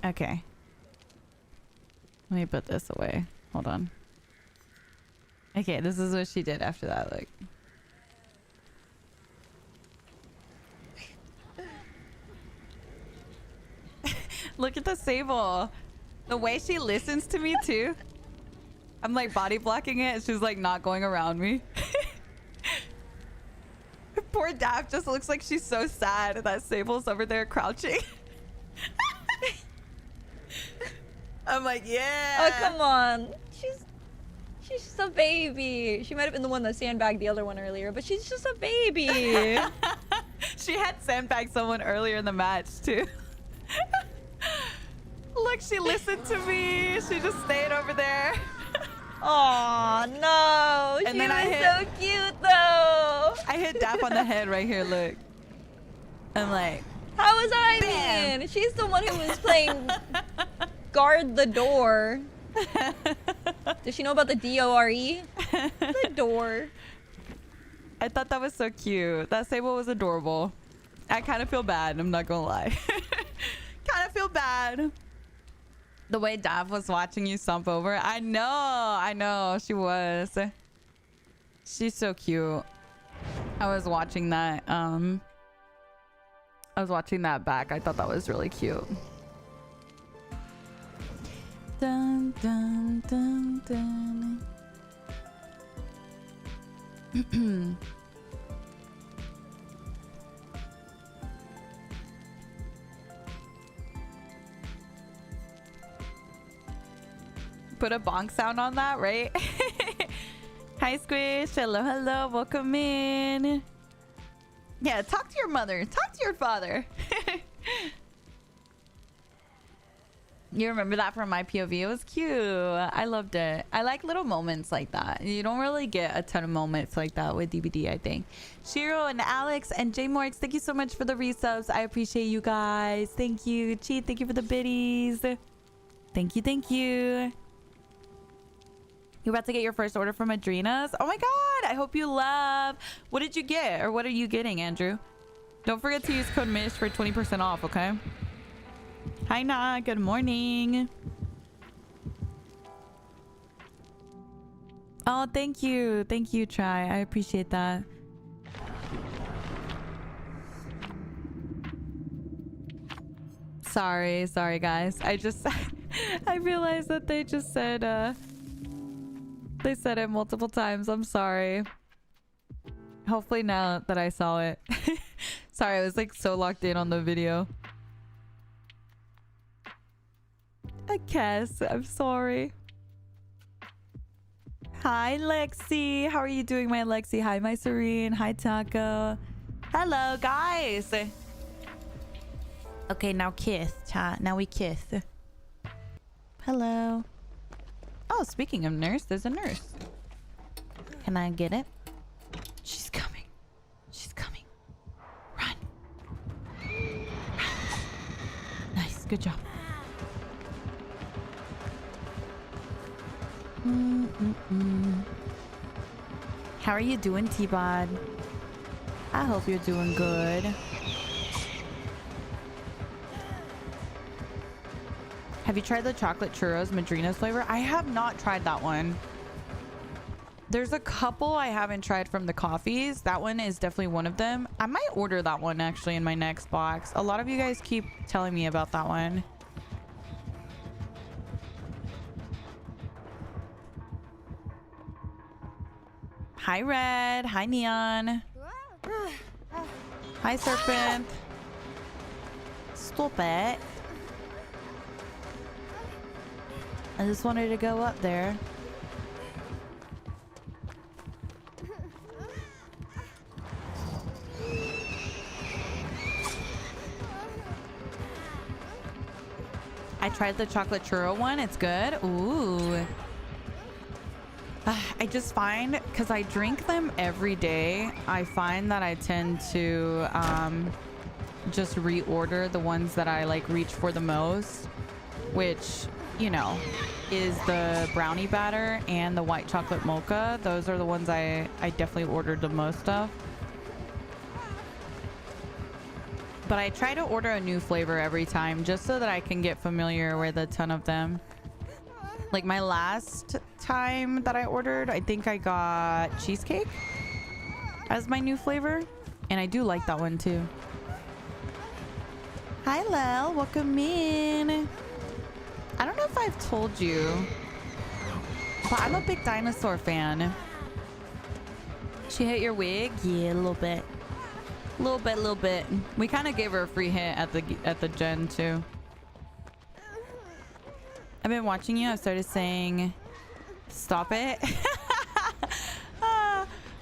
B: Okay. Let me put this away. Hold on. Okay, this is what she did after that. Look. Look at the Sable. The way she listens to me too. I'm like body blocking it. She's like not going around me. Poor Daph just looks like she's so sad that Sable's over there crouching. I'm like, yeah.
E: Oh, come on. she's just a baby. She might have been the one that sandbagged the other one earlier, but she's just a baby.
B: She had sandbagged someone earlier in the match too. Look, she listened to me. She just stayed over there.
E: Aw, no.
B: And
E: She
B: then I
E: was
B: hit-
E: so cute, though.
B: I hit Dap on the head right here. Look. I'm like,
E: How was I
B: Bam.
E: mean? She's the one who was playing guard the door. Does she know about the DORE? The door.
B: I thought that was so cute. That Sable was adorable. I kind of feel bad. I'm not gonna lie. Kind of feel bad. The way Dav was watching you stomp over. I know. She was. She's so cute. I was watching that. I was watching that back. I thought that was really cute. Dun, dun, dun, dun. Put a bonk sound on that, right? Hi, Squish. Hello. Welcome in. Yeah, talk to your mother. Talk to your father. You remember that from my POV? It was cute. I loved it. I like little moments like that. You don't really get a ton of moments like that with DBD, I think. Shiro and Alex and J Morts, thank you so much for the resubs. I appreciate you guys. Thank you. Cheat, thank you for the biddies. Thank you. You're about to get your first order from Adrena's? Oh my god, I hope you love. What did you get? Or what are you getting, Andrew? Don't forget to use code MISH for 20% off, okay? Hi, Na. Good morning. Oh, thank you. Thank you, Try. I appreciate that. Sorry, guys. I just... I realized that they just said, they said it multiple times. I'm sorry. Hopefully now that I saw it. Sorry, I was like so locked in on the video. I guess. I'm sorry. Hi, Lexi. How are you doing, my Lexi? Hi, my Serene. Hi, Taco. Hello, guys. Okay, now kiss, chat. Now we kiss. Hello. Oh, speaking of nurse, there's a nurse. Can I get it? She's coming. She's coming. Run. Nice. Good job. How are you doing, T-Bod? I hope you're doing good. Have you tried the chocolate churros Madrina's flavor? I have not tried that one. There's a couple I haven't tried from the coffees. That one is definitely one of them. I might order that one actually in my next box. A lot of you guys keep telling me about that one. Hi, Red. Hi, Neon. Hi, Serpent. Stop it. I just wanted to go up there. I tried the chocolate churro one. It's good. Ooh. I just find, because I drink them every day, I find that I tend to just reorder the ones that I like reach for the most, which, you know, is the brownie batter and the white chocolate mocha. Those are the ones I definitely ordered the most of. But I try to order a new flavor every time just so that I can get familiar with a ton of them. Like my last time that I ordered, I think I got cheesecake as my new flavor. And I do like that one too. Hi, Lel. Welcome in. I don't know if I've told you, but I'm a big dinosaur fan. She hit your wig? Yeah, a little bit. Little bit. We kind of gave her a free hit at the gen too. I've been watching you. I started saying, stop it.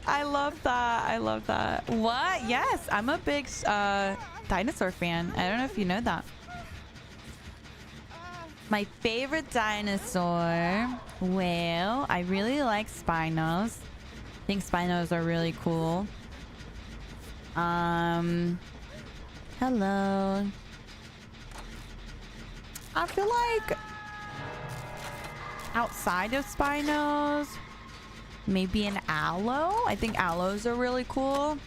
B: I love that. I love that. What? Yes, I'm a big dinosaur fan. I don't know if you know that. My favorite dinosaur. Well, I really like Spinos. I think Spinos are really cool. Hello. I feel like outside of Spinos, maybe an aloe. I think aloes are really cool.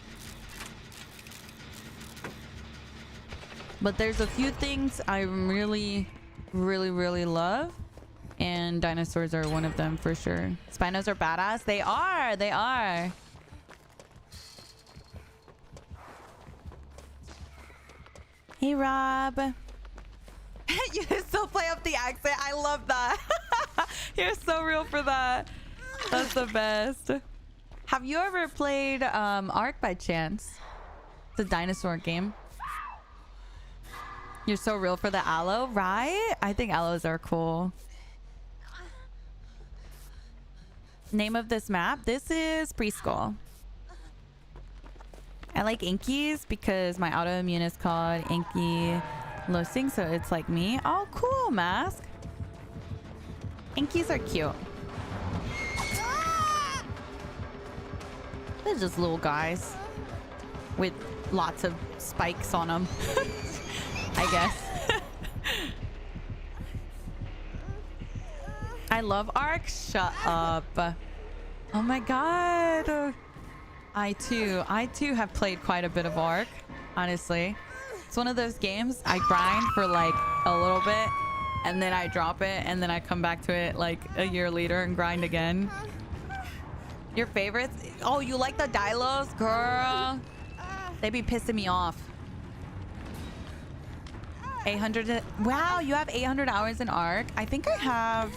B: But there's a few things I really love. And dinosaurs are one of them for sure. Spinos are badass. They are. They are. Hey, Rob. You still play up the accent. I love that. You're so real for that. That's the best. Have you ever played Ark by chance? It's a dinosaur game. You're so real for the aloe, right? I think aloes are cool. Name of this map? This is preschool. I like Inkies because my autoimmune is called ankylosing, so it's like me. Oh, cool, Mask. Inkies are cute. They're just little guys with lots of spikes on them, I guess. I love Ark. Shut up. Oh my god. I too have played quite a bit of Ark, honestly. It's one of those games I grind for like a little bit and then I drop it and then I come back to it like a year later and grind again. Your favorites? Oh, you like the Dilos? Girl. They be pissing me off. 800. Wow, you have 800 hours in Ark. I think I have...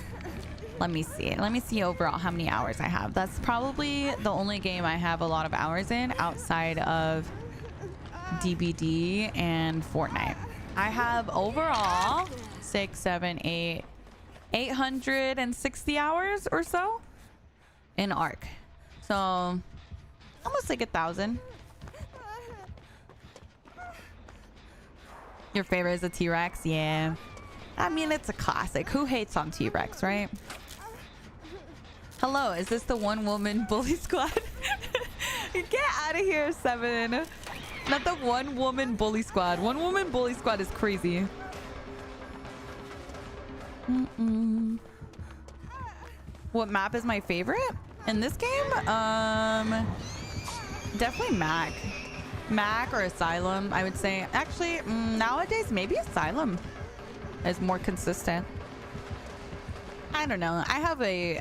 B: Let me see. Let me see overall how many hours I have. That's probably the only game I have a lot of hours in outside of DBD and Fortnite. I have overall 860 hours or so in Ark. So almost like 1,000. Your favorite is a T-Rex? Yeah. I mean, it's a classic. Who hates on T-Rex, right? Hello, is this the one-woman bully squad? Get out of here, 7. Not the one-woman bully squad. One-woman bully squad is crazy. What map is my favorite in this game? Definitely Mac. Mac or Asylum, I would say. Actually, nowadays, maybe Asylum is more consistent. I don't know. I have a,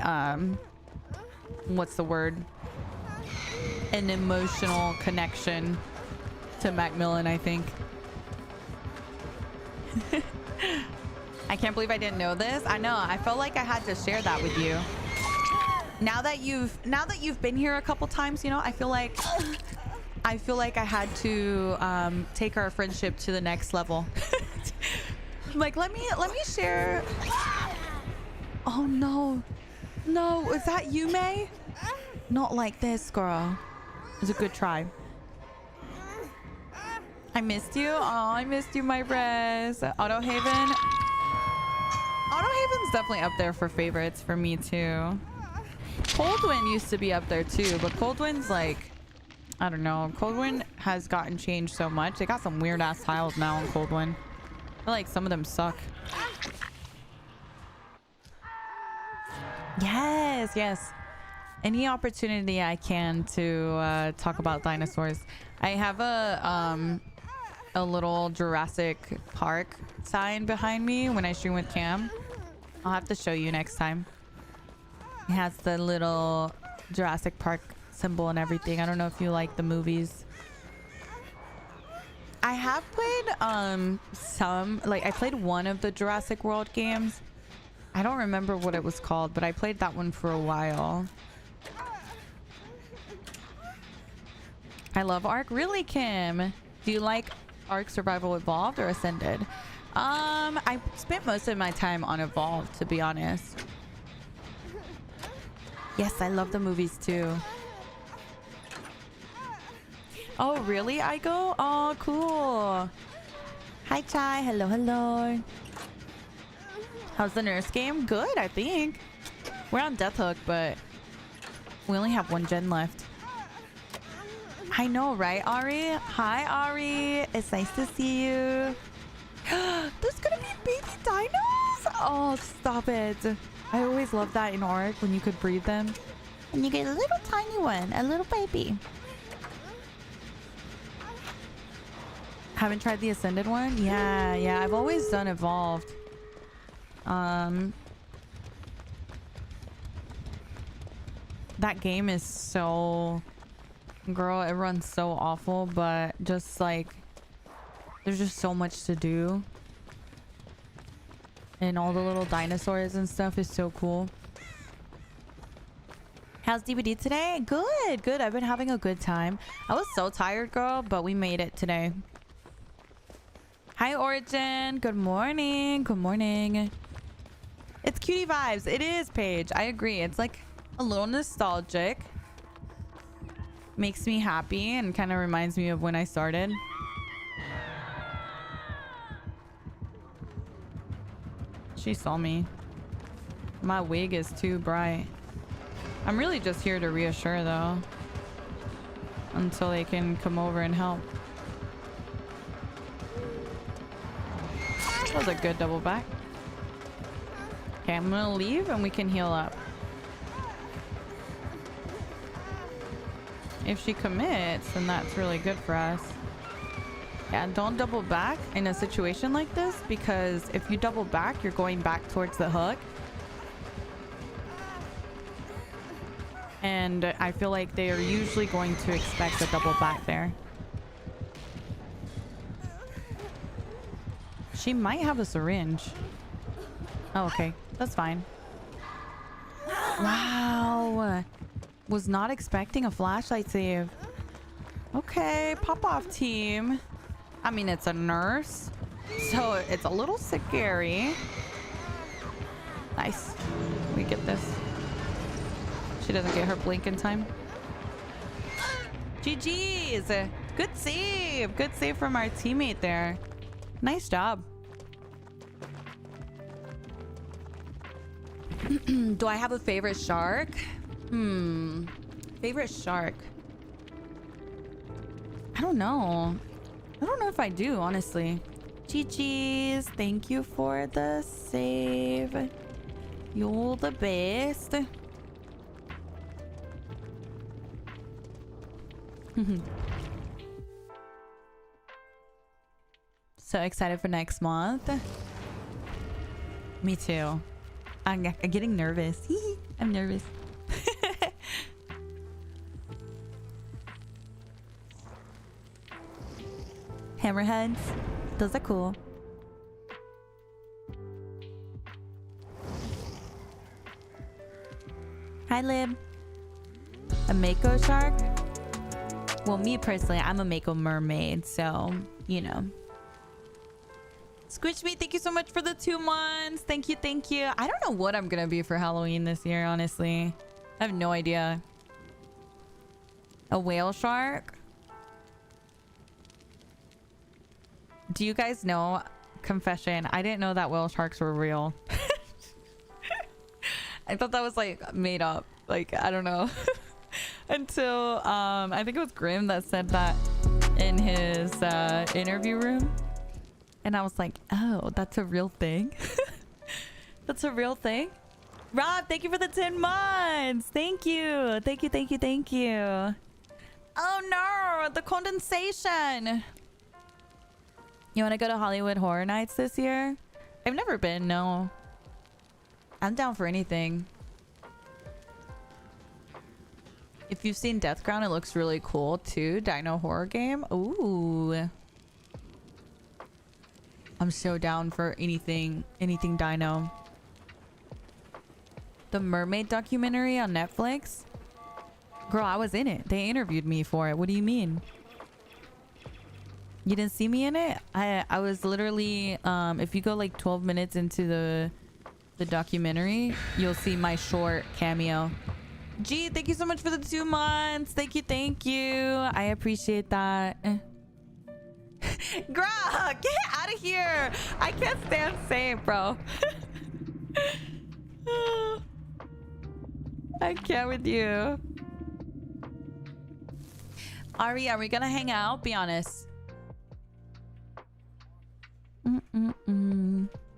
B: what's the word? An emotional connection to Macmillan, I think. I can't believe I didn't know this. I know. I felt like I had to share that with you. Now that you've been here a couple times, you know, I feel like I had to take our friendship to the next level. Like, let me share. Oh no. No, is that you, May? Not like this, girl. It was a good try. I missed you. Oh, I missed you, my res. Autohaven. Autohaven's definitely up there for favorites for me too. Coldwind used to be up there too, but Coldwind's like, I don't know. Coldwind has gotten changed so much. They got some weird ass tiles now on Coldwind. I feel like some of them suck. Yes, yes. Any opportunity I can to talk about dinosaurs. I have a little Jurassic Park sign behind me when I stream with Cam. I'll have to show you next time. It has the little Jurassic Park symbol and everything. I don't know if you like the movies. I have played some, like I played one of the Jurassic World games. I don't remember what it was called, but I played that one for a while. I love Ark. Really, Kim? Do you like Ark Survival Evolved or Ascended? I spent most of my time on Evolved, to be honest. Yes, I love the movies too. Oh, really, Aiko? Oh, cool. Hi, Chai. Hello, hello. How's the nurse game? Good, I think. We're on Death Hook, but we only have 1 gen left. I know, right, Ari? Hi, Ari. It's nice to see you. There's gonna be baby dinos? Oh, stop it. I always love that in Ark when you could breed them. And you get a little tiny one, a little baby. Haven't tried the Ascended one? Yeah, I've always done Evolved. That game is so... Girl, it runs so awful, but just like... There's just so much to do. And all the little dinosaurs and stuff is so cool. How's DBD today? Good, good. I've been having a good time. I was so tired, girl, but we made it today. Hi, Origin. Good morning. Good morning. It's cutie vibes. It is, Paige. I agree. It's like a little nostalgic. Makes me happy and kind of reminds me of when I started. She saw me. My wig is too bright. I'm really just here to reassure though. Until they can come over and help. That was a good double back. Okay, I'm gonna leave and we can heal up. If she commits, then that's really good for us. Yeah, don't double back in a situation like this, because if you double back, you're going back towards the hook. And I feel like they are usually going to expect a double back there. She might have a syringe. Oh, okay. That's fine. Wow. Was not expecting a flashlight save. Okay, pop off team. I mean, it's a nurse, so it's a little scary. Nice. We get this. She doesn't get her blink in time. GG's. Good save. Good save from our teammate there. Nice job. Do I have a favorite shark? Favorite shark? I don't know. I don't know if I do, honestly. GG's. Thank you for the save. You're the best. So excited for next month. Me too. I'm getting nervous. I'm nervous. Hammerheads. Those are cool. Hi, Lib. A Mako shark? Well, me personally, I'm a Mako mermaid, so, you know. Squish Me, thank you so much for the 2 months. Thank you, thank you. I don't know what I'm gonna be for Halloween this year, honestly. I have no idea. A whale shark? Do you guys know, confession, I didn't know that whale sharks were real. I thought that was like made up. Like, I don't know. Until I think it was Grim that said that in his interview room. And I was like, oh, that's a real thing. That's a real thing. Rob, thank you for the 10 months. Thank you. Thank you, thank you, thank you. Oh no, the condensation. You want to go to Hollywood Horror Nights this year? I've never been, no. I'm down for anything. If you've seen Deathground, it looks really cool too. Dino horror game. Ooh. I'm so down for anything dino. The Mermaid documentary on Netflix? Girl, I was in it. They interviewed me for it. What do you mean? You didn't see me in it? I was literally if you go like 12 minutes into the documentary, you'll see my short cameo. G, thank you so much for the 2 months. Thank you, thank you. I appreciate that. Grog, get out of here. I can't stand saying, bro. I can't with you. Ari, are we gonna hang out? Be honest.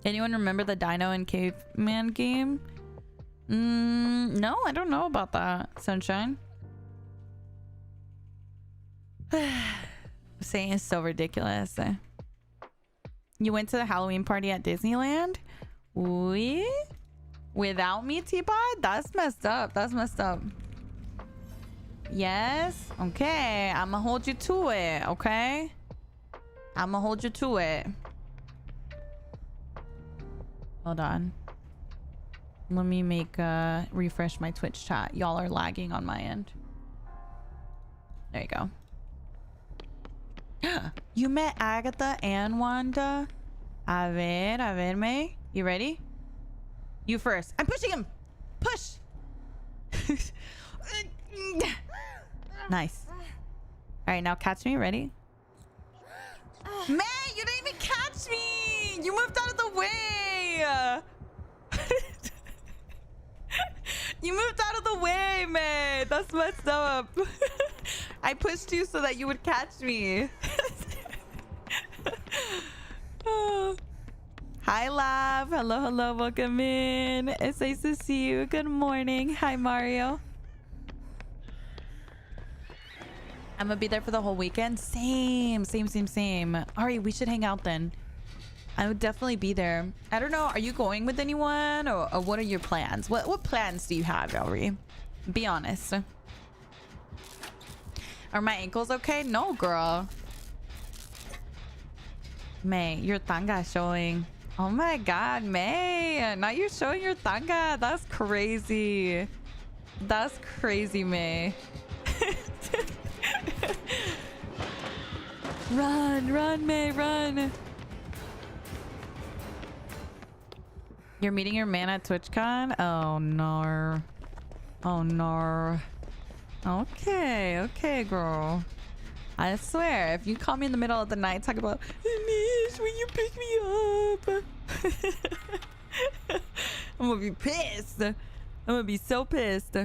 B: Anyone remember the Dino and Caveman game? No, I don't know about that. Sunshine. Saying is so ridiculous. You went to the Halloween party at Disneyland? Without me, Teapot? That's messed up. That's messed up. Yes? Okay. I'ma hold you to it, okay? I'ma hold you to it. Hold on. Let me refresh my Twitch chat. Y'all are lagging on my end. There you go. You met Agatha and Wanda? A ver, May. You ready? You first. I'm pushing him. Push. Nice. All right, now catch me. Ready? May, you didn't even catch me. You moved out of the way. You moved out of the way, May. That's messed up. I pushed you so that you would catch me. Hi, Lav. Hello, hello. Welcome in. It's nice to see you. Good morning. Hi, Mario. I'm gonna be there for the whole weekend. Same. Ari, we should hang out then. I would definitely be there. I don't know. Are you going with anyone, or what are your plans? What plans do you have, Ari? Be honest. Are my ankles okay? No, girl. May, your tanga is showing. Oh my god, May. Now you're showing your tanga. That's crazy. That's crazy, May. Run, May, run. You're meeting your man at TwitchCon? Oh no. Oh no. Okay, girl. I swear, if you call me in the middle of the night, talk about, Mish, will you pick me up? I'm gonna be pissed. I'm gonna be so pissed.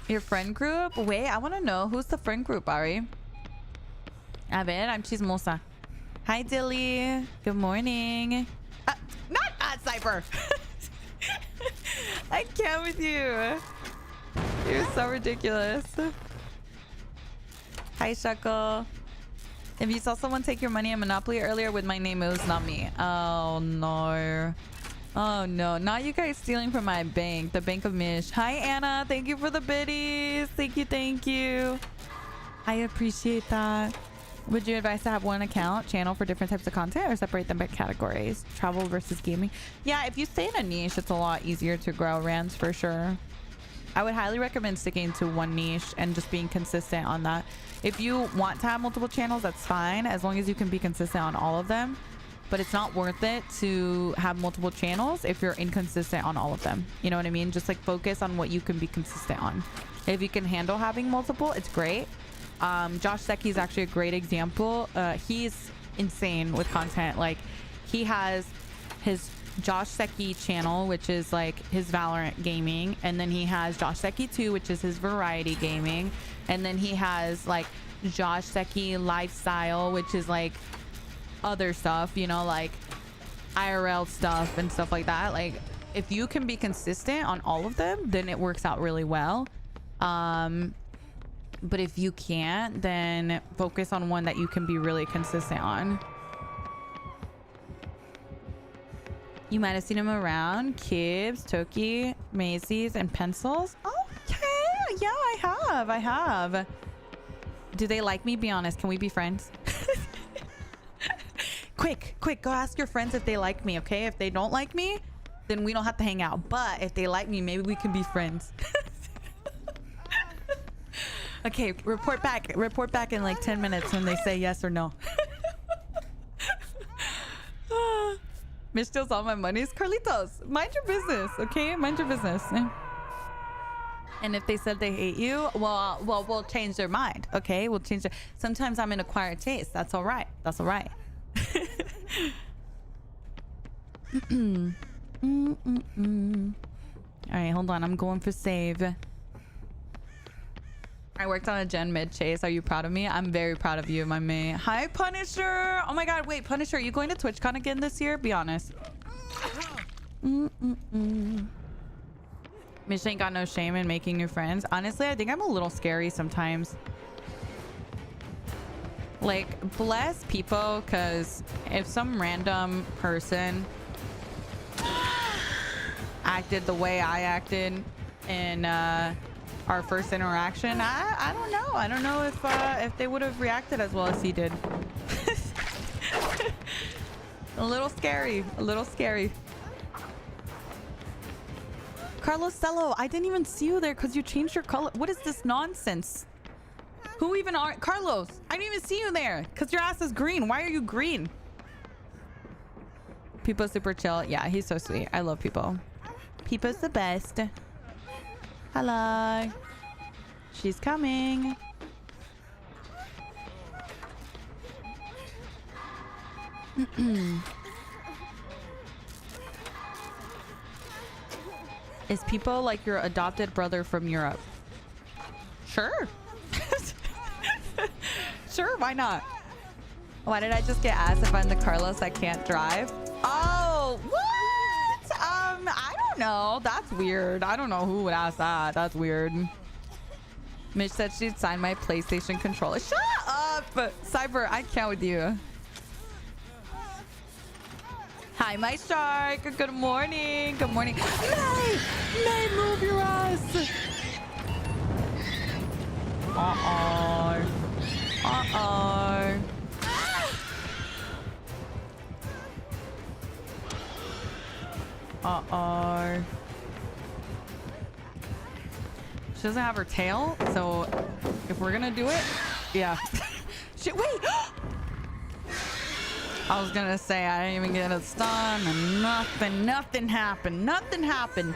B: Your friend group? Wait, I wanna know who's the friend group, Ari. A ver, I'm Chismosa. Hi, Dilly. Good morning. Not Cypher. I can't with you. You're so ridiculous. Hi, Shuckle. If you saw someone take your money in Monopoly earlier with my name, it was not me. Oh, no. Oh, no. Not you guys stealing from my bank. The Bank of Mish. Hi, Anna. Thank you for the biddies. Thank you. I appreciate that. Would you advise to have one channel for different types of content, or separate them by categories? Travel versus gaming? Yeah, if you stay in a niche, it's a lot easier to grow rants for sure. I would highly recommend sticking to one niche and just being consistent on that. If you want to have multiple channels, that's fine, as long as you can be consistent on all of them. But it's not worth it to have multiple channels if you're inconsistent on all of them. You know what I mean? Just like focus on what you can be consistent on. If you can handle having multiple, it's great. Josh Secchi is actually a great example. He's insane with content. Like, he has his Josh Secchi channel, which is like his Valorant gaming, and then he has Josh Secchi 2, which is his variety gaming, and then he has like Josh Secchi lifestyle, which is like other stuff, you know, like IRL stuff and stuff like that. Like, if you can be consistent on all of them, then it works out really well. But if you can't, then focus on one that you can be really consistent on. You might have seen him around Kibbs, Toki, Macy's, and Pencils. Okay, yeah, I have. Do they like me? Be honest. Can we be friends? Quick, go ask your friends if they like me, okay? If they don't like me, then we don't have to hang out. But if they like me, maybe we can be friends. Okay, report back in like 10 minutes when they say yes or no. Mish steals all my monies. Carlitos, mind your business, okay? Mind your business. And if they said they hate you, well, we'll change their mind. Okay, we'll change their. Sometimes I'm an acquired taste. That's all right. That's all right. All right, hold on. I'm going for save. I worked on a gen mid chase. Are you proud of me? I'm very proud of you, my man. Hi, Punisher. Oh my God. Wait, Punisher, are you going to TwitchCon again this year? Be honest. Mish ain't got no shame in making new friends. Honestly, I think I'm a little scary sometimes. Like, bless people, because if some random person acted the way I acted in our first interaction, I don't know. I don't know if they would have reacted as well as he did. A little scary. A little scary. Carlos Cello, I didn't even see you there because you changed your color. What is this nonsense? Who even are Carlos? I didn't even see you there because your ass is green. Why are you green? People's super chill. Yeah, he's so sweet. I love people. People's the best. Hello. She's coming. Is people like your adopted brother from Europe? Sure. Sure, why not? Why did I just get asked if I'm the Carlos that can't drive? Oh, what? I don't know. That's weird. I don't know who would ask that. That's weird. Mitch said she'd sign my PlayStation controller. Shut up! Cyber, I can't with you. Hi, my shark. Good morning. Good morning. Nay! Nay, move your ass! Uh-oh. Uh-oh. Uh-oh. She doesn't have her tail, so if we're gonna do it, yeah. Shit, wait! I was gonna say I didn't even get a stun and nothing happened. Nothing happened.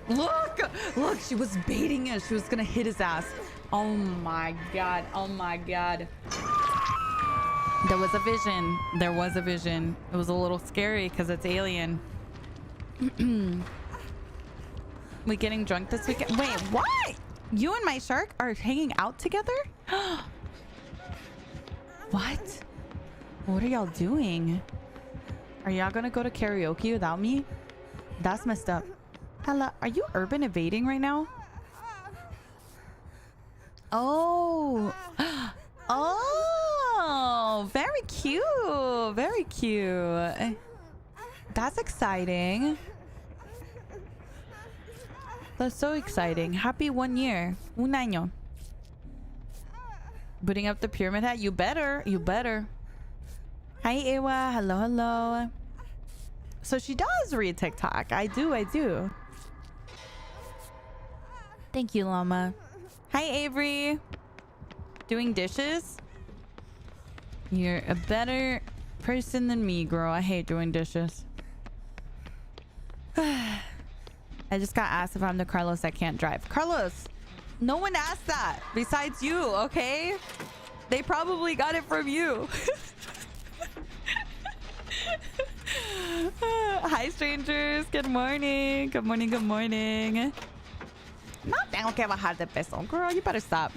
B: Look, she was baiting it. She was gonna hit his ass. Oh my God. Oh my God. There was a vision. There was a vision. It was a little scary because it's alien. We getting drunk this weekend? Wait, what? You and my shark are hanging out together? What? What are y'all doing? Are y'all gonna go to karaoke without me? That's messed up. Hello, are you urban evading right now? Oh. Oh, very cute. Very cute. That's exciting. That's so exciting. Happy 1 year. Un año. Putting up the pyramid hat? You better. You better. Hi, Ewa. Hello, hello. So she does read TikTok. I do. Thank you, Llama. Hi, Avery. Doing dishes? You're a better person than me, girl. I hate doing dishes. I just got asked if I'm the Carlos that can't drive. Carlos, no one asked that besides you, okay? They probably got it from you. Hi, strangers. Good morning. Good morning. Good morning. No tengo que bajar de peso. Girl, you better stop.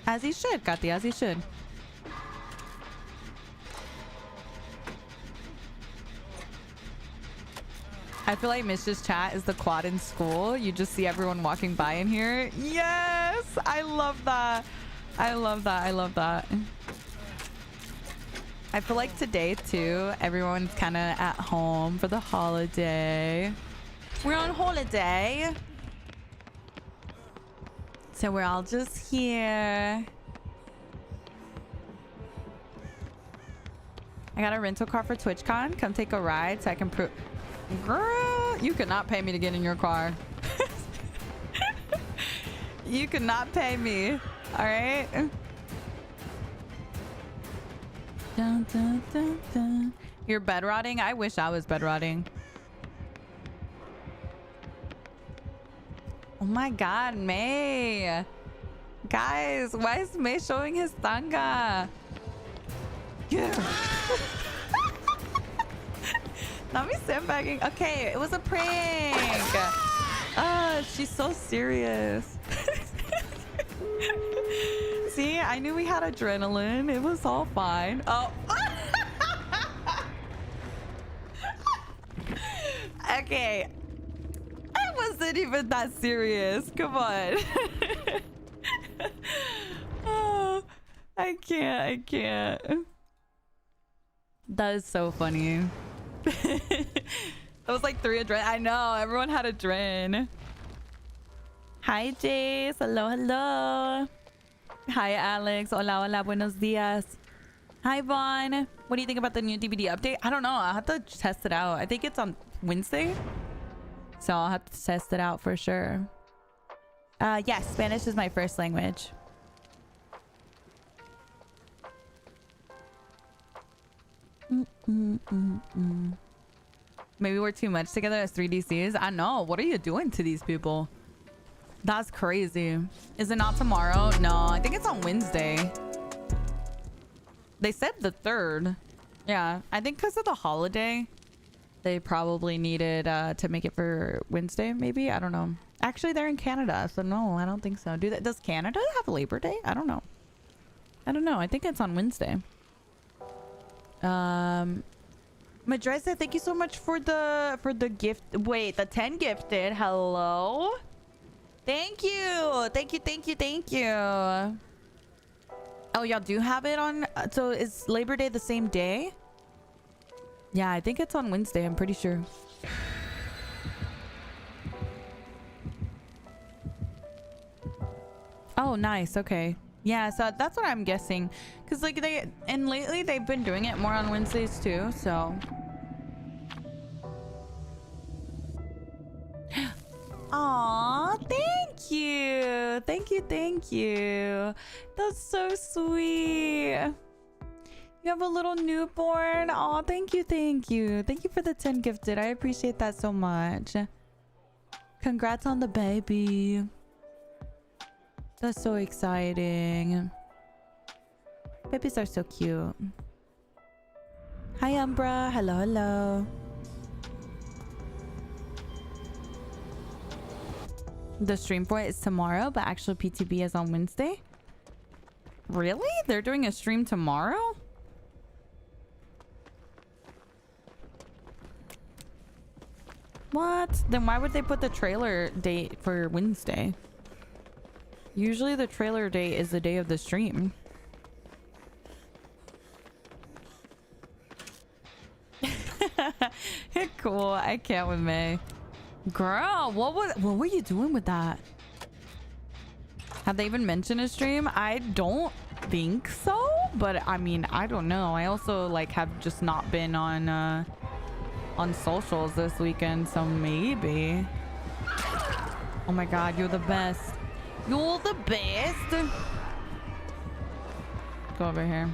B: As he should, Katy. As he should. I feel like Mish's chat is the quad in school. You just see everyone walking by in here. Yes! I love that. I love that. I love that. I feel like today, too, everyone's kind of at home for the holiday. We're on holiday. So we're all just here. I got a rental car for TwitchCon. Come take a ride so I can prove... Girl, you could not pay me to get in your car. You could not pay me. All right? Dun, dun, dun, dun. You're bed rotting? I wish I was bed rotting. Oh my god, May. Guys, why is May showing his tanga? Yeah. Not me sandbagging. Okay, it was a prank. She's so serious. See, I knew we had adrenaline. It was all fine. Oh. Okay. I wasn't even that serious. Come on. Oh, I can't. That is so funny. That was like 3 adrenaline. I know, everyone had adrenaline. Hi, Jace. Hello. Hi, Alex. Hola, buenos dias. Hi, Vaughn. What do you think about the new DVD update? I don't know. I'll have to test it out. I think it's on Wednesday. So I'll have to test it out for sure. Yes, Spanish is my first language. Maybe we're too much together as 3DCs. I know. What are you doing to these people? That's crazy. Is it not tomorrow? No, I think it's on Wednesday. They said the 3rd. Yeah, I think because of the holiday, they probably needed to make it for Wednesday, maybe. I don't know. Actually, they're in Canada, so no, I don't think so. Does Canada have Labor Day? I don't know. I think it's on Wednesday. Madresa, thank you so much for the gift. Wait, the 10 gifted. Hello. Thank you. Oh, y'all do have it on. So is Labor Day the same day? Yeah, I think it's on Wednesday. I'm pretty sure. Oh, nice. Okay. Yeah, so that's what I'm guessing. Because like lately they've been doing it more on Wednesdays too, so. Aw, thank you. Thank you. That's so sweet. You have a little newborn. Aw, thank you. Thank you for the 10 gifted. I appreciate that so much. Congrats on the baby. That's so exciting. Babies are so cute. Hi, Umbra. Hello. The stream for it is tomorrow, but actual PTB is on Wednesday. Really? They're doing a stream tomorrow? What? Then why would they put the trailer date for Wednesday? Usually the trailer date is the day of the stream. Cool. I can't with May. Girl, what were you doing with that? Have they even mentioned a stream? I don't think so, but I mean, I don't know. I also like have just not been on socials this weekend, so maybe. Oh my god, you're the best. You're the best. Go over here.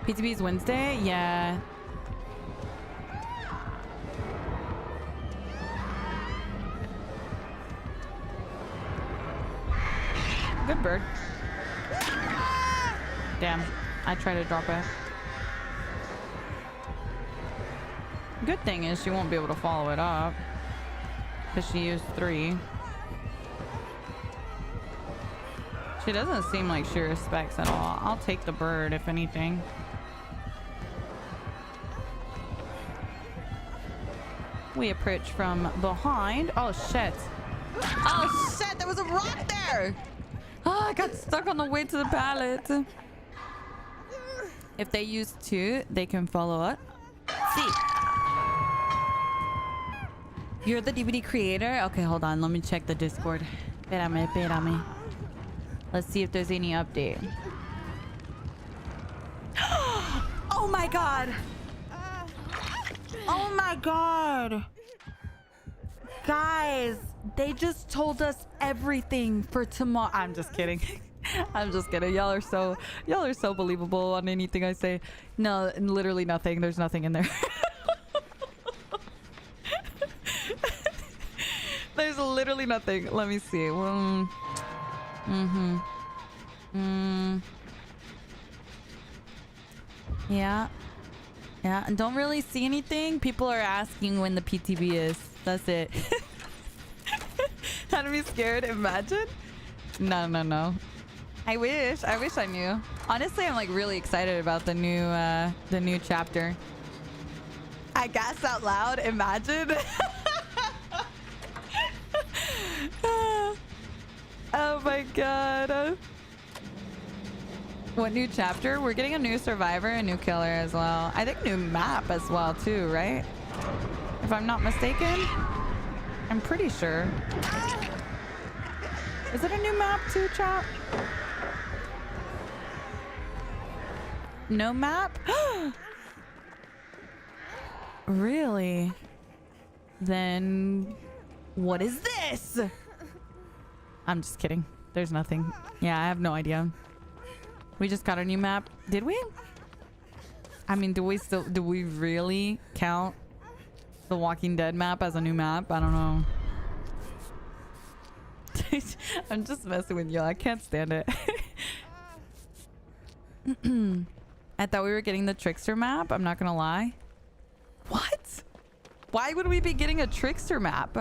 B: PTB is Wednesday? Yeah. Good bird. Damn. I tried to drop it. Good thing is she won't be able to follow it up. Because she used 3. She doesn't seem like she respects at all. I'll take the bird, if anything. We approach from behind. Oh, shit. Oh, shit. There was a rock there. Oh, I got stuck on the way to the pallet. If they use 2, they can follow up. See. You're the DVD creator? Okay, hold on. Let me check the Discord. Espérame. Let's see if there's any update. Oh my god. Oh my god. Guys, they just told us everything for tomorrow. I'm just kidding. I'm just kidding. Y'all are so believable on anything I say. No, literally nothing. There's nothing in there. There's There's literally nothing. Let me see. Yeah. Yeah, and don't really see anything. People are asking when the PTB is. That's it. Had me scared. Imagine. No. I wish I knew. Honestly, I'm like really excited about the new chapter. I gasped out loud. Imagine. Oh my god. What new chapter? We're getting a new survivor, a new killer as well. I think new map as well too, right? If I'm not mistaken. I'm pretty sure. Is it a new map too, chat? No map? Really? Then what is this? I'm just kidding. There's nothing. Yeah, I have no idea. We just got a new map. Did we? I mean, do we really count the Walking Dead map as a new map? I don't know. I'm just messing with you. I can't stand it. I thought we were getting the Trickster map. I'm not gonna lie. What? Why would we be getting a Trickster map?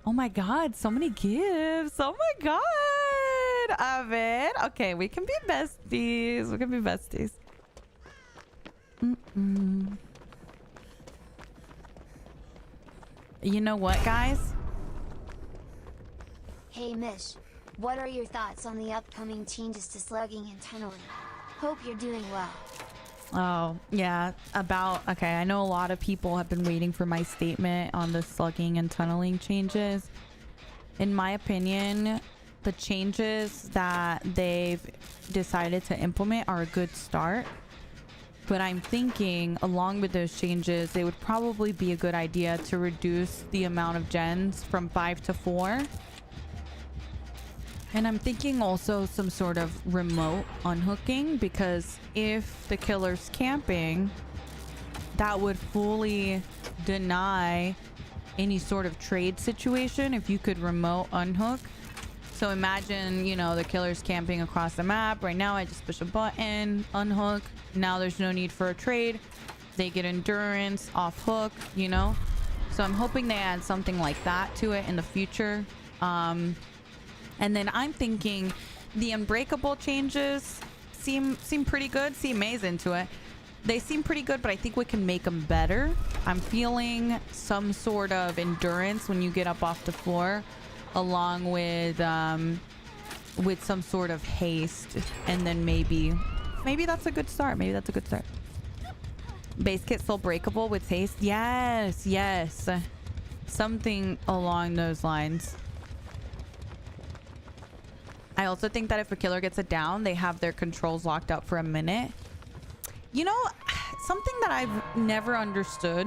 B: Oh my god, so many gifts. Oh my god. Avid. Okay, we can be besties. We can be besties. You know what, guys?
F: Hey Mish, what are your thoughts on the upcoming changes to slugging and tunneling? Hope you're doing well.
B: Oh, yeah. Okay, I know a lot of people have been waiting for my statement on the slugging and tunneling changes. In my opinion, the changes that they've decided to implement are a good start. But I'm thinking, along with those changes, it would probably be a good idea to reduce the amount of gens from 5 to 4. And I'm thinking also some sort of remote unhooking, because if the killer's camping, that would fully deny any sort of trade situation if you could remote unhook. So imagine, you know, the killer's camping across the map. Right now, I just push a button, unhook. Now there's no need for a trade. They get endurance, off hook, you know? So I'm hoping they add something like that to it in the future. And then I'm thinking the unbreakable changes seem pretty good. See, May's into it. They seem pretty good, but I think we can make them better. I'm feeling some sort of endurance when you get up off the floor, along with some sort of haste. And then maybe that's a good start. Maybe that's a good start. Base kit still breakable with haste. Yes. Something along those lines. I also think that if a killer gets it down, they have their controls locked up for a minute. You know, something that I've never understood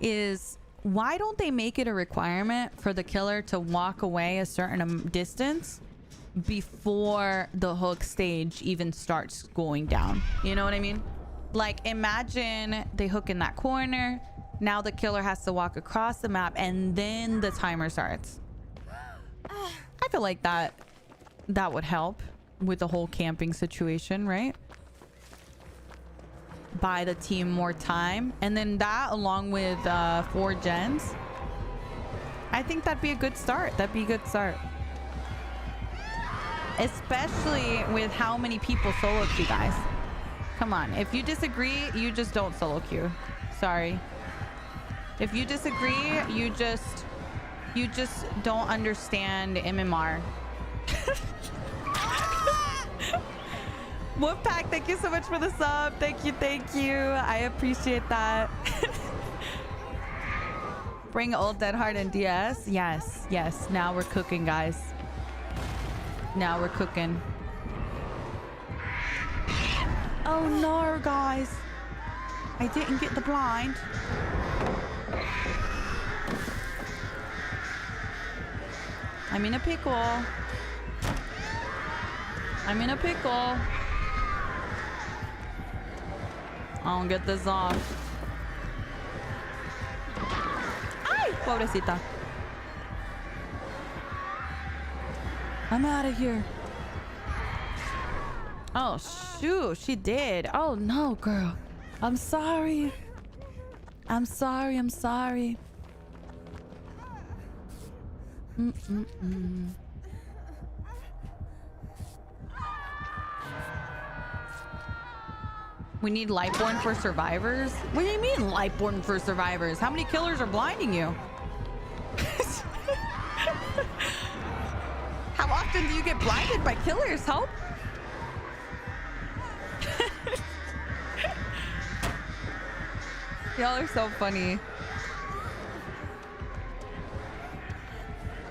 B: is why don't they make it a requirement for the killer to walk away a certain distance before the hook stage even starts going down? You know what I mean? Like, imagine they hook in that corner. Now the killer has to walk across the map and then the timer starts. I feel like that would help with the whole camping situation, right? Buy the team more time, and then that along with 4 gens, I think that'd be a good start. Especially with how many people solo queue, guys. Come on, if you disagree, you just don't solo queue. Sorry. If you disagree, you just don't understand MMR. Wolfpack, thank you so much for the sub. Thank you. I appreciate that. Bring old Dead Hard and DS. Yes. Now we're cooking, guys. Now we're cooking. Oh no, guys. I didn't get the blind. I'm in a pickle. I'll get this off. Ay, pobrecita.
A: I'm out of here. Oh, shoot. She did. Oh, no, girl. I'm sorry. I'm sorry. I'm sorry. We need Lightborn for survivors? What do you mean Lightborn for survivors? How many killers are blinding you? How often do you get blinded by killers? Help? Y'all are so funny.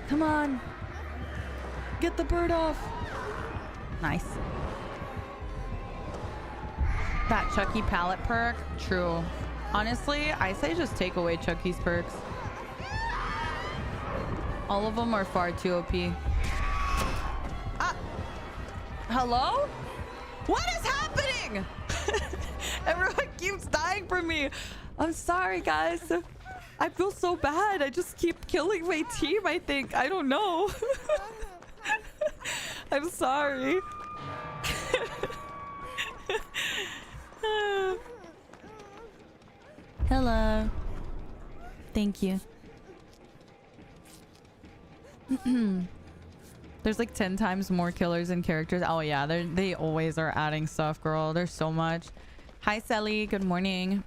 A: Come on. Get the bird off. Nice. That Chucky palette perk? True. Honestly, I say just take away Chucky's perks. All of them are far too OP. Ah! Hello? What is happening? Everyone keeps dying from me. I'm sorry, guys. I feel so bad. I just keep killing my team, I think. I don't know. I'm sorry. Hello. Thank you. There's like 10 times more killers and characters. Oh yeah, they always are adding stuff, girl. There's so much. Hi, Sally. Good morning.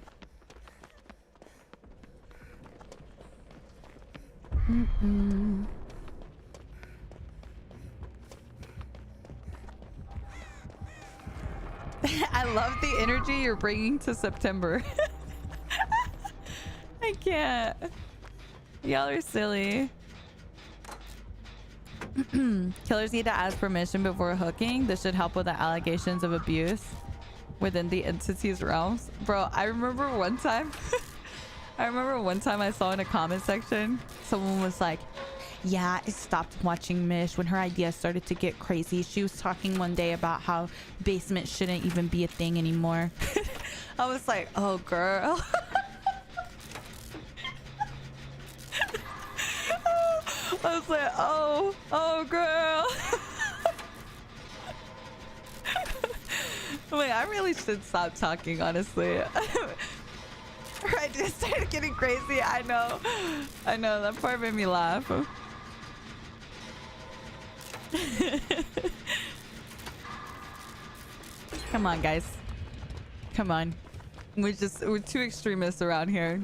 A: I love the energy you're bringing to September. I can't. Y'all are silly. Killers need to ask permission before hooking. This should help with the allegations of abuse within the entity's realms. Bro, I remember one time I saw in a comment section, someone was like, yeah, I stopped watching Mish when her ideas started to get crazy. She was talking one day about how basement shouldn't even be a thing anymore. I was like, oh, girl. I was like, oh, girl. Wait, I really should stop talking, honestly. Her ideas started getting crazy. I know. That part made me laugh. Come on, guys. Come on. We're too extremists around here.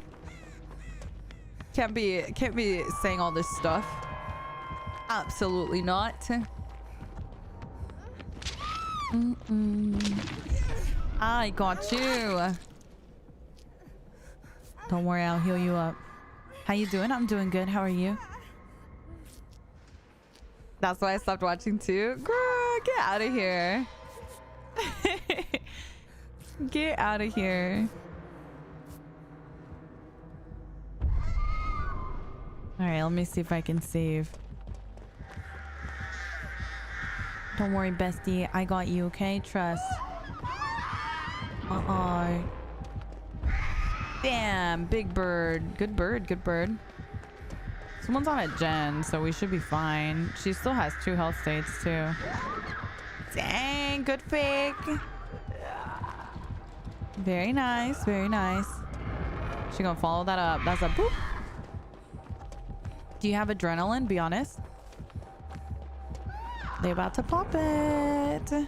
A: Can't be saying all this stuff. Absolutely not. I got you. Don't worry, I'll heal you up. How you doing? I'm doing good. How are you? That's why I stopped watching too. Girl, get out of here. Get out of here. All right, let me see if I can save. Don't worry, bestie. I got you, okay? Trust. Damn, big bird. Good bird, good bird. Someone's on a gen, so we should be fine. She still has 2 health states, too. Dang, good fake. Very nice, very nice. She gonna follow that up. That's a boop. Do you have adrenaline? Be honest. They about to pop it.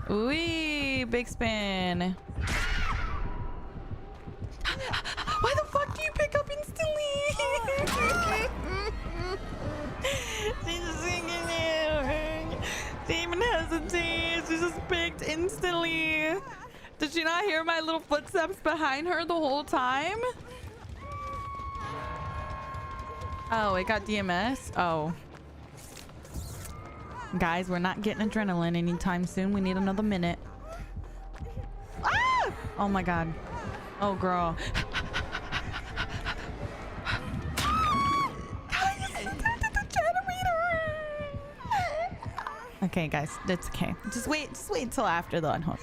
A: Ooh, big spin. Why the fuck do you pick up instantly? She's just singing it. She even hesitates. She just picked instantly. Did she not hear my little footsteps behind her the whole time? Oh, it got DMS? Oh. Guys, we're not getting adrenaline anytime soon. We need another minute. Ah! Oh my god. Oh, girl. Okay, guys. That's okay. Just wait until after the unhook.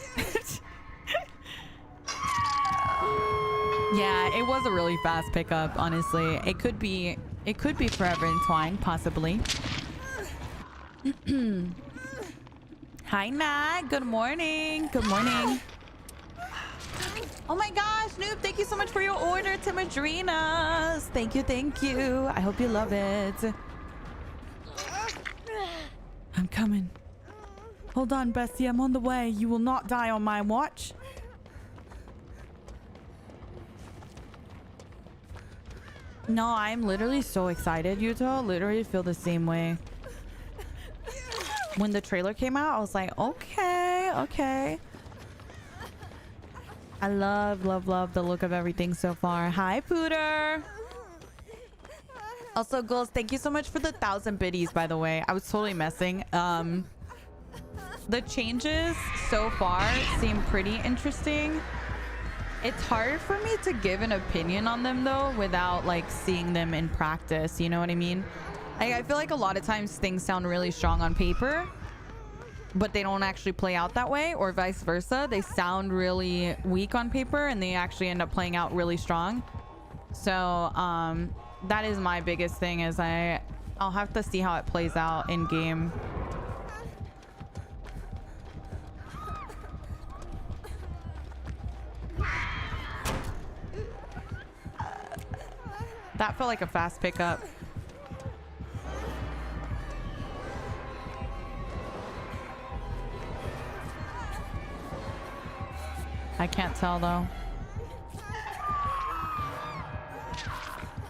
A: Yeah, it was a really fast pickup, honestly. It could be
B: It could be forever entwined, possibly. Hi, Nat. Good morning. Good morning. Oh my gosh, Noob, thank you so much for your order to Madrina's. Thank you, thank you. I hope you love it. I'm coming. Hold on, Bessie, I'm on the way. You will not die on my watch. No, I'm literally so excited, Yuto. Literally feel the same way. When the trailer came out, I was like, okay, okay. I love the look of everything so far. Hi, Pooter. Also, Ghouls, thank you so much for the 1,000 biddies, by the way. I was totally messing. The changes so far seem pretty interesting. It's hard for me to give an opinion on them, though, without, like, seeing them in practice. You know what I mean? I feel like a lot of times things sound really strong on paper, but they don't actually play out that way, or vice versa. They sound really weak on paper and they actually end up playing out really strong. So that is my biggest thing, is I'll have to see how it plays out in game. That felt like a fast pickup. I can't tell though.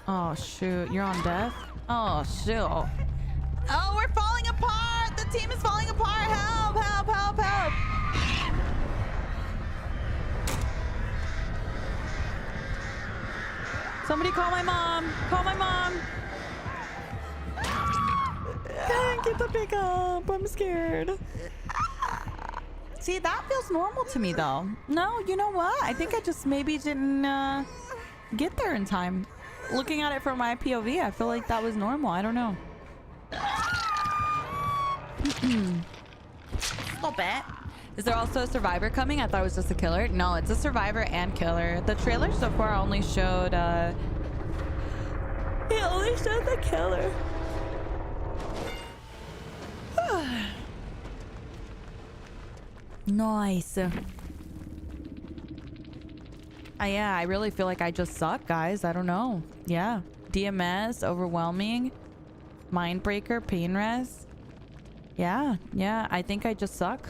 B: Oh shoot, you're on death? Oh shoot. Oh, we're falling apart! The team is falling apart! Help, help, help, help! Somebody call my mom! Call my mom! Can't get the pickup! I'm scared. See, that feels normal to me though. No, you know what? I think I just maybe didn't get there in time. Looking at it from my POV, I feel like that was normal. I don't know. Little bit. Is there also a survivor coming? I thought it was just a killer. No, it's a survivor and killer. The trailer so far only showed it only showed the killer. Nice. Yeah, I really feel like I just suck, guys. I don't know. Yeah. DMS, overwhelming, mindbreaker, pain res. Yeah, I think I just suck.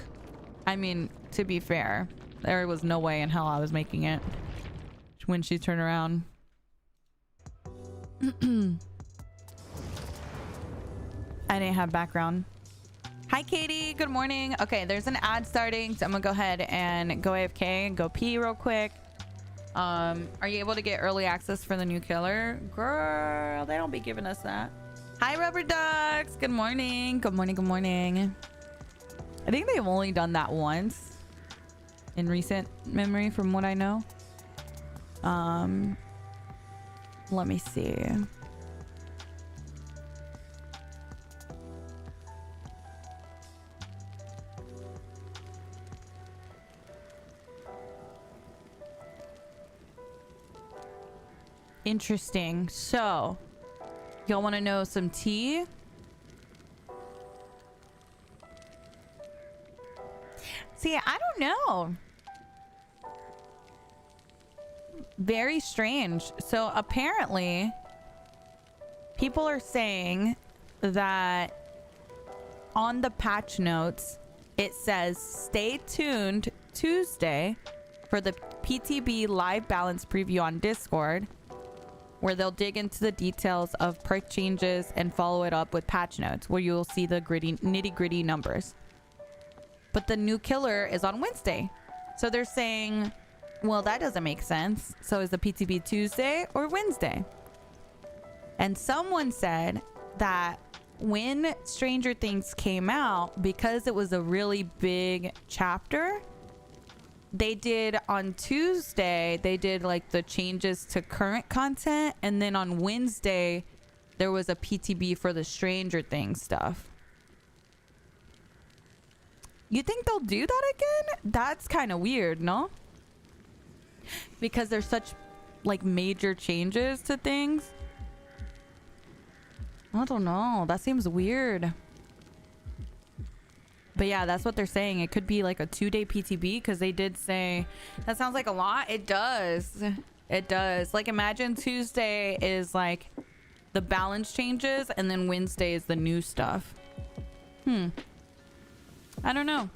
B: I mean, to be fair, there was no way in hell I was making it when she turned around. I didn't have background. Hi, Katie. Good morning. Okay, there's an ad starting, so I'm gonna go ahead and go AFK and go pee real quick. Are you able to get early access for the new killer? Girl, they don't be giving us that. Hi, Rubber Ducks. Good morning. Good morning. Good morning. I think they've only done that once in recent memory, from what I know. Let me see. Interesting. So, y'all want to know some tea? See, I don't know. Very strange. So, apparently, people are saying that on the patch notes, it says, stay tuned Tuesday for the PTB live balance preview on Discord, where they'll dig into the details of perk changes and follow it up with patch notes, where you'll see the nitty-gritty numbers. But the new killer is on Wednesday. So they're saying, well, that doesn't make sense. So is the PTB Tuesday or Wednesday? And someone said that when Stranger Things came out, because it was a really big chapter, they did on Tuesday, they did like the changes to current content, and then on Wednesday there was a PTB for the Stranger Things stuff. You think they'll do that again? That's kind of weird, no? Because there's such like major changes to things. I don't know. That seems weird. But yeah, that's what they're saying. It could be like a 2-day PTB because they did say that sounds like a lot. It does. It does. Like imagine Tuesday is like the balance changes and then Wednesday is the new stuff. I don't know.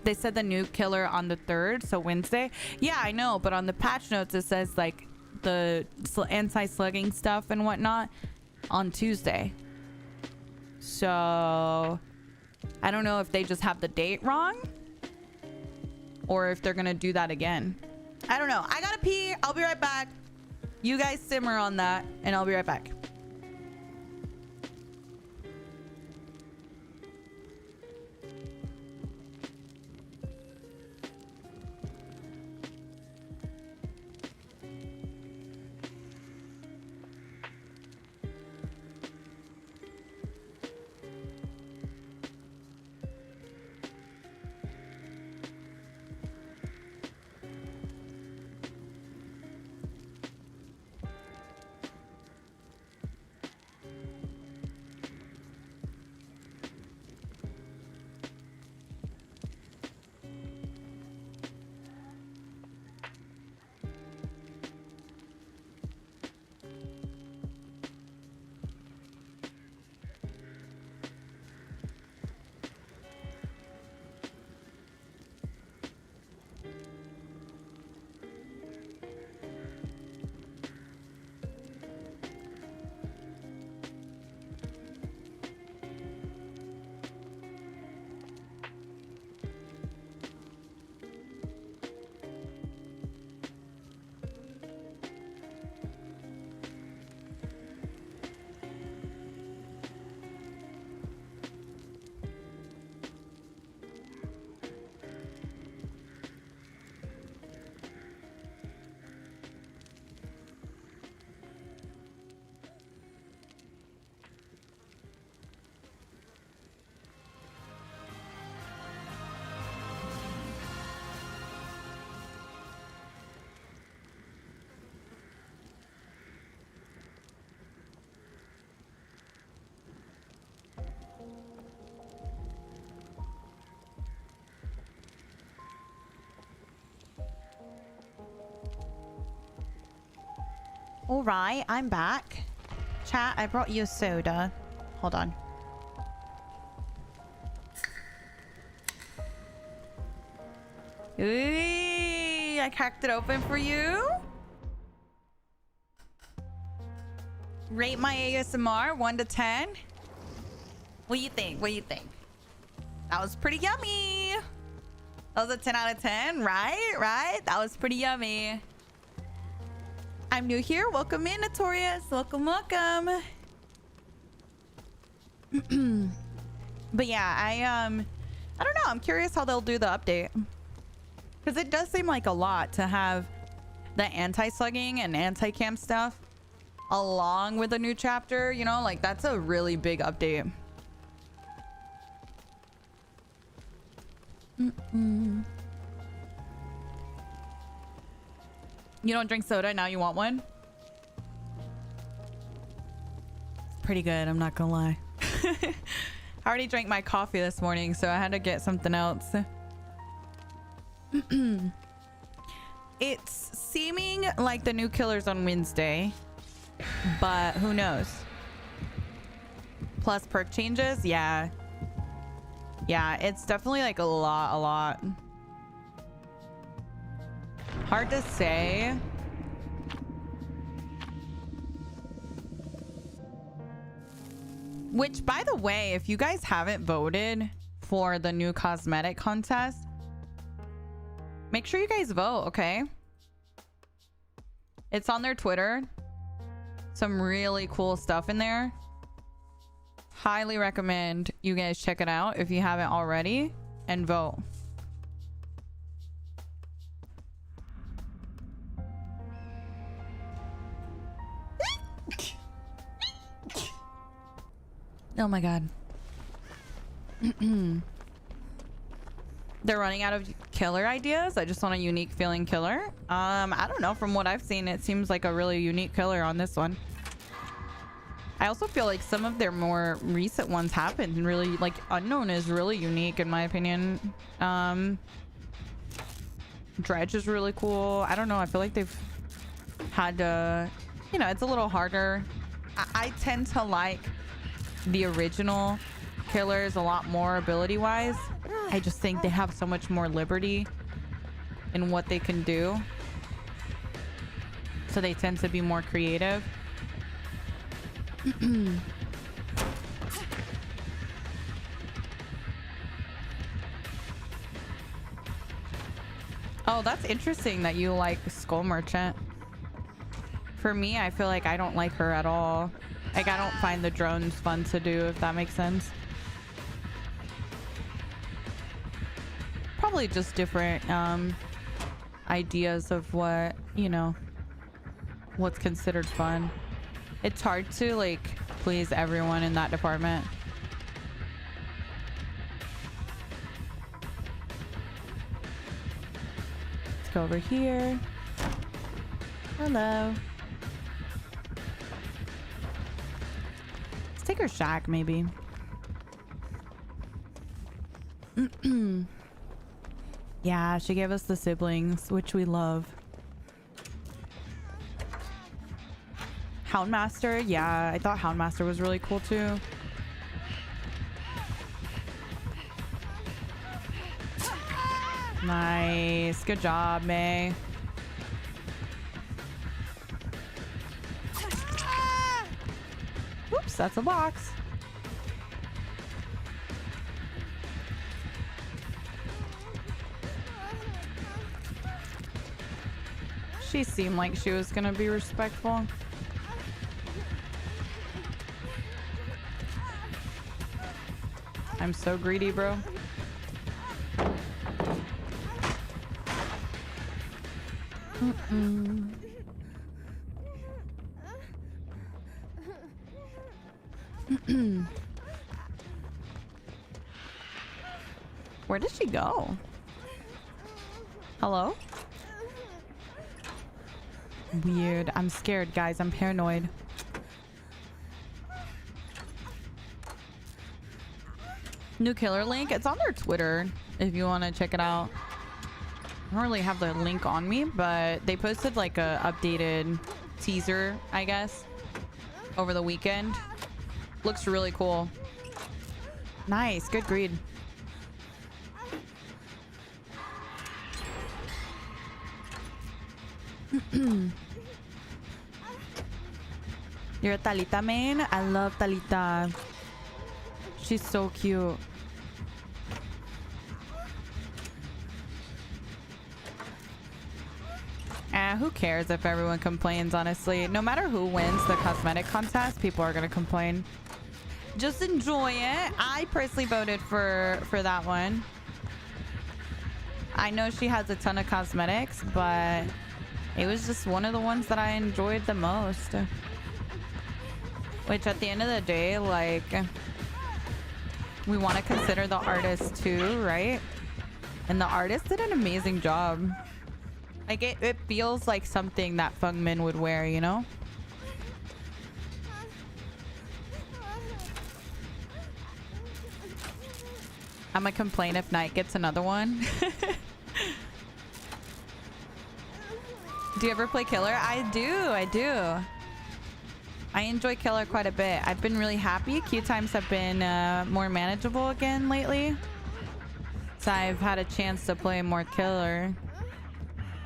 B: They said the new killer on the 3rd, so Wednesday. Yeah, I know, but on the patch notes it says like the anti-slugging stuff and whatnot on Tuesday. So I don't know if they just have the date wrong or if they're gonna do that again. I don't know. I gotta pee. I'll be right back. You guys simmer on that and I'll be right back. All right, I'm back. Chat, I brought you a soda. Hold on. Ooh, I cracked it open for you. Rate my ASMR 1 to 10. What do you think? What do you think? That was pretty yummy. That was a 10 out of 10, right? Right? That was pretty yummy. I'm new here. Welcome in, Notorious. Welcome, welcome. But yeah, I don't know. I'm curious how they'll do the update. Because it does seem like a lot to have the anti-slugging and anti-cam stuff along with the new chapter. You know, like that's a really big update. You don't drink soda, now you want one? It's pretty good, I'm not gonna lie. I already drank my coffee this morning, so I had to get something else. It's seeming like the new killer's on Wednesday, but who knows? Plus perk changes, yeah. Yeah, it's definitely like a lot. Hard to say. Which, by the way, if you guys haven't voted for the new cosmetic contest, make sure you guys vote, okay? It's on their Twitter. Some really cool stuff in there. Highly recommend you guys check it out if you haven't already and vote. Oh my god. They're running out of killer ideas. I just want a unique feeling killer. I don't know. From what I've seen, it seems like a really unique killer on this one. I also feel like some of their more recent ones haven't really, like, Unknown is really unique in my opinion. Dredge is really cool. I don't know. I feel like they've had you know, it's a little harder. I tend to like the original killers a lot more ability wise. I just think they have so much more liberty in what they can do, so they tend to be more creative. Oh, that's interesting that you like Skull Merchant. For me, I feel like I don't like her at all. Like, I don't find the drones fun to do, if that makes sense. Probably just different ideas of what, you know, what's considered fun. It's hard to, like, please everyone in that department. Let's go over here. Hello. Let's take her shack, maybe. Yeah, she gave us the siblings, which we love. Houndmaster, yeah, I thought Houndmaster was really cool too. Nice, good job, May. Oops, that's a box. She seemed like she was gonna be respectful. I'm so greedy, bro. Where did she go? Hello? Weird. I'm scared, guys. I'm paranoid. New killer link. It's on their Twitter if you want to check it out. I don't really have the link on me, but they posted like a updated teaser, I guess, over the weekend. Looks really cool. Nice. Good greed. You're a Talita main? I love Talita. She's so cute. Who cares if everyone complains, honestly? No matter who wins the cosmetic contest, people are gonna complain. Just enjoy it. I personally voted for that one. I know she has a ton of cosmetics, but it was just one of the ones that I enjoyed the most. Which at the end of the day, like, we want to consider the artist too, right? And the artist did an amazing job. Like, it feels like something that Feng Min would wear, you know? I'm gonna complain if Knight gets another one. Do you ever play Killer? I do. I enjoy Killer quite a bit. I've been really happy. Queue times have been more manageable again lately. So I've had a chance to play more Killer,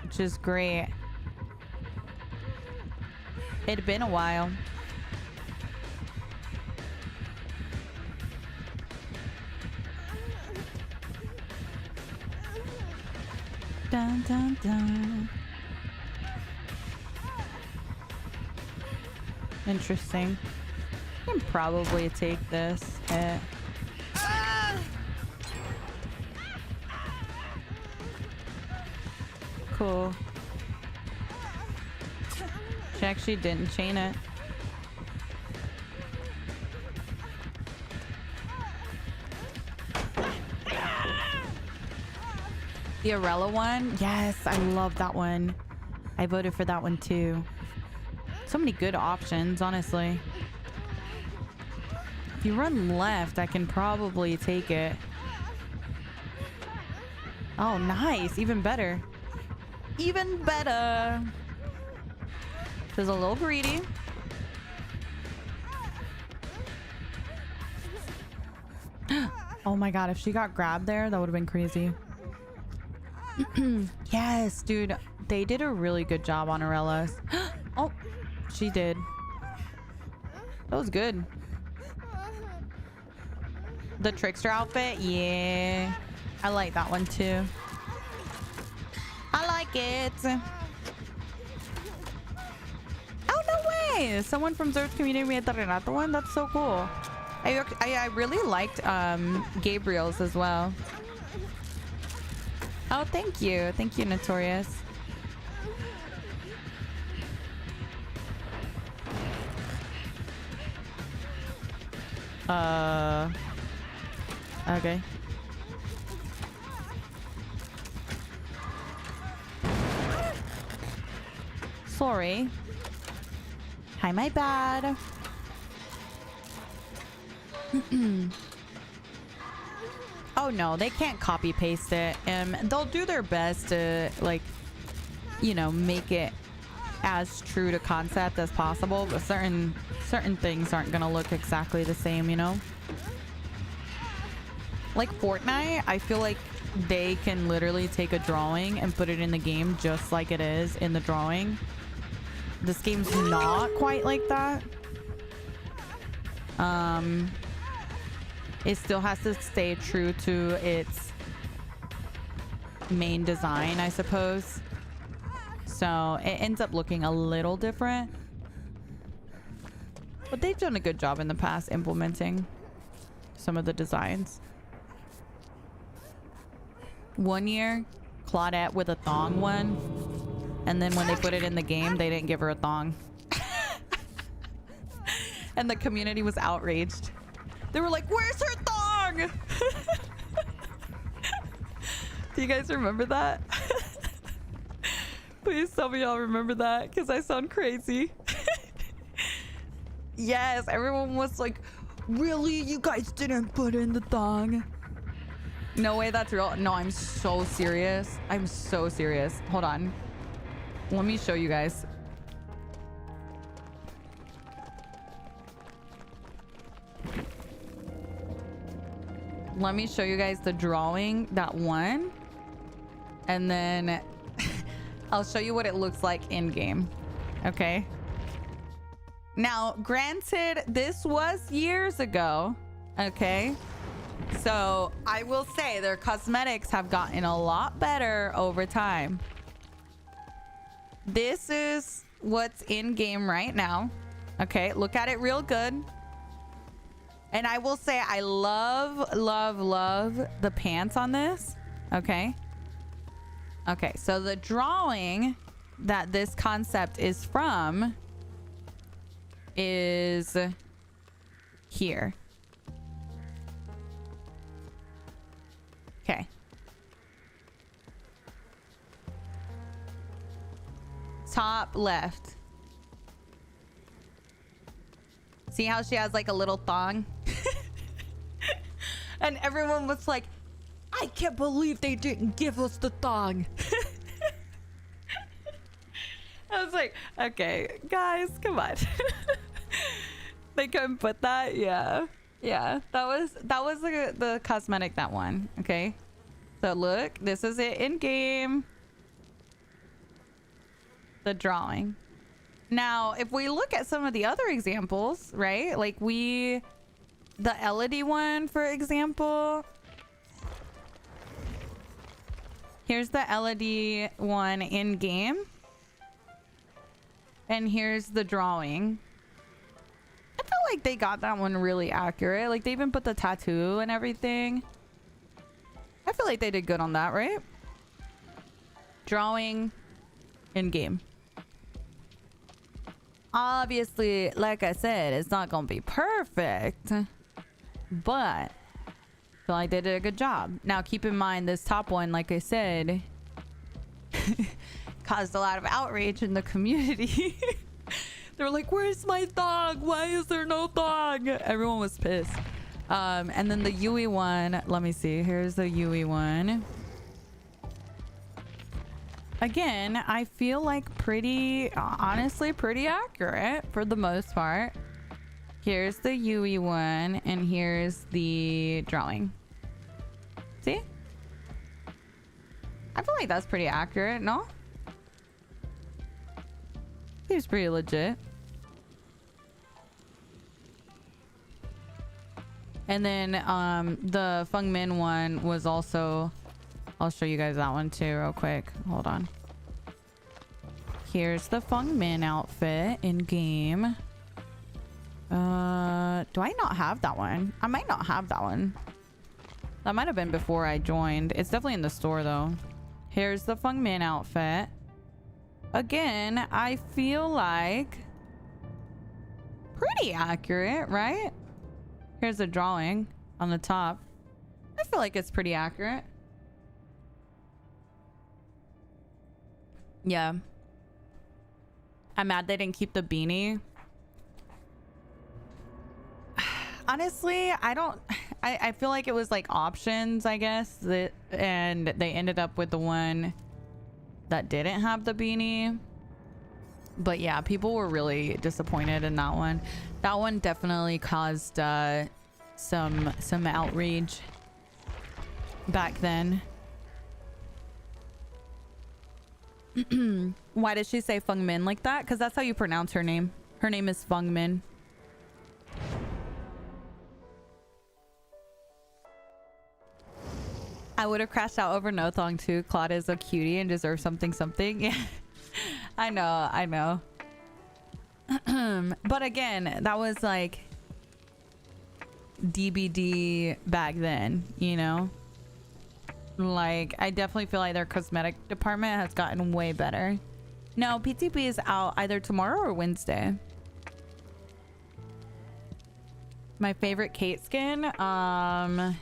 B: which is great. It'd been a while. Dun, dun, dun. Interesting. I can probably take this hit. Cool. She actually didn't chain it. The Arella one? Yes, I love that one. I voted for that one too. So many good options, honestly. If you run left, I can probably take it. Oh, nice. Even better.
A: Even better.
B: She's a little greedy. Oh my god, if she got grabbed there, that would have been crazy. Yes, dude. They did a really good job on Aurelis. Oh, she did. That was good. The trickster outfit, yeah. I like that one too. I like it. Oh, no way! Someone from Zer's community made the Renato one. That's so cool. I really liked Gabriel's as well. Oh, thank you. Thank you, Notorious. Okay. Sorry. Hi, my bad. Oh no, they can't copy paste it. They'll do their best to, like, you know, make it as true to concept as possible, but certain things aren't gonna look exactly the same, you know? Like Fortnite, I feel like they can literally take a drawing and put it in the game just like it is in the drawing. This game's not quite like that. It still has to stay true to its main design, I suppose. So it ends up looking a little different. But they've done a good job in the past implementing some of the designs. One year, Claudette with a thong one. And then when they put it in the game, they didn't give her a thong. And the community was outraged. They were like, where's her thong? Do you guys remember that? Please tell me y'all remember that, because I sound crazy. Yes, everyone was like, really? You guys didn't put in the thong? No way, that's real. No, I'm so serious. I'm so serious. Hold on. Let me show you guys. Let me show you guys the drawing that won. And then I'll show you what it looks like in game. Okay. Now, granted, this was years ago. Okay. So I will say their cosmetics have gotten a lot better over time. This is what's in game right now. Okay. Look at it real good. And I will say I love, love, love the pants on this. Okay. Okay. So the drawing that this concept is from is here. Okay. Top left. See how she has like a little thong? And everyone was like, I can't believe they didn't give us the thong. I was like, okay, guys, come on. They couldn't put that. Yeah. Yeah. That was the cosmetic that one. Okay. So look, this is it in game. The drawing. Now, if we look at some of the other examples, right? Like the Elodie one, for example. Here's the Elodie one in game. And here's the drawing. I feel like they got that one really accurate. Like they even put the tattoo and everything. I feel like they did good on that, right? Drawing in game. Obviously, like I said, it's not gonna be perfect, but I feel like they did a good job. Now, keep in mind, this top one, like I said, caused a lot of outrage in the community.
A: They're like, where's my thong? Why is there no thong? Everyone was pissed. And then the Yui one, let me see. Here's the Yui one. Again, I feel like honestly, pretty accurate for the most part. Here's the Yui one, and here's the drawing. See? I feel like that's pretty accurate, no? Seems pretty legit. And then the Feng Min one was also... I'll show you guys that one too real quick. Hold on. Here's the Feng Min outfit in game. Do I not have that one? I might not have that one. That might have been before I joined. It's definitely in the store though. Here's the Feng Min outfit. Again, I feel like pretty accurate, right? Here's the drawing on the top. I feel like it's pretty accurate. Yeah. I'm mad they didn't keep the beanie. Honestly, I feel like it was like options, I guess, and they ended up with the one that didn't have the beanie. But yeah, people were really disappointed in that one. That one definitely caused some outrage back then. Why did she say Feng Min like that? Because that's how you pronounce her name. Her name is Feng Min. I would have crashed out over no thong too. Claude is a cutie and deserves something. Yeah. I know. But again, that was like DBD back then, you know? Like, I definitely feel like their cosmetic department has gotten way better. No, PTP is out either tomorrow or Wednesday. My favorite Kate skin? I'll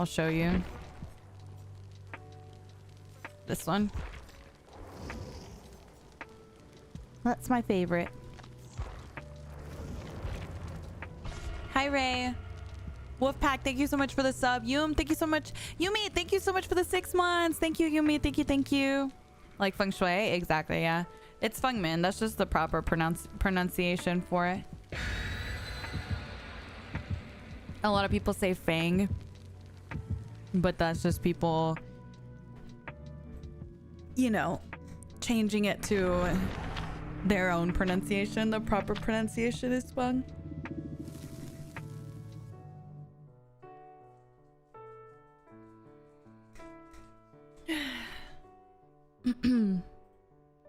A: show you. This one. That's my favorite. Hi, Ray. Wolfpack, thank you so much for the sub. Yum, thank you so much. Yumi, thank you so much for the 6 months. Thank you, Yumi. Thank you. Like feng shui? Exactly, yeah. It's Feng Min. That's just the proper pronunciation for it. A lot of people say Fang. But that's just people, you know, changing it to their own pronunciation. The proper pronunciation is Feng.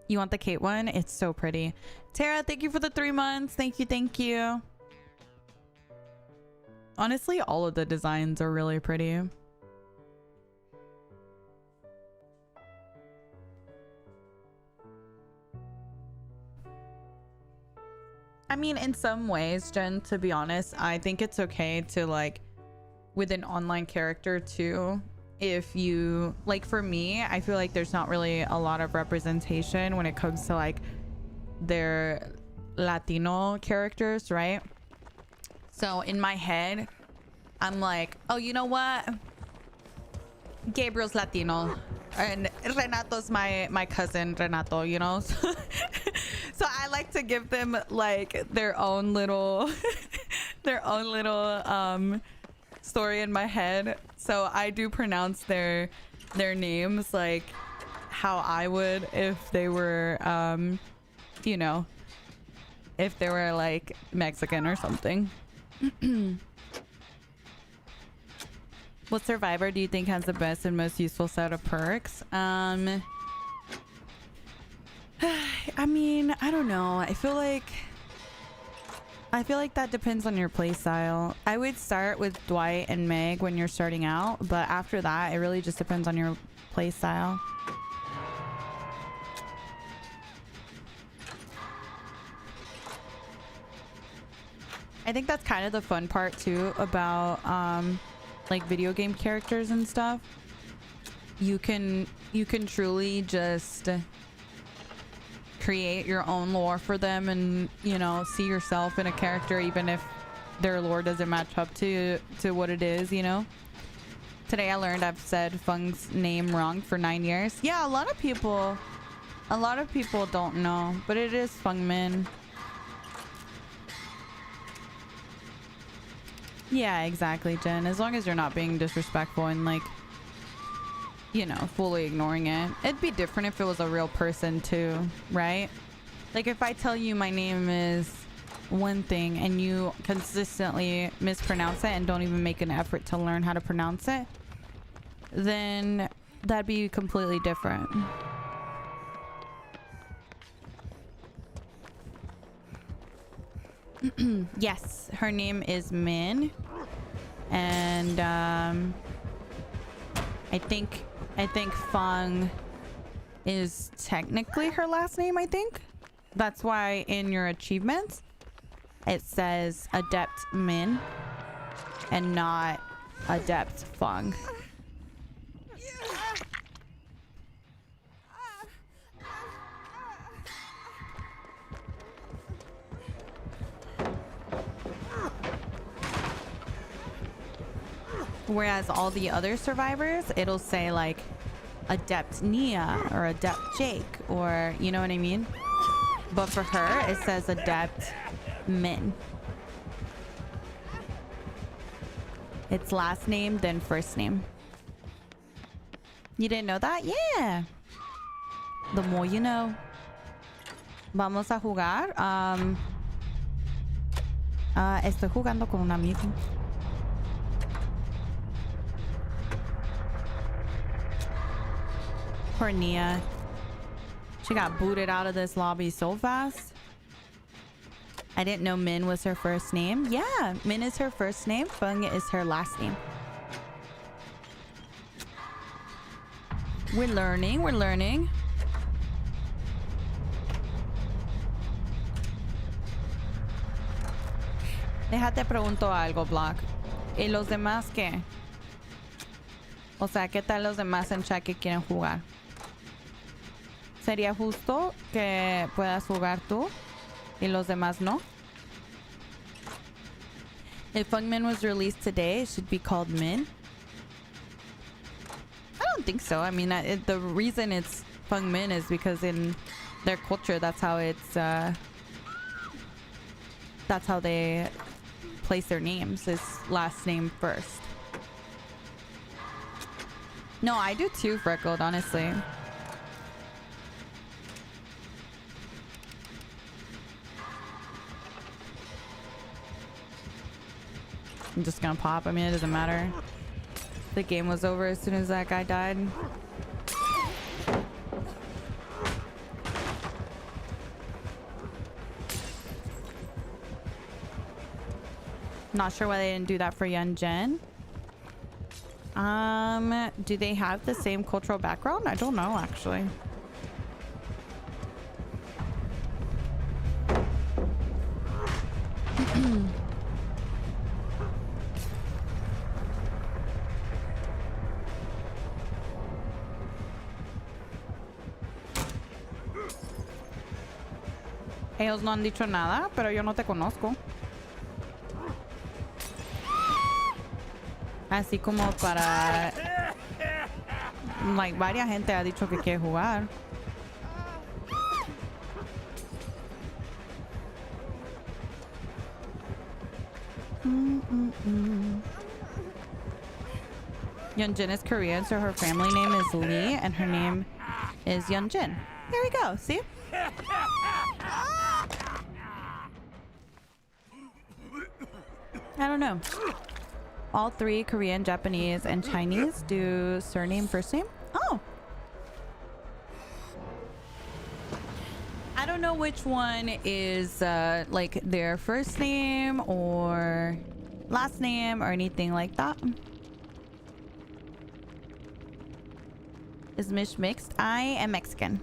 A: You want the Kate one? It's so pretty. Tara, thank you for the 3 months. Thank you. Honestly, all of the designs are really pretty. I mean, in some ways, Jen, to be honest, I think it's okay to, like, with an online character too, if you, like, for me, I feel like there's not really a lot of representation when it comes to, like, their Latino characters, right? So in my head, I'm like, oh, you know what? Gabriel's Latino and Renato's my cousin Renato, you know? So I like to give them like their own little story in my head. So I do pronounce their names like how I would if they were you know, if they were like Mexican or something. What Survivor do you think has the best and most useful set of perks? I mean, I don't know. I feel like that depends on your play style. I would start with Dwight and Meg when you're starting out, but after that, it really just depends on your play style. I think that's kind of the fun part too about like video game characters and stuff. You can truly just
B: create your own lore for them and, you know, see yourself in a character even if their lore doesn't match up to what it is, you know. Today I learned I've said Fung's name wrong for 9 years. Yeah, a lot of people don't know, but it is Fung Min. Yeah, exactly, Jen. As long as you're not being disrespectful and, like, you know, fully ignoring it. It'd be different if it was a real person too, right? Like if I tell you my name is one thing and you consistently mispronounce it and don't even make an effort to learn how to pronounce it, then that'd be completely different. Yes, her name is Min, and I think Fang is technically her last name. I think that's why in your achievements it says Adept Min and not Adept Fang. Whereas all the other survivors, it'll say like Adept Nia or Adept Jake, or you know what I mean? But for her, it says Adept Min. It's last name, then first name. You didn't know that? Yeah. The more you know. Vamos a jugar. Estoy jugando con un amigo. Poor Nia. She got booted out of this lobby so fast. I didn't know Min was her first name. Yeah, Min is her first name. Fung is her last name. We're learning, we're learning. Déjate pregunto algo, Block. ¿Y los demás qué? O sea, ¿qué tal los demás en chat que quieren jugar? ¿Sería justo que puedas jugar tú y los demás no? If Fung Min was released today, it should be called Min. I don't think so. I mean, the reason it's Fung Min is because in their culture, that's how it's, that's how they place their names, is last name first. No, I do too, Freckled, honestly. I'm just gonna pop. I mean, it doesn't matter. The game was over as soon as that guy died. Not sure why they didn't do that for Yun Jen. Do they have the same cultural background? I don't know, actually. Ellos no han dicho nada, pero yo no te conozco. Así como para... Like, varias gente ha dicho que quiere jugar. Yeonjin is Korean, so her family name is Lee, and her name is Yeonjin. There we go, see? I don't know. All three, Korean, Japanese, and Chinese, do surname, first name? Oh. I don't know which one is like their first name or last name or anything like that. Is Mish mixed? I am Mexican.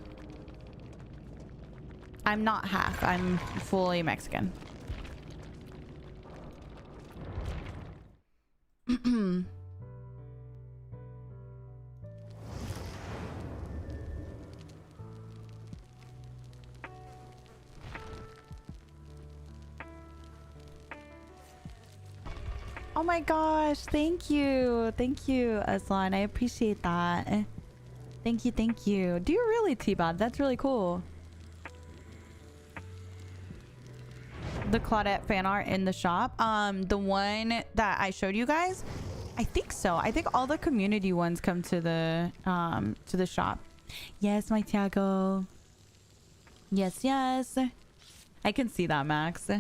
B: I'm not half. I'm fully Mexican. Oh my gosh, thank you. Thank you, Aslan. I appreciate that. Thank you, thank you. Do you really, T-Bot? That's really cool. The Claudette fan art in the shop. The one that I showed you guys, I think so. I think all the community ones come to the shop. Yes, my Tiago. Yes, yes. I can see that, Max.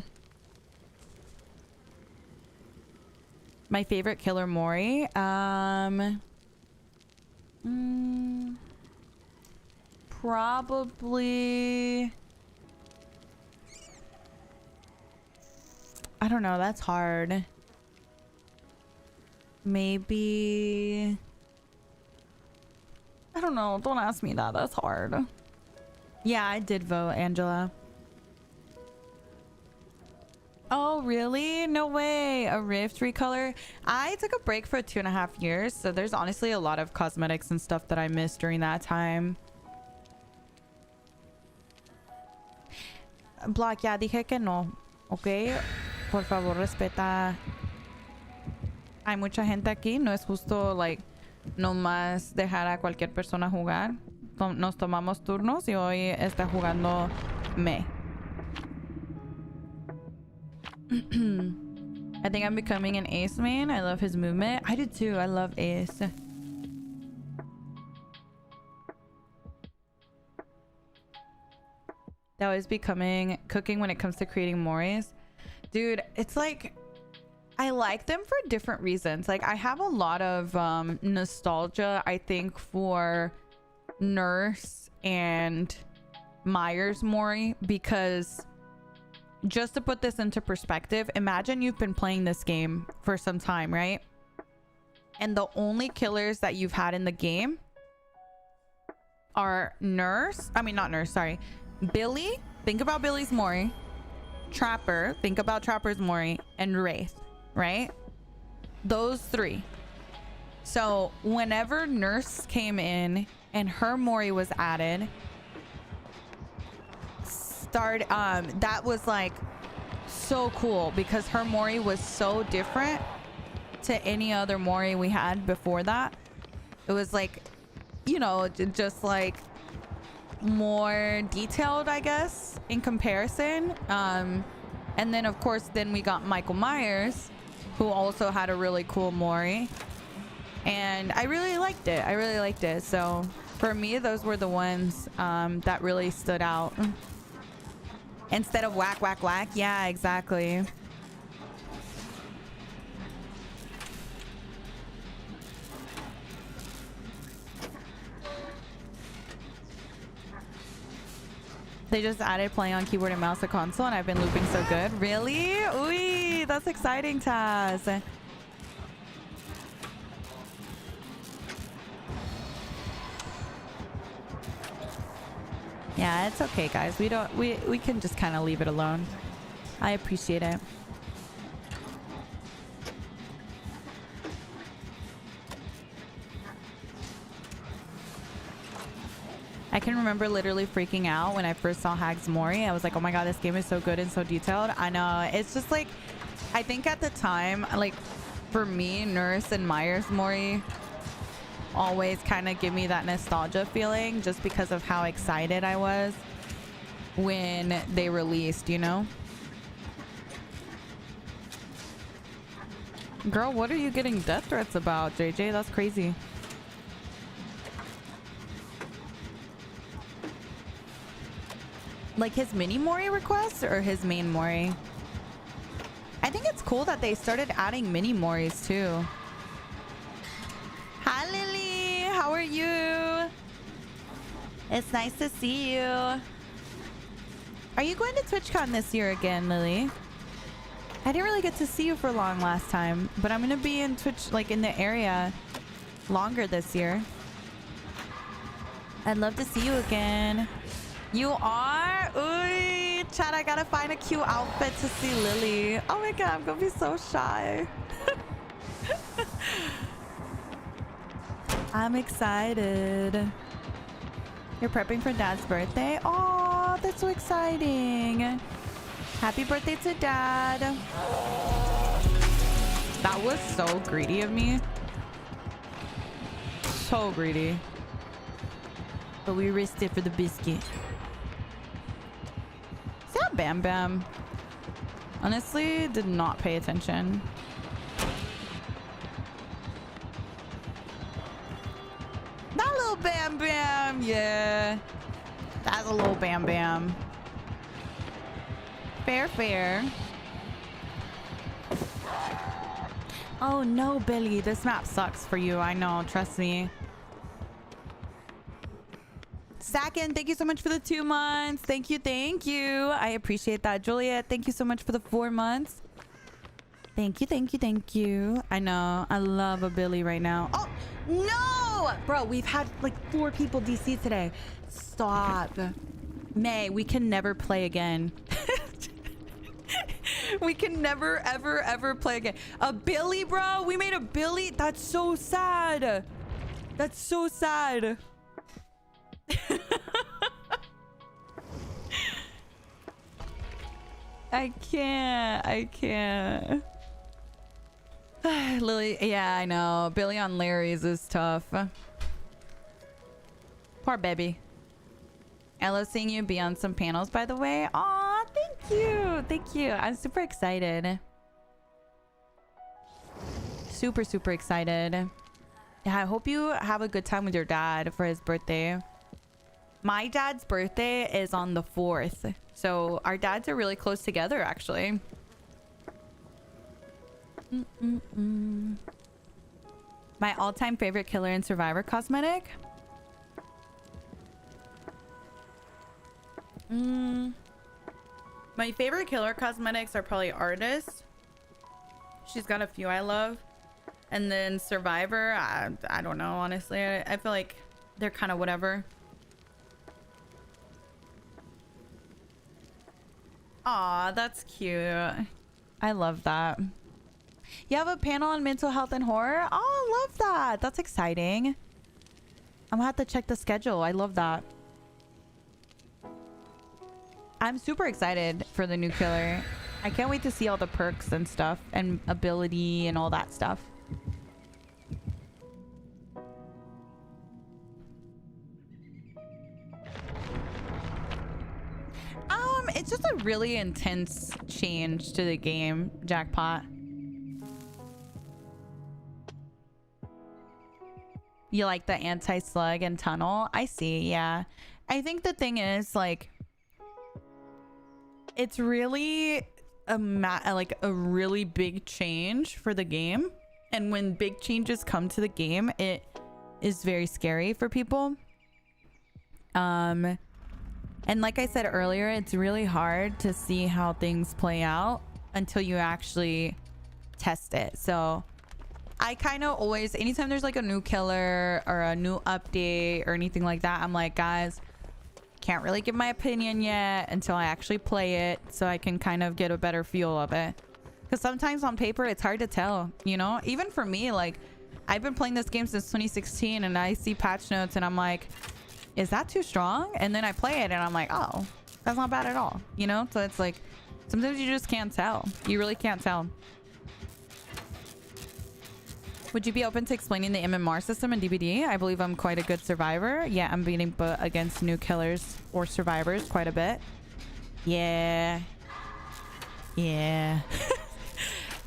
B: My favorite killer Mori. Probably. I don't know. That's hard. Maybe. I don't know. Don't ask me that. That's hard. Yeah, I did vote, Angela. Oh, really? No way. A Rift recolor. I took a break for 2.5 years, so there's honestly a lot of cosmetics and stuff that I missed during that time. Black, ya dije que no. Ok. Por favor, respeta. Hay mucha gente aquí. No es justo, like, nomás dejar a cualquier persona jugar. Nos tomamos turnos y hoy está jugando me. I think I'm becoming an Ace main. I love his movement. I do too. I love Ace. That was becoming cooking when it comes to creating mores. Dude, it's like I like them for different reasons. Like I have a lot of nostalgia, I think, for Nurse and Myers Mori, because just to put this into perspective, imagine you've been playing this game for some time, right? And the only killers that you've had in the game are Billy, think about Billy's Mori, Trapper, think about Trapper's Mori, and Wraith, right? Those three. So whenever Nurse came in and her Mori was added, that was like so cool because her Mori was so different to any other Mori we had before that. It was like, you know, just like more detailed, I guess, in comparison. And then of course then we got Michael Myers, who also had a really cool Mori, and I really liked it. So for me, those were the ones that really stood out. Instead of whack, whack, whack. Yeah, exactly. They just added playing on keyboard and mouse to console, and I've been looping so good. Really? Ooh, that's exciting, Taz. Yeah, it's okay, guys. We can just kind of leave it alone. I appreciate it. I can remember literally freaking out when I first saw Hag's Mori. I was like, oh my god, this game is so good and so detailed. I know. It's just like, I think at the time, like, for me, Nurse and Myers Mori always kind of give me that nostalgia feeling just because of how excited I was when they released, you know? Girl, what are you getting death threats about, JJ? That's crazy. Like his mini Mori requests or his main Mori? I think it's cool that they started adding mini Moris too. Hi Lily, how are you? It's nice to see you. Are you going to TwitchCon this year again, Lily? I didn't really get to see you for long last time, but I'm gonna be in Twitch, like in the area, longer this year. I'd love to see you again. You are? Ooh, chat, I gotta find a cute outfit to see Lily. Oh my god, I'm gonna be so shy. I'm excited. You're prepping for Dad's birthday? Oh, that's so exciting. Happy birthday to Dad. That was so greedy of me. So greedy. But we risked it for the biscuit. Is that Bam Bam? Honestly, did not pay attention. That little Bam Bam, yeah. That's a little Bam Bam. Fair, fair. Oh no, Billy, this map sucks for you. I know, trust me. Sakin, thank you so much for the 2 months. Thank you, thank you. I appreciate that. Juliet, thank you so much for the 4 months. Thank you, thank you, thank you. I know, I love a Billy right now. Oh, no! Bro, we've had like 4 people DC today. Stop. May, we can never play again. We can never, ever, ever play again. A Billy, bro? We made a Billy? That's so sad. That's so sad. I can't. Lily, yeah, I know. Billy on Larry's is tough. Poor baby. I love seeing you be on some panels, by the way. Aw, thank you. Thank you. I'm super excited. Super, super excited. Yeah, I hope you have a good time with your dad for his birthday. My dad's birthday is on the 4th. So our dads are really close together, actually. My all-time favorite killer in Survivor Cosmetic? My favorite killer cosmetics are probably Artist. She's got a few I love. And then Survivor, I don't know, honestly. I feel like they're kind of whatever. Aw, that's cute. I love that. You have a panel on mental health and horror? Oh, I love that. That's exciting. I'm gonna have to check the schedule. I love that. I'm super excited for the new killer. I can't wait to see all the perks and stuff and ability and all that stuff. It's just a really intense change to the game, Jackpot. You like the anti-slug and tunnel? I see, yeah. I think the thing is, like, it's really a really big change for the game. And when big changes come to the game, it is very scary for people. And like I said earlier, it's really hard to see how things play out until you actually test it. So I kind of always, anytime there's like a new killer or a new update or anything like that, I'm like, guys, can't really give my opinion yet until I actually play it so I can kind of get a better feel of it. Because sometimes on paper, it's hard to tell, you know? Even for me, like, I've been playing this game since 2016 and I see patch notes and I'm like, is that too strong? And then I play it and I'm like, oh, that's not bad at all, you know? So it's like, sometimes you just can't tell. You really can't tell. Would you be open to explaining the MMR system in DBD? I believe I'm quite a good survivor. Yeah, I'm beating against new killers or survivors quite a bit. Yeah. Yeah.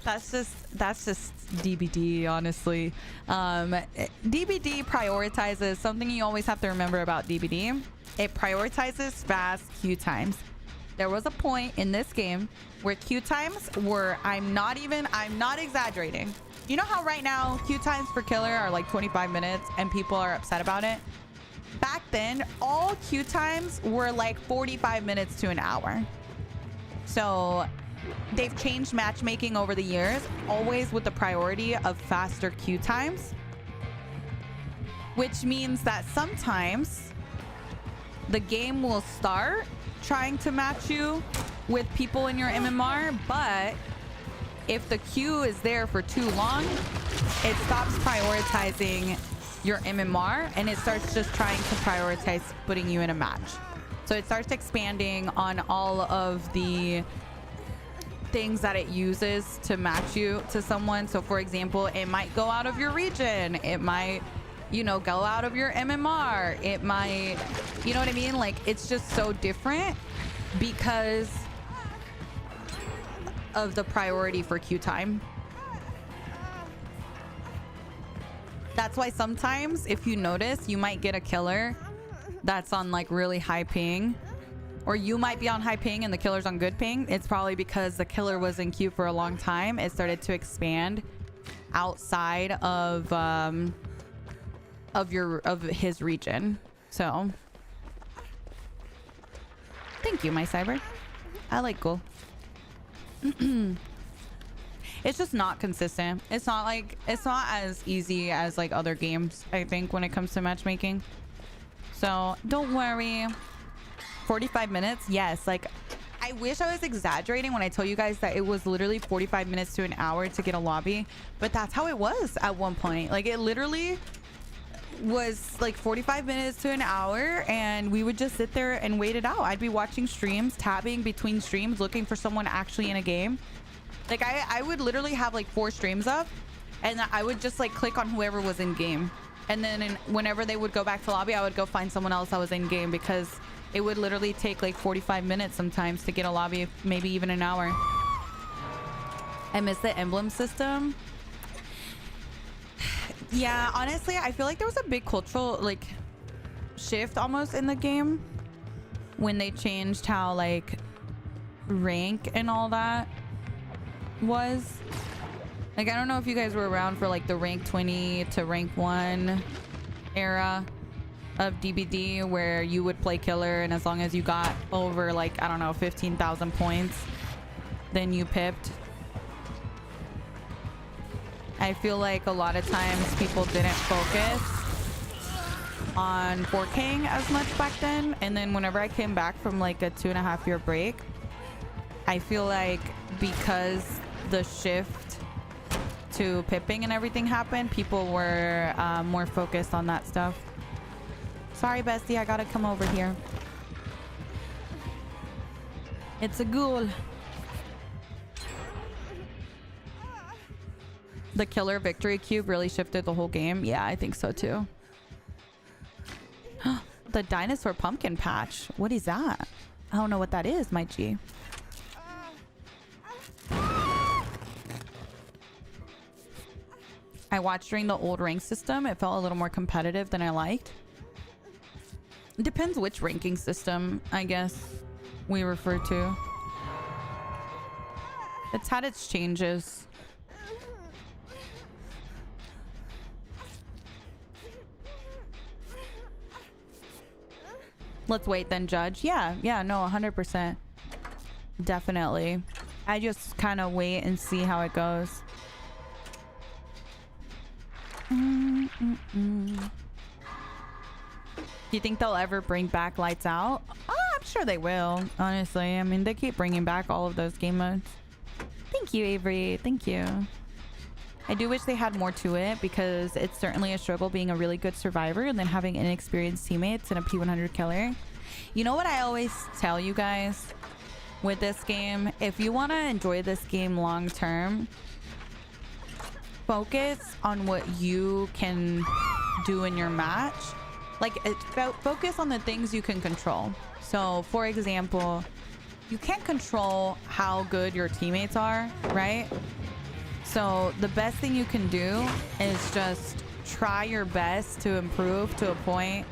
B: That's just DBD, honestly. DBD prioritizes something you always have to remember about DBD. It prioritizes fast queue times. There was a point in this game where queue times were, I'm not exaggerating. You know how right now queue times for killer are like 25 minutes and people are upset about it? Back then, all queue times were like 45 minutes to an hour. So they've changed matchmaking over the years, always with the priority of faster queue times, which means that sometimes the game will start trying to match you with people in your MMR, but if the queue is there for too long, it stops prioritizing your MMR and it starts just trying to prioritize putting you in a match. So it starts expanding on all of the things that it uses to match you to someone. So for example, it might go out of your region, it might, you know, go out of your MMR, it might, you know what I mean? Like, it's just so different because of the priority for queue time. That's why sometimes if you notice, you might get a killer that's on like really high ping, or you might be on high ping and the killer's on good ping. It's probably because the killer was in queue for a long time. It started to expand outside of his region. So thank you, my cyber. I like Ghoul. It's just not consistent. It's not as easy as like other games, I think, when it comes to matchmaking. So don't worry. 45 minutes, yes. Like, I wish I was exaggerating when I told you guys that it was literally 45 minutes to an hour to get a lobby, but that's how it was at one point. Like, it literally was like 45 minutes to an hour, and we would just sit there and wait it out. I'd be watching streams, tabbing between streams, looking for someone actually in a game. Like, I would literally have like 4 streams up, and I would just like click on whoever was in game, and then whenever they would go back to lobby, I would go find someone else that was in game, because it would literally take like 45 minutes sometimes to get a lobby, maybe even an hour. I miss the emblem system. Yeah, honestly, I feel like there was a big cultural like shift almost in the game when they changed how like rank and all that was. Like, I don't know if you guys were around for like the rank 20 to rank 1 era of DBD, where you would play killer, and as long as you got over like, I don't know, 15,000 points, then you pipped. I feel like a lot of times people didn't focus on 4King as much back then, and then whenever I came back from like a 2.5 year break, I feel like because the shift to pipping and everything happened, people were more focused on that stuff. Sorry, bestie, I gotta come over here. It's a ghoul. The killer victory cube really shifted the whole game. Yeah, I think so too. The dinosaur pumpkin patch. What is that? I don't know what that is, my G. I watched during the old rank system. It felt a little more competitive than I liked. It depends which ranking system, I guess, we refer to. It's had its changes. Let's wait then judge. Yeah, no, 100%. Definitely. I just kind of wait and see how it goes. Do you think they'll ever bring back Lights Out? Oh, I'm sure they will, honestly. I mean, they keep bringing back all of those game modes. Thank you, Avery. Thank you. I do wish they had more to it, because it's certainly a struggle being a really good survivor and then having inexperienced teammates and a P100 killer. You know what I always tell you guys with this game? If you want to enjoy this game long term, focus on what you can do in your match. Like, focus on the things you can control. So, for example, you can't control how good your teammates are, right? So, the best thing you can do is just try your best to improve to a point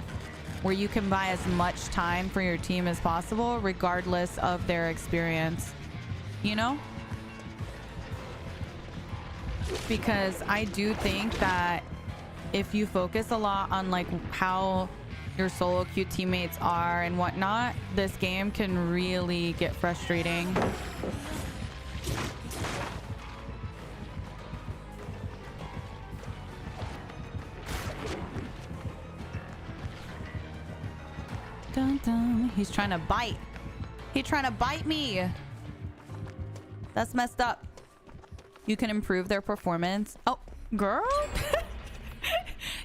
B: where you can buy as much time for your team as possible, regardless of their experience. You know? Because I do think that if you focus a lot on like how your solo queue teammates are and whatnot, this game can really get frustrating. Dun, dun. He's trying to bite. He's trying to bite me. That's messed up. You can improve their performance. Oh, girl.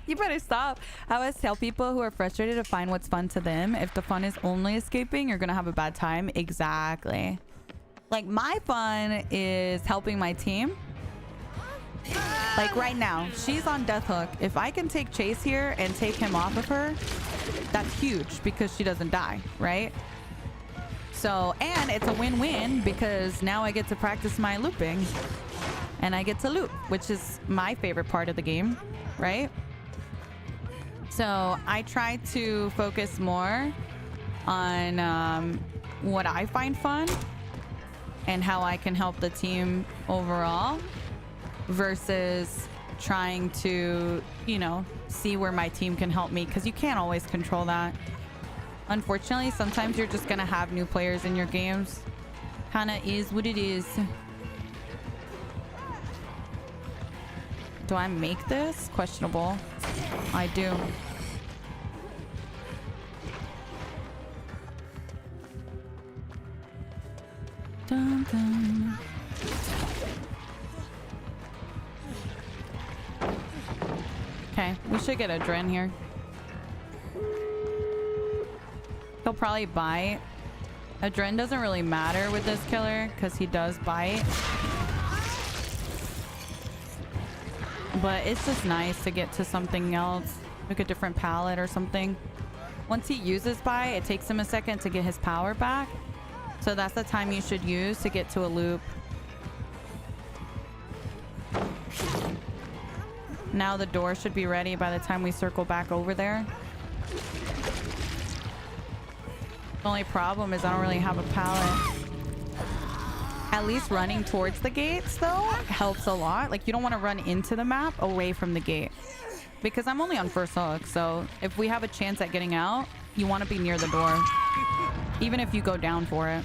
B: You better stop. I always tell people who are frustrated to find what's fun to them. If the fun is only escaping, you're gonna have a bad time. Exactly. Like, my fun is helping my team. Like right now, she's on death hook. If I can take Chase here and take him off of her, that's huge because she doesn't die, right? So, and it's a win-win because now I get to practice my looping and I get to loop, which is my favorite part of the game, right? So I try to focus more on what I find fun and how I can help the team overall versus trying to, you know, see where my team can help me, because you can't always control that. Unfortunately, sometimes you're just gonna have new players in your games. Kinda is what it is. Do I make this? Questionable. I do. Dun, dun. Okay, we should get a Dren here. He'll probably bite. A Dren doesn't really matter with this killer because he does bite. But it's just nice to get to something else, like a different palette or something. Once he uses bite, it takes him a second to get his power back. So that's the time you should use to get to a loop. Now the door should be ready by the time we circle back over there. The only problem is I don't really have a pallet. At least running towards the gates though helps a lot. Like, you don't want to run into the map away from the gate, because I'm only on first hook. So if we have a chance at getting out, you want to be near the door, even if you go down for it.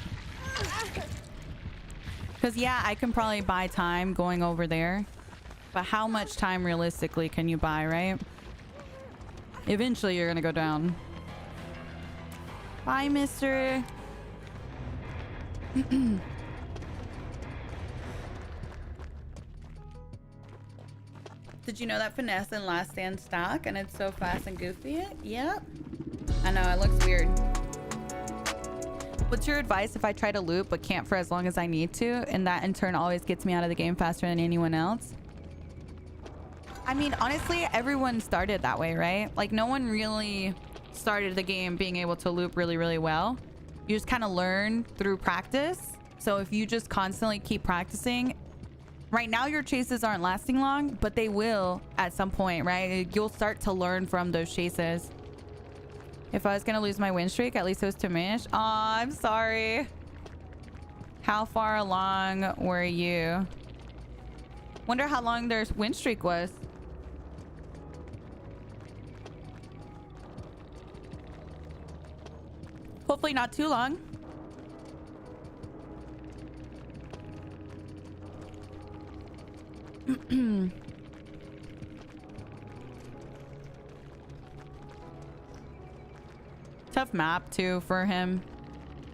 B: Because yeah, I can probably buy time going over there, but how much time realistically can you buy, right? Eventually you're gonna go down. Bye, mister. Did you know that finesse in Last Stand stock and it's so fast and goofy? Yep. I know, it looks weird. What's your advice if I try to loop but can't for as long as I need to, and that in turn always gets me out of the game faster than anyone else? I mean, honestly, everyone started that way, right? Like, no one really started the game being able to loop really, really well. You just kind of learn through practice. So if you just constantly keep practicing, right now your chases aren't lasting long, but they will at some point, right? You'll start to learn from those chases. If I was gonna lose my win streak, at least it was to Mish. Aw, I'm sorry. How far along were you? Wonder how long their win streak was. Hopefully not too long. Tough map too for him.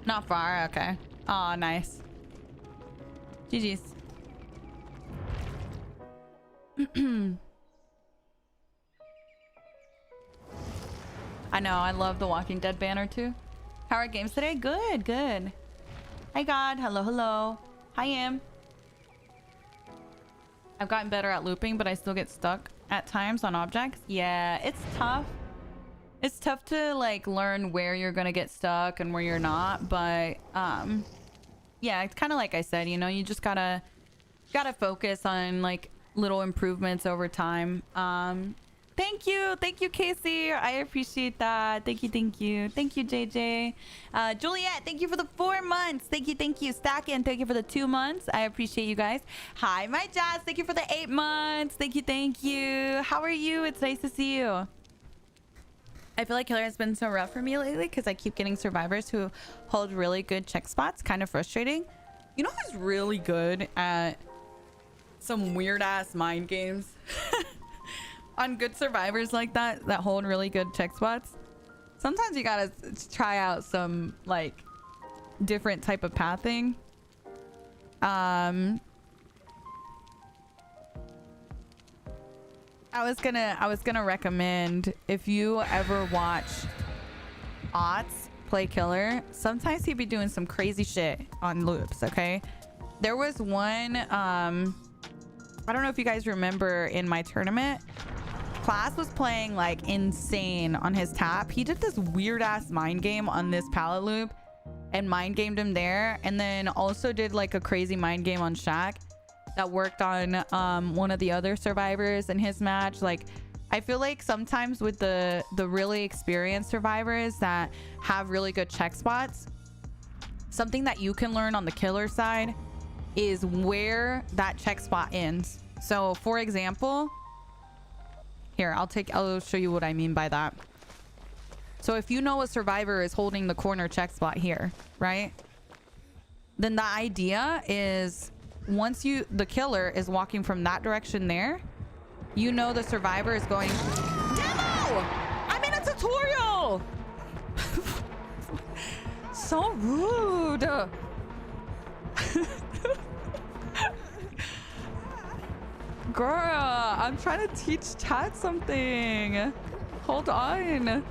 B: Not far, okay. Aw, nice. GG's. I know, I love the Walking Dead banner too. How are games today? Good, good. Hi God, hello, hello. Hi Am. I've gotten better at looping, but I still get stuck at times on objects. Yeah, it's tough. It's tough to like learn where you're gonna get stuck and where you're not, but yeah, it's kind of like I said, you know, you just gotta focus on like little improvements over time. Thank you, Casey. I appreciate that. Thank you, JJ. Juliet, thank you for the 4 months. Thank you, Stackin. Thank you for the 2 months. I appreciate you guys. Hi, my Jazz. Thank you for the 8 months. Thank you. How are you? It's nice to see you. I feel like Killer has been so rough for me lately because I keep getting survivors who hold really good check spots. Kind of frustrating. You know who's really good at some weird ass mind games? On good survivors like that hold really good check spots. Sometimes you gotta try out some like different type of pathing. I was gonna recommend, if you ever watch Otts play killer, sometimes he'd be doing some crazy shit on loops, okay? There was one, I don't know if you guys remember in my tournament, Class was playing like insane on his tap. He did this weird ass mind game on this pallet loop and mind gamed him there. And then also did like a crazy mind game on Shaq that worked on one of the other survivors in his match. Like, I feel like sometimes with the really experienced survivors that have really good check spots, something that you can learn on the killer side is where that check spot ends. So for example, here, I'll show you what I mean by that. So if you know a survivor is holding the corner check spot here, right? Then the idea is once the killer is walking from that direction there, you know the survivor is going, Demo! I'm in a tutorial! So rude. Girl, I'm trying to teach Tad something. Hold on.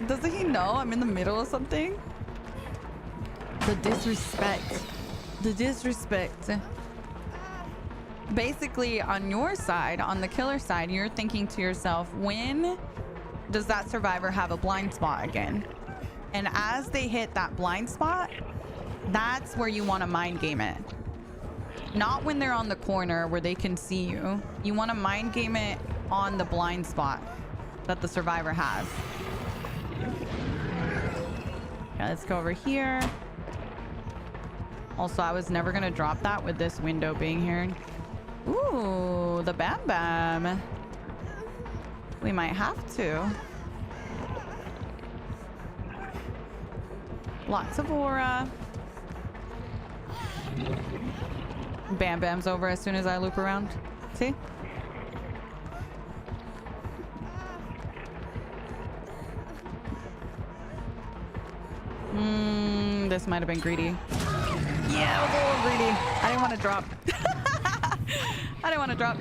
B: Doesn't he know I'm in the middle of something? The disrespect. The disrespect. Basically, on your side, on the killer side, you're thinking to yourself, when does that survivor have a blind spot again? And as they hit that blind spot, that's where you want to mind game it. Not when they're on the corner where they can see you. You want to mind game it on the blind spot that the survivor has. Yeah, let's go over here. Also, I was never going to drop that with this window being here. Ooh, the Bam Bam. We might have to. Lots of aura. Bam Bam's over as soon as I loop around. See? This might have been greedy. Yeah, it was a little greedy. I didn't want to drop. I didn't want to drop.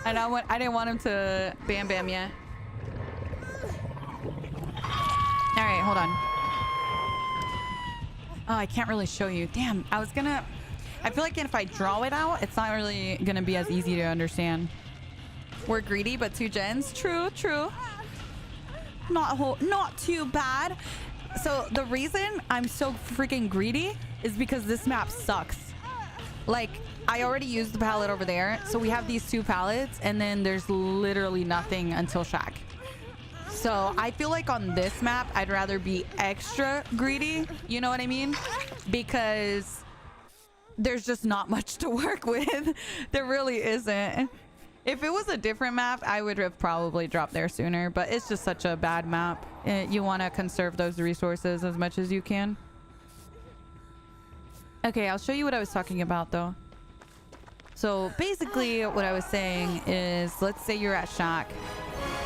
B: And I didn't want him to Bam Bam yet. All right, hold on. Oh, I can't really show you. Damn, I feel like if I draw it out, it's not really gonna be as easy to understand. We're greedy, but 2 gens. True, true. Not too bad. So the reason I'm so freaking greedy is because this map sucks. Like, I already used the pallet over there, so we have these 2 pallets, and then there's literally nothing until Shack. So I feel like on this map, I'd rather be extra greedy. You know what I mean? Because there's just not much to work with. There really isn't. If it was a different map, I would have probably dropped there sooner, but it's just such a bad map. You want to conserve those resources as much as you can. Okay, I'll show you what I was talking about though. So basically what I was saying is, let's say you're at Shack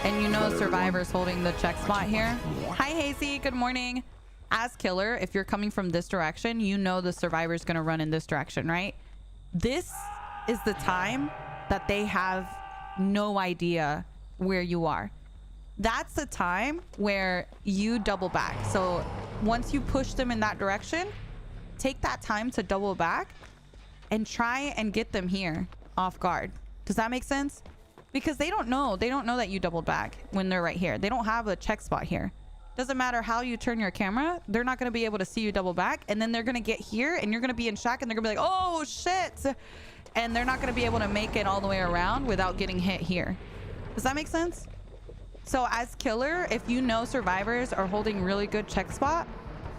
B: and you know survivor's holding the check spot here. Hi Hazy, good morning. As killer, if you're coming from this direction, you know the survivor's gonna run in this direction, right? This is the time that they have no idea where you are. That's the time where you double back. So once you push them in that direction, take that time to double back and try and get them here off guard. Does that make sense? Because they don't know that you doubled back when they're right here. They don't have a check spot here. Doesn't matter how you turn your camera, they're not going to be able to see you double back, and then they're going to get here and you're going to be in Shack and they're going to be like, oh shit, and they're not going to be able to make it all the way around without getting hit here. Does that make sense? So as killer, if you know survivors are holding really good check spot,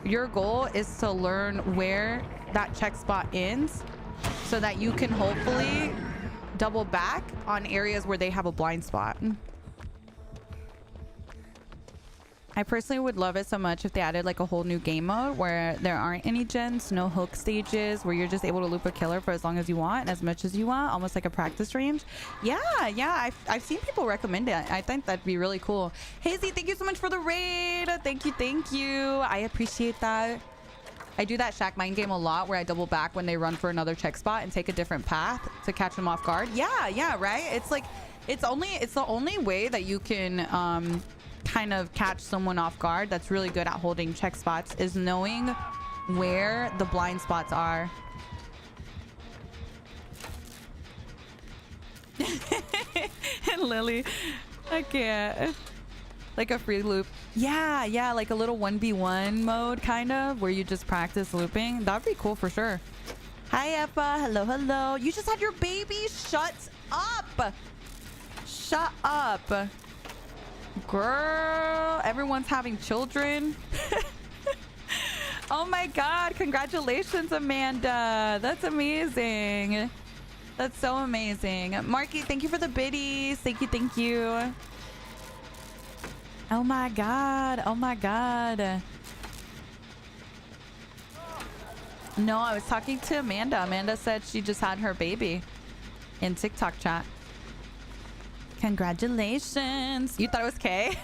B: your goal is to learn where that check spot ends so that you can hopefully double back on areas where they have a blind spot. I personally would love it so much if they added like a whole new game mode where there aren't any gens, no hook stages, where you're just able to loop a killer for as long as you want and as much as you want, almost like a practice range. Yeah, I've seen people recommend it. I think that'd be really cool. Hazy, thank you so much for the raid. Thank you. I appreciate that. I do that Shack mind game a lot where I double back when they run for another check spot and take a different path to catch them off guard. Yeah, right? It's like, It's the only way that you can kind of catch someone off guard that's really good at holding check spots is knowing where the blind spots are. Lily, I can't. Like a free loop. Yeah, like a little 1v1 mode kind of where you just practice looping. That'd be cool for sure. Hi, Effa. Hello. You just had your baby? Shut up. Shut up. Girl, everyone's having children. Oh my God. Congratulations, Amanda. That's amazing. That's so amazing. Marky, thank you for the biddies. Thank you. Oh my God. No, I was talking to Amanda. Amanda said she just had her baby in TikTok chat. Congratulations. You thought it was Kay?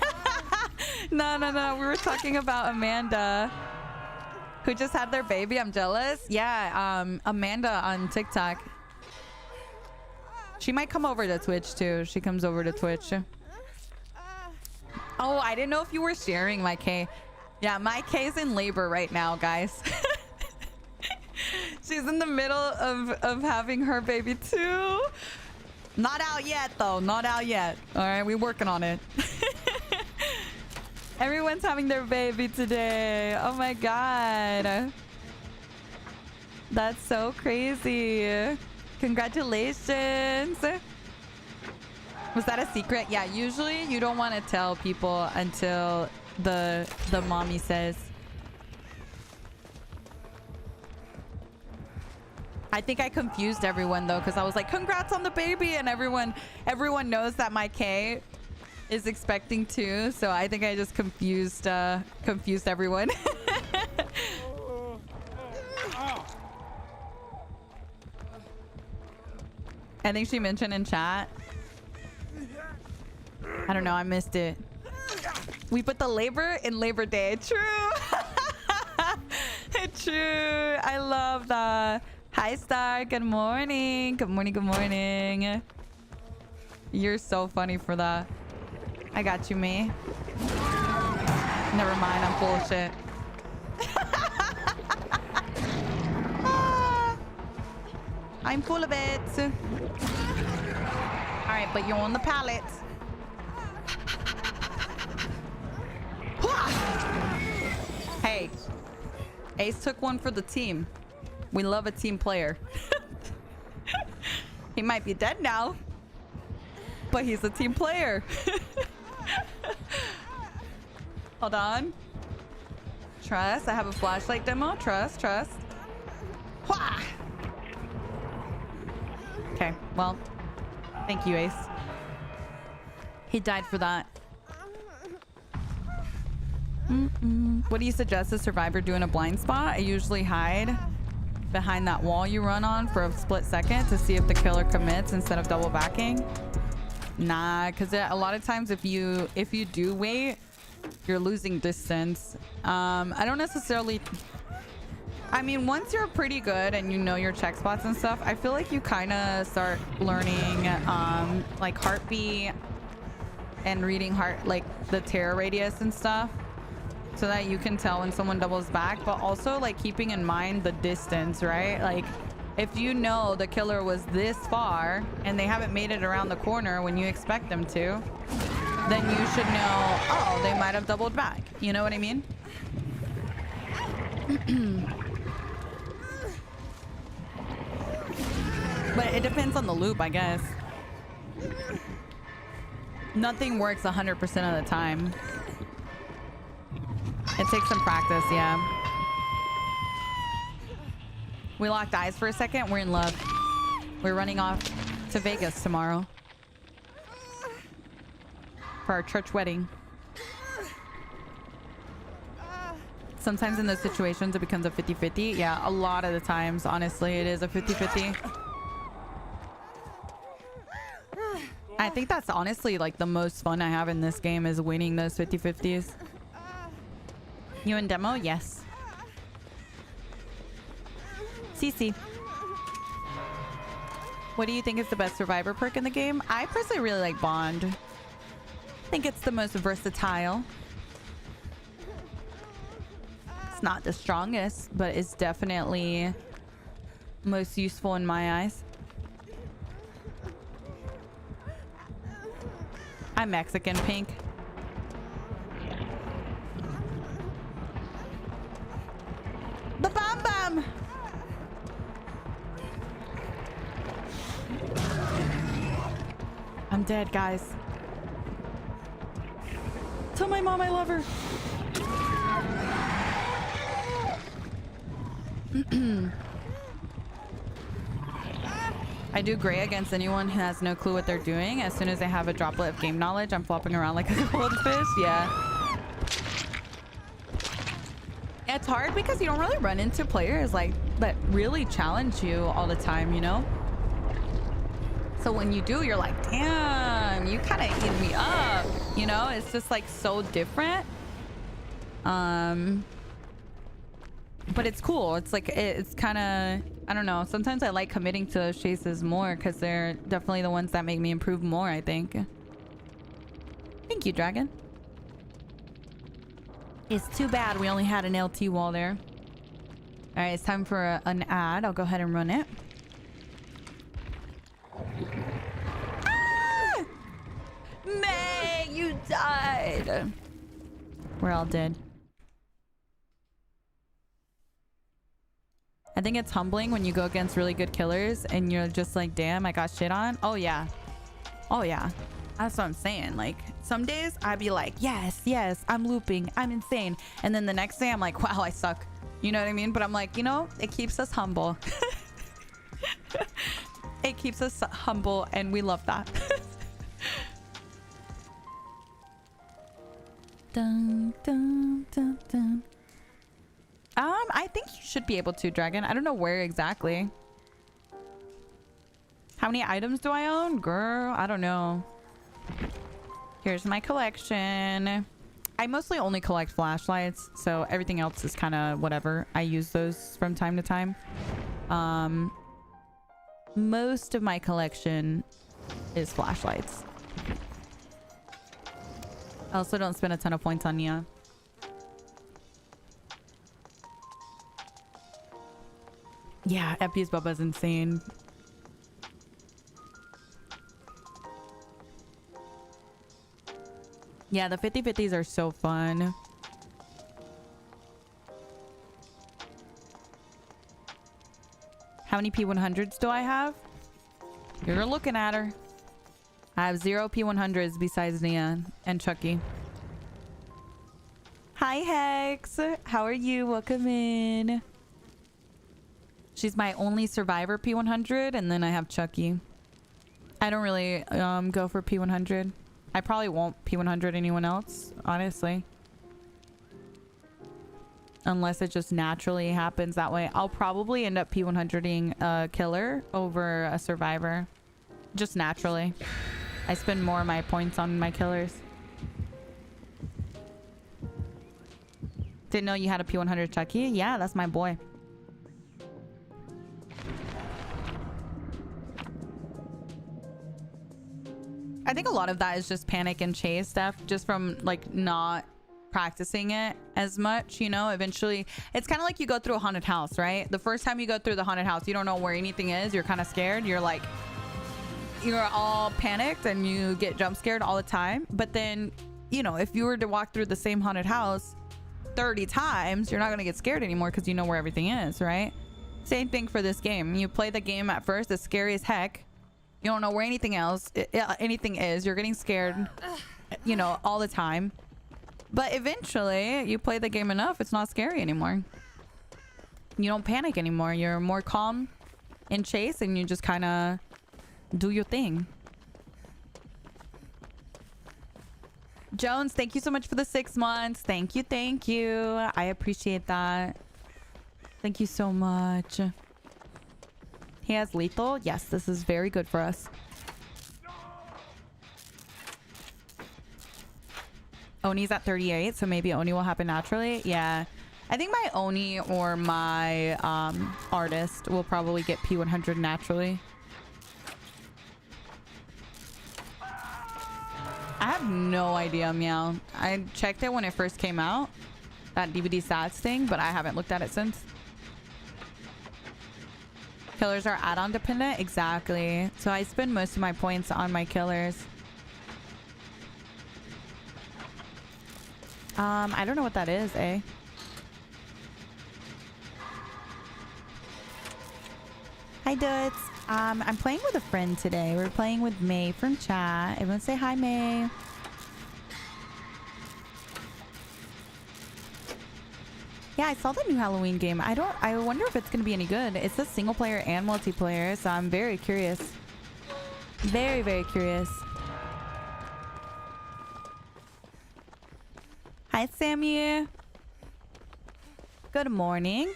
B: No. We were talking about Amanda, who just had their baby. I'm jealous. Yeah, Amanda on TikTok. She might come over to Twitch too. She comes over to Twitch. Oh, I didn't know if you were sharing my K. Yeah, my K's in labor right now, guys. She's in the middle of having her baby too. Not out yet, though. Not out yet. All right, we're working on it. Everyone's having their baby today. Oh my God. That's so crazy. Congratulations. Was that a secret? Yeah, usually you don't want to tell people until the mommy says. I think I confused everyone though, because I was like, congrats on the baby, and everyone knows that my K is expecting too, so I think I just confused everyone. I think she mentioned in chat. I don't know, I missed it. We put the labor in Labor Day. True. True. I love that. Hi, Star. Good morning. Good morning. You're so funny for that. I got you, me. Never mind. I'm full of shit. I'm full of it. All right, but you're on the pallet. Hey, Ace took one for the team. We love a team player. He might be dead now, but he's a team player. Hold on. Trust. I have a flashlight demo. Trust. Okay, well, thank you, Ace. He died for that. What do you suggest a survivor do in a blind spot? I usually hide behind that wall you run on for a split second to see if the killer commits instead of double backing. Nah, because a lot of times if you do wait, you're losing distance. I don't necessarily... I mean, once you're pretty good and you know your check spots and stuff, I feel like you kind of start learning like heartbeat and reading like the terror radius and stuff, so that you can tell when someone doubles back, but also like keeping in mind the distance, right? Like if you know the killer was this far and they haven't made it around the corner when you expect them to, then you should know, oh, they might have doubled back. You know what I mean? But it depends on the loop, I guess. Nothing works 100% of the time. It takes some practice, yeah. We locked eyes for a second. We're in love. We're running off to Vegas tomorrow for our church wedding. Sometimes in those situations, it becomes a 50-50. Yeah, a lot of the times, honestly, it is a 50-50. I think that's honestly like the most fun I have in this game is winning those 50-50s. You in demo? Yes. Cece. What do you think is the best survivor perk in the game? I personally really like Bond. I think it's the most versatile. It's not the strongest, but it's definitely most useful in my eyes. I'm Mexican, Pink. The bomb bomb! I'm dead, guys. Tell my mom I love her. I do great against anyone who has no clue what they're doing. As soon as they have a droplet of game knowledge, I'm flopping around like a goldfish. Yeah. It's hard because you don't really run into players like that really challenge you all the time, you know? So when you do, you're like, damn, you kind of eat me up. You know, it's just like so different. But it's cool. It's like, it's kind of, I don't know. Sometimes I like committing to those chases more because they're definitely the ones that make me improve more, I think. Thank you, Dragon. It's too bad we only had an LT wall there. All right, it's time for an ad. I'll go ahead and run it. Ah! May, you died. We're all dead. I think it's humbling when you go against really good killers and you're just like, damn, I got shit on. Oh yeah. Oh yeah. That's what I'm saying. Like some days I'd be like, yes, yes, I'm looping, I'm insane. And then the next day I'm like, wow, I suck. You know what I mean? But I'm like, you know, it keeps us humble. It keeps us humble and we love that. Dun, dun, dun, dun. I think you should be able to, Dragon. I don't know where exactly. How many items do I own? Girl, I don't know. Here's my collection. I mostly only collect flashlights, so everything else is kind of whatever. I use those from time to time. Most of my collection is flashlights. I also don't spend a ton of points on Nia. Yeah, Epi's Bubba's insane. Yeah, the 50-50s are so fun. How many P100s do I have? You're looking at her. I have 0 P100s besides Nia and Chucky. Hi, Hex. How are you? Welcome in. She's my only survivor P100, and then I have Chucky. I don't really go for P100. I probably won't P100 anyone else, honestly. Unless it just naturally happens that way. I'll probably end up P100ing a killer over a survivor. Just naturally. I spend more of my points on my killers. Didn't know you had a P100 Chucky? Yeah, that's my boy. I think a lot of that is just panic and chase stuff, just from like not practicing it as much, you know. Eventually it's kind of like you go through a haunted house, right? The first time you go through the haunted house, you don't know where anything is. You're kind of scared. You're like, you're all panicked and you get jump scared all the time. But then, you know, if you were to walk through the same haunted house 30 times, you're not going to get scared anymore because you know where everything is, right? Same thing for this game. You play the game at first, it's scary as heck. You don't know where anything else, anything is. You're getting scared, you know, all the time. But eventually, you play the game enough, it's not scary anymore. You don't panic anymore. You're more calm in chase, and you just kind of do your thing. Jones, thank you so much for the 6 months. Thank you, thank you. I appreciate that. Thank you so much. He has lethal. Yes, this is very good for us. Oni's at 38, so maybe Oni will happen naturally. Yeah, I think my Oni or my artist will probably get P100 naturally. have no idea, Meow. I checked it when it first came out, that DVD stats thing, but I haven't looked at it since. Killers are add-on dependent? Exactly. So I spend most of my points on my killers. I don't know what that is, eh? Hi, dudes. I'm playing with a friend today. We're playing with May from chat. Everyone say hi, May. Yeah, I saw the new Halloween game. I wonder if it's going to be any good. It's a single player and multiplayer, so I'm very curious. Very, very curious. Hi, Sammy. Good morning.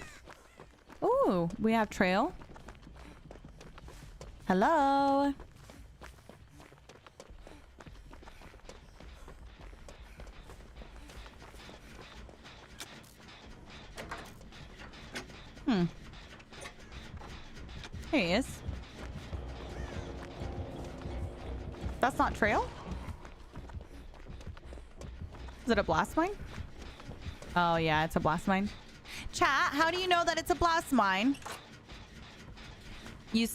B: Ooh, we have Trail. Hello. Here he is. That's not Trail? Is it a blast mine? Oh yeah, it's a blast mine. Chat, how do you know that it's a blast mine? You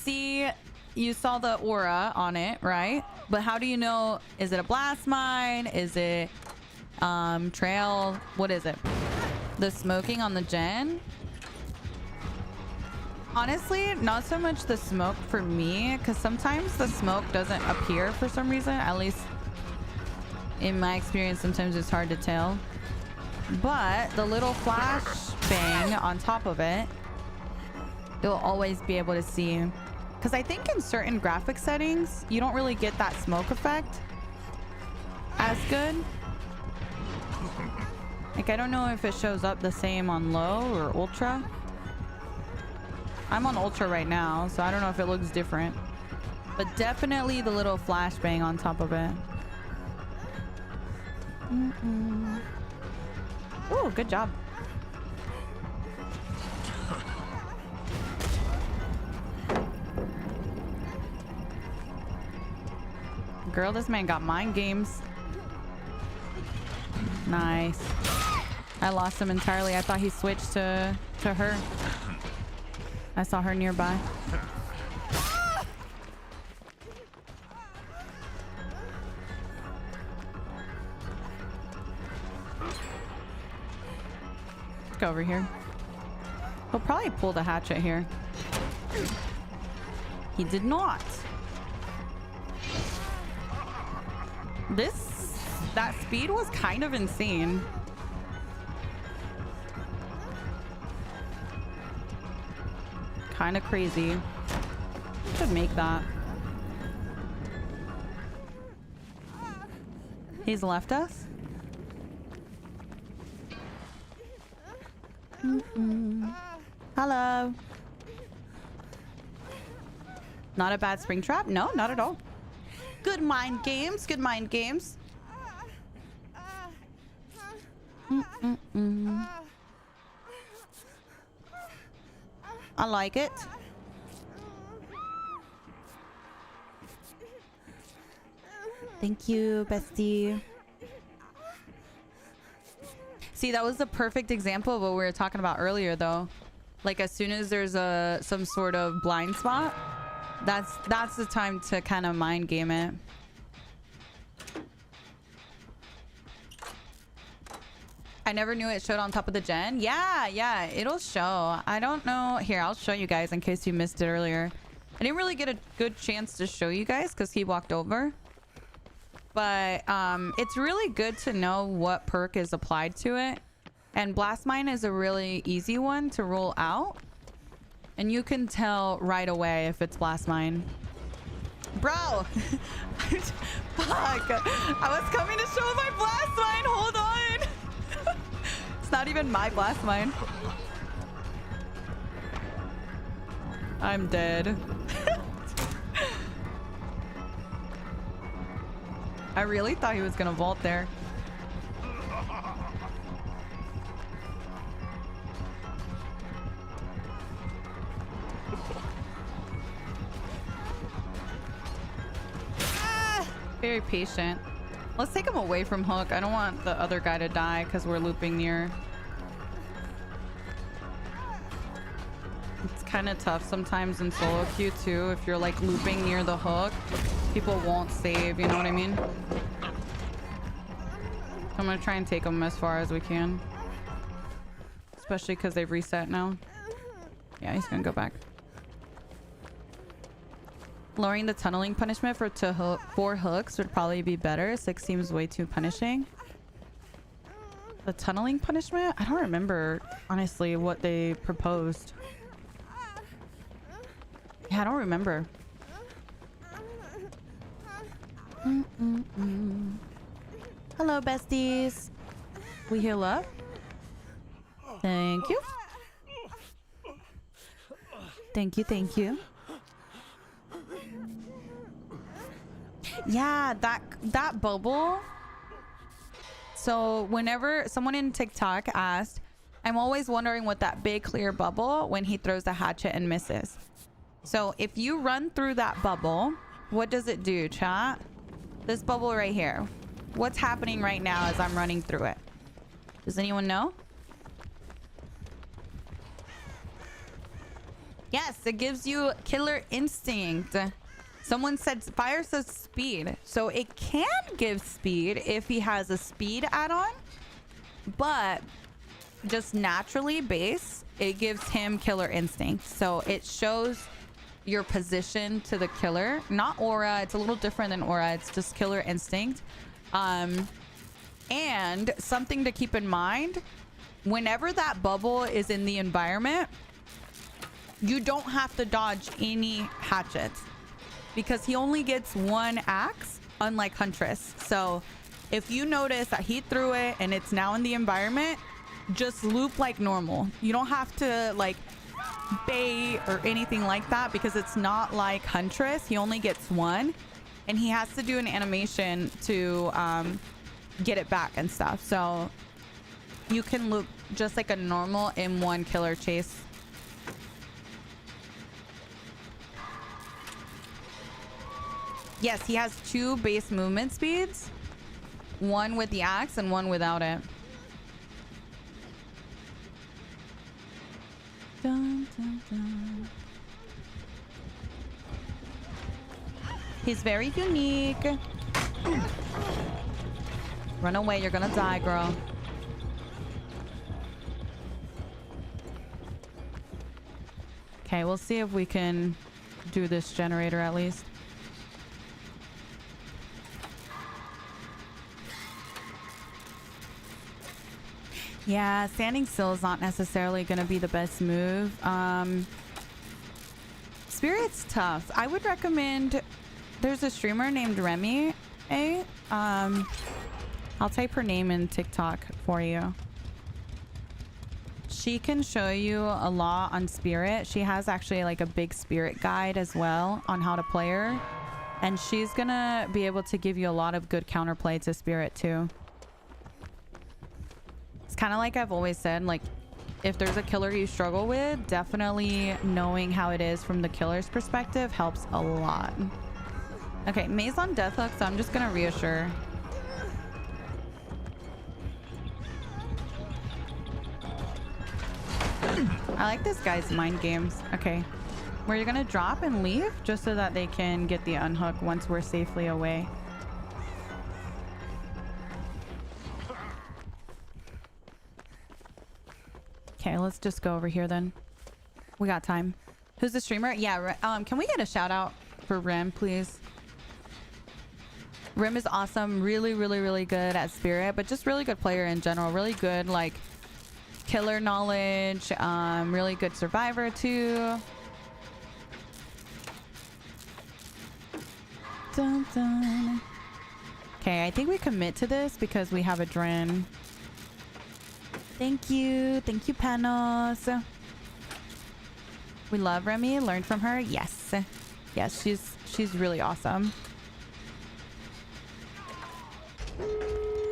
B: saw the aura on it, right? But how do you know, is it a blast mine? Is it trail? What is it? The smoking on the gen? Honestly, not so much the smoke for me, because sometimes the smoke doesn't appear for some reason. At least in my experience, sometimes it's hard to tell. But the little flash bang on top of it, you'll always be able to see. Because I think in certain graphic settings, you don't really get that smoke effect as good. Like, I don't know if it shows up the same on low or ultra. I'm on ultra right now, so I don't know if it looks different. But definitely the little flashbang on top of it. Ooh, good job. Girl, this man got mind games. Nice. I lost him entirely. I thought he switched to her. I saw her nearby. Let's go over here. He'll probably pull the hatchet here. He did not. That speed was kind of insane. Kind of crazy. Should make that. He's left us. Hello. Not a bad spring trap? No, not at all. Good mind games. Good mind games. I like it. Thank you, bestie. See, that was the perfect example of what we were talking about earlier, though. Like, as soon as there's some sort of blind spot, that's the time to kind of mind game it. I never knew it showed on top of the gen. Yeah, it'll show. I don't know. Here, I'll show you guys in case you missed it earlier. I didn't really get a good chance to show you guys because he walked over. But it's really good to know what perk is applied to it. And Blast Mine is a really easy one to roll out. And you can tell right away if it's Blast Mine. Bro! Fuck! I was coming to show my Blast Mine! Hold on! It's not even my Blast Mine. I'm dead. I really thought he was gonna vault there. Very patient. Let's take him away from Hook. I don't want the other guy to die because we're looping near. It's kind of tough sometimes in solo queue too. If you're like looping near the Hook, people won't save, you know what I mean? I'm gonna try and take them as far as we can. Especially because they've reset now. Yeah, he's gonna go back. Lowering the tunneling punishment for 4 hooks would probably be better. 6 seems way too punishing. The tunneling punishment? I don't remember, honestly, what they proposed. Yeah, I don't remember. Hello, besties. We heal up. Thank you. Thank you, thank you. Yeah, that bubble. So whenever someone in TikTok asked, I'm always wondering what that big clear bubble when he throws the hatchet and misses. So if you run through that bubble, what does it do, chat? This bubble right here. What's happening right now as I'm running through it? Does anyone know? Yes, it gives you killer instinct. Someone said fire says speed. So it can give speed if he has a speed add-on. But just naturally base, it gives him killer instinct. So it shows your position to the killer. Not aura. It's a little different than aura. It's just killer instinct. And something to keep in mind, whenever that bubble is in the environment, you don't have to dodge any hatchets because he only gets 1 axe, unlike Huntress. So if you notice that he threw it and it's now in the environment, just loop like normal. You don't have to like bait or anything like that because it's not like Huntress. He only gets 1 and he has to do an animation to get it back and stuff. So you can loop just like a normal M1 killer chase. Yes, he has 2 base movement speeds. 1 with the axe and 1 without it. Dun, dun, dun. He's very unique. Run away, you're gonna die, girl. Okay, we'll see if we can do this generator at least. Yeah, standing still is not necessarily going to be the best move. Spirit's tough. I would recommend... There's a streamer named Remy. I'll type her name in TikTok for you. She can show you a lot on Spirit. She has actually like a big Spirit guide as well on how to play her. And she's going to be able to give you a lot of good counterplay to Spirit too. It's kind of like I've always said, like, if there's a killer you struggle with, definitely knowing how it is from the killer's perspective helps a lot. Okay, Maze on death hook, so I'm just gonna reassure. I like this guy's mind games. Okay, we're gonna drop and leave just so that they can get the unhook once we're safely away. Okay, let's just go over here then. We got time. Who's the streamer? Yeah, can we get a shout out for Rim, please? Rim is awesome. Really, really, really good at Spirit, but just really good player in general. Really good, like, killer knowledge. Really good survivor, too. Dun, dun. Okay, I think we commit to this because we have a Dren. Thank you, Panos. We love Remy. Learned from her. Yes, yes, she's really awesome.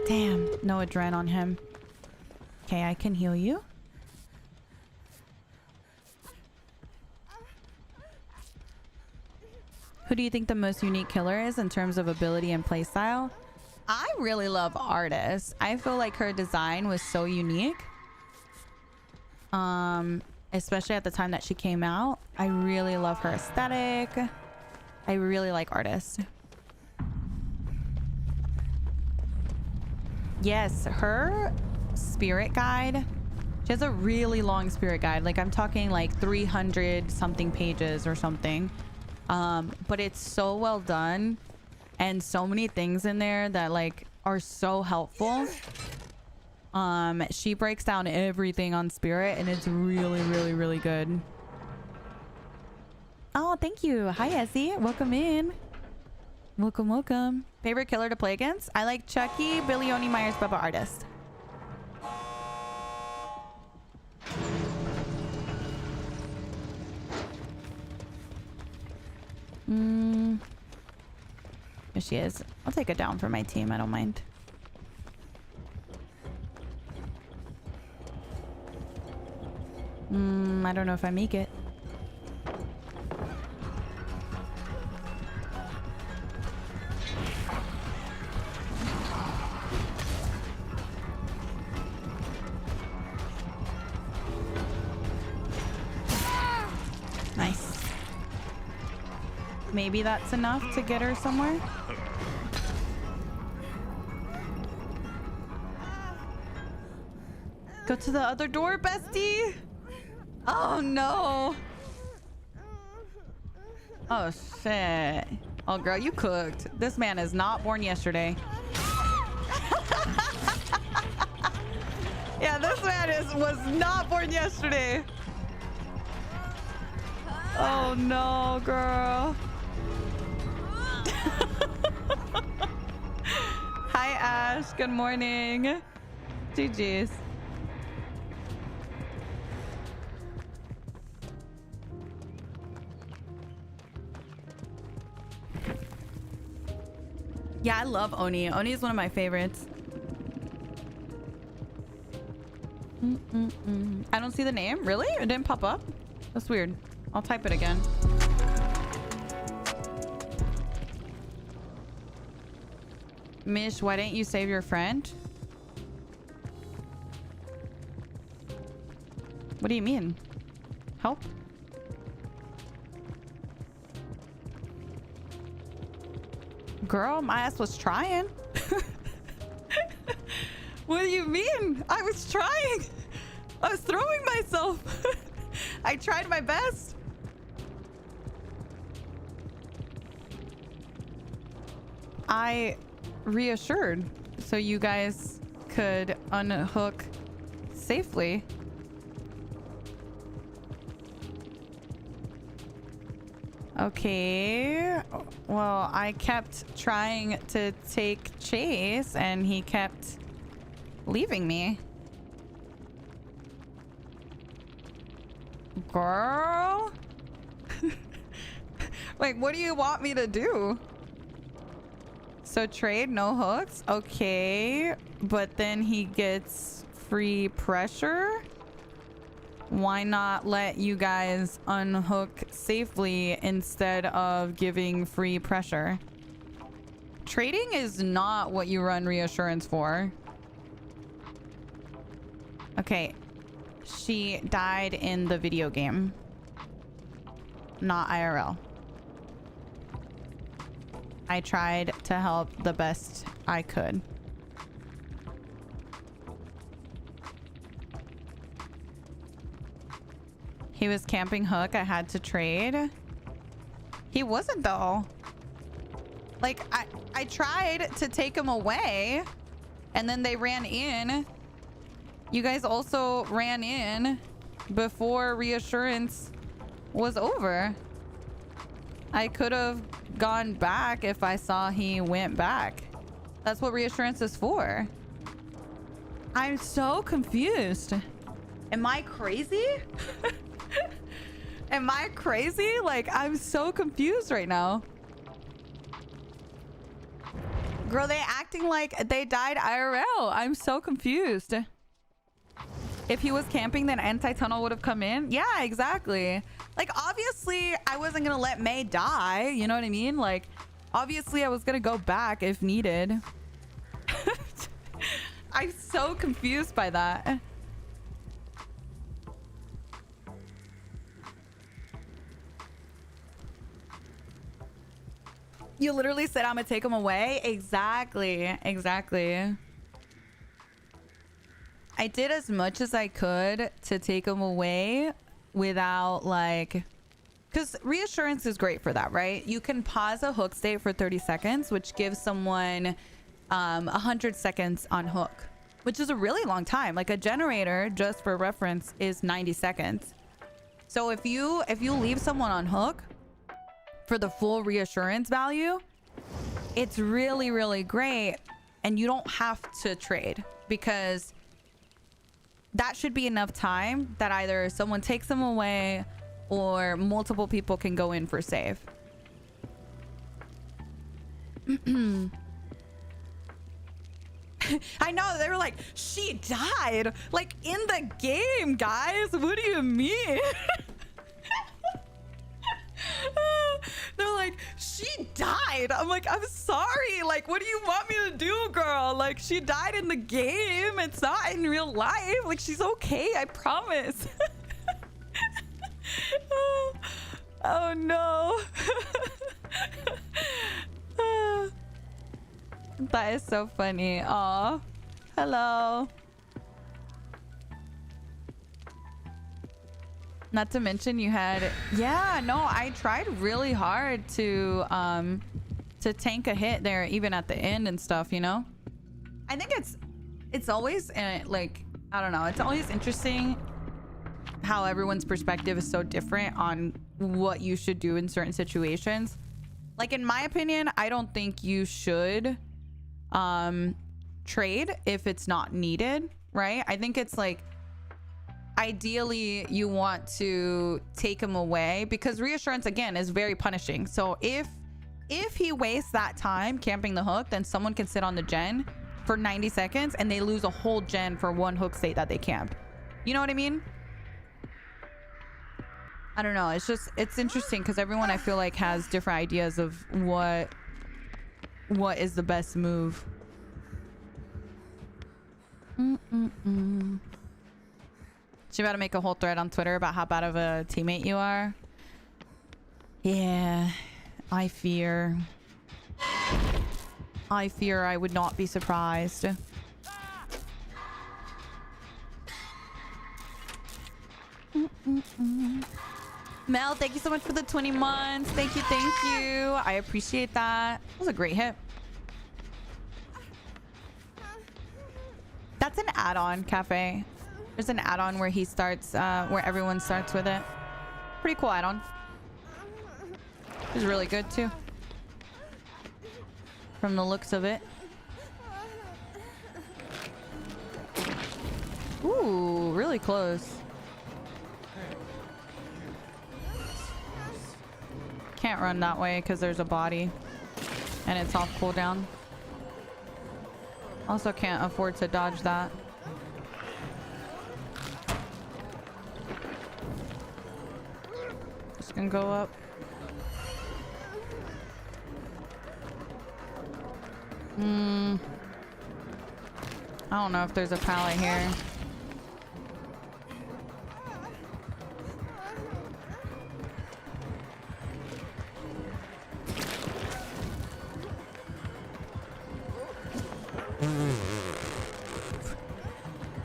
B: Damn, no adren on him. Okay, I can heal you. Who do you think the most unique killer is in terms of ability and playstyle? I really love Artist. I feel like her design was so unique. Especially at the time that she came out. I really love her aesthetic. I really like Artist. Yes, her spirit guide. She has a really long spirit guide. Like I'm talking like 300 something pages or something. But it's so well done and so many things in there that like are so helpful. She breaks down everything on spirit and it's really, really, really good. Oh, thank you. Hi, Essie. Welcome in. Welcome, welcome. Favorite killer to play against? I like Chucky, Billy Oni Myers, Bubba Artist. There she is. I'll take it down for my team. I don't mind. I don't know if I make it. Nice. Maybe that's enough to get her somewhere. Go to the other door, bestie. Oh no. Oh shit. Oh girl, you cooked. This man is not born yesterday. Yeah, this man was not born yesterday. Oh no, girl. Hi Ash, good morning. GG's. Yeah, I love Oni. Oni is one of my favorites. I don't see the name. Really? It didn't pop up? That's weird. I'll type it again. Mish, why didn't you save your friend? What do you mean? Help? Girl, my ass was trying. What do you mean? I was trying. I was throwing myself. I tried my best. I reassured so you guys could unhook safely. Okay. Well, I kept trying to take chase and he kept leaving me. Girl. Like, what do you want me to do? So trade, no hooks? Okay. But then he gets free pressure? Why not let you guys unhook safely instead of giving free pressure? Trading is not what you run reassurance for. Okay. She died in the video game. Not IRL. I tried to help the best I could. He was camping hook. I had to trade. He wasn't though. Like I tried to take him away and then they ran in. You guys also ran in before reassurance was over. I could have gone back if I saw he went back. That's what reassurance is for. I'm so confused. Am I crazy? Am I crazy? Like, I'm so confused right now. Girl, they acting like they died IRL. I'm so confused. If he was camping, then anti-tunnel would have come in. Yeah, exactly. Like, obviously, I wasn't gonna let May die. You know what I mean? Like, obviously, I was gonna go back if needed. I'm so confused by that. You literally said I'm gonna take him away. Exactly. I did as much as I could to take him away without like, because reassurance is great for that, right? You can pause a hook state for 30 seconds, which gives someone 100 seconds on hook, which is a really long time. Like a generator, just for reference, is 90 seconds. So if you leave someone on hook for the full reassurance value, it's really, really great. And you don't have to trade, because that should be enough time that either someone takes them away or multiple people can go in for save. I know, they were like, she died like in the game, guys. What do you mean? They're like, she died. I'm like, I'm sorry. Like, what do you want me to do, girl? Like, she died in the game. It's not in real life. Like, she's okay. I promise. Oh no. That is so funny. Aw. Hello. Not to mention you had, yeah, no, I tried really hard to tank a hit there, even at the end and stuff, you know? I think it's always like, I don't know, it's always interesting how everyone's perspective is so different on what you should do in certain situations. Like, in my opinion, I don't think you should trade if it's not needed, right? I think it's like, ideally you want to take him away, because reassurance again is very punishing. So if he wastes that time camping the hook, then someone can sit on the gen for 90 seconds and they lose a whole gen for one hook state that they camped. You know what I mean? I don't know, it's interesting because everyone, I feel like, has different ideas of what is the best move. She about to make a whole thread on Twitter about how bad of a teammate you are. Yeah, I fear I would not be surprised. Mel, thank you so much for the 20 months. Thank you. I appreciate that. That was a great hit. That's an add-on, Cafe. There's an add-on where he starts, where everyone starts with it. Pretty cool add-on. It's really good too, from the looks of it. Ooh, really close. Can't run that way because there's a body and it's off cooldown. Also can't afford to dodge that. Just gonna go up. I don't know if there's a pallet here.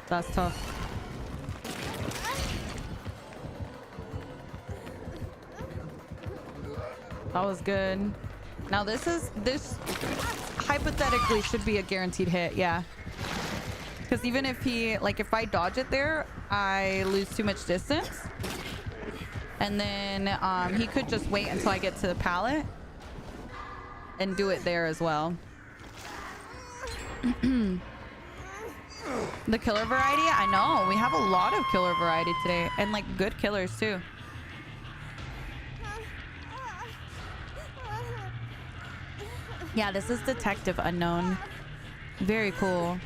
B: That's tough. That was good. Now this hypothetically should be a guaranteed hit, yeah. Because even if he, like, if I dodge it there, I lose too much distance. And then he could just wait until I get to the pallet and do it there as well. The killer variety? I know. We have a lot of killer variety today. And, like, good killers, too. Yeah, this is Detective Unknown. Very cool.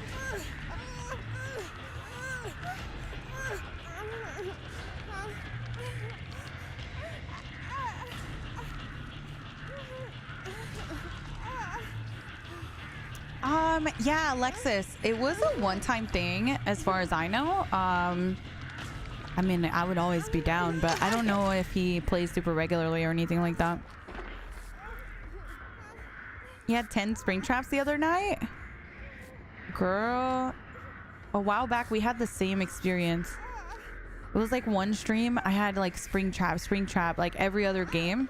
B: Yeah, Alexis, it was a one-time thing as far as I know. I mean, I would always be down, but I don't know if he plays super regularly or anything like that. He had 10 spring traps the other night. Girl, a while back we had the same experience. It was like one stream I had like spring trap like every other game.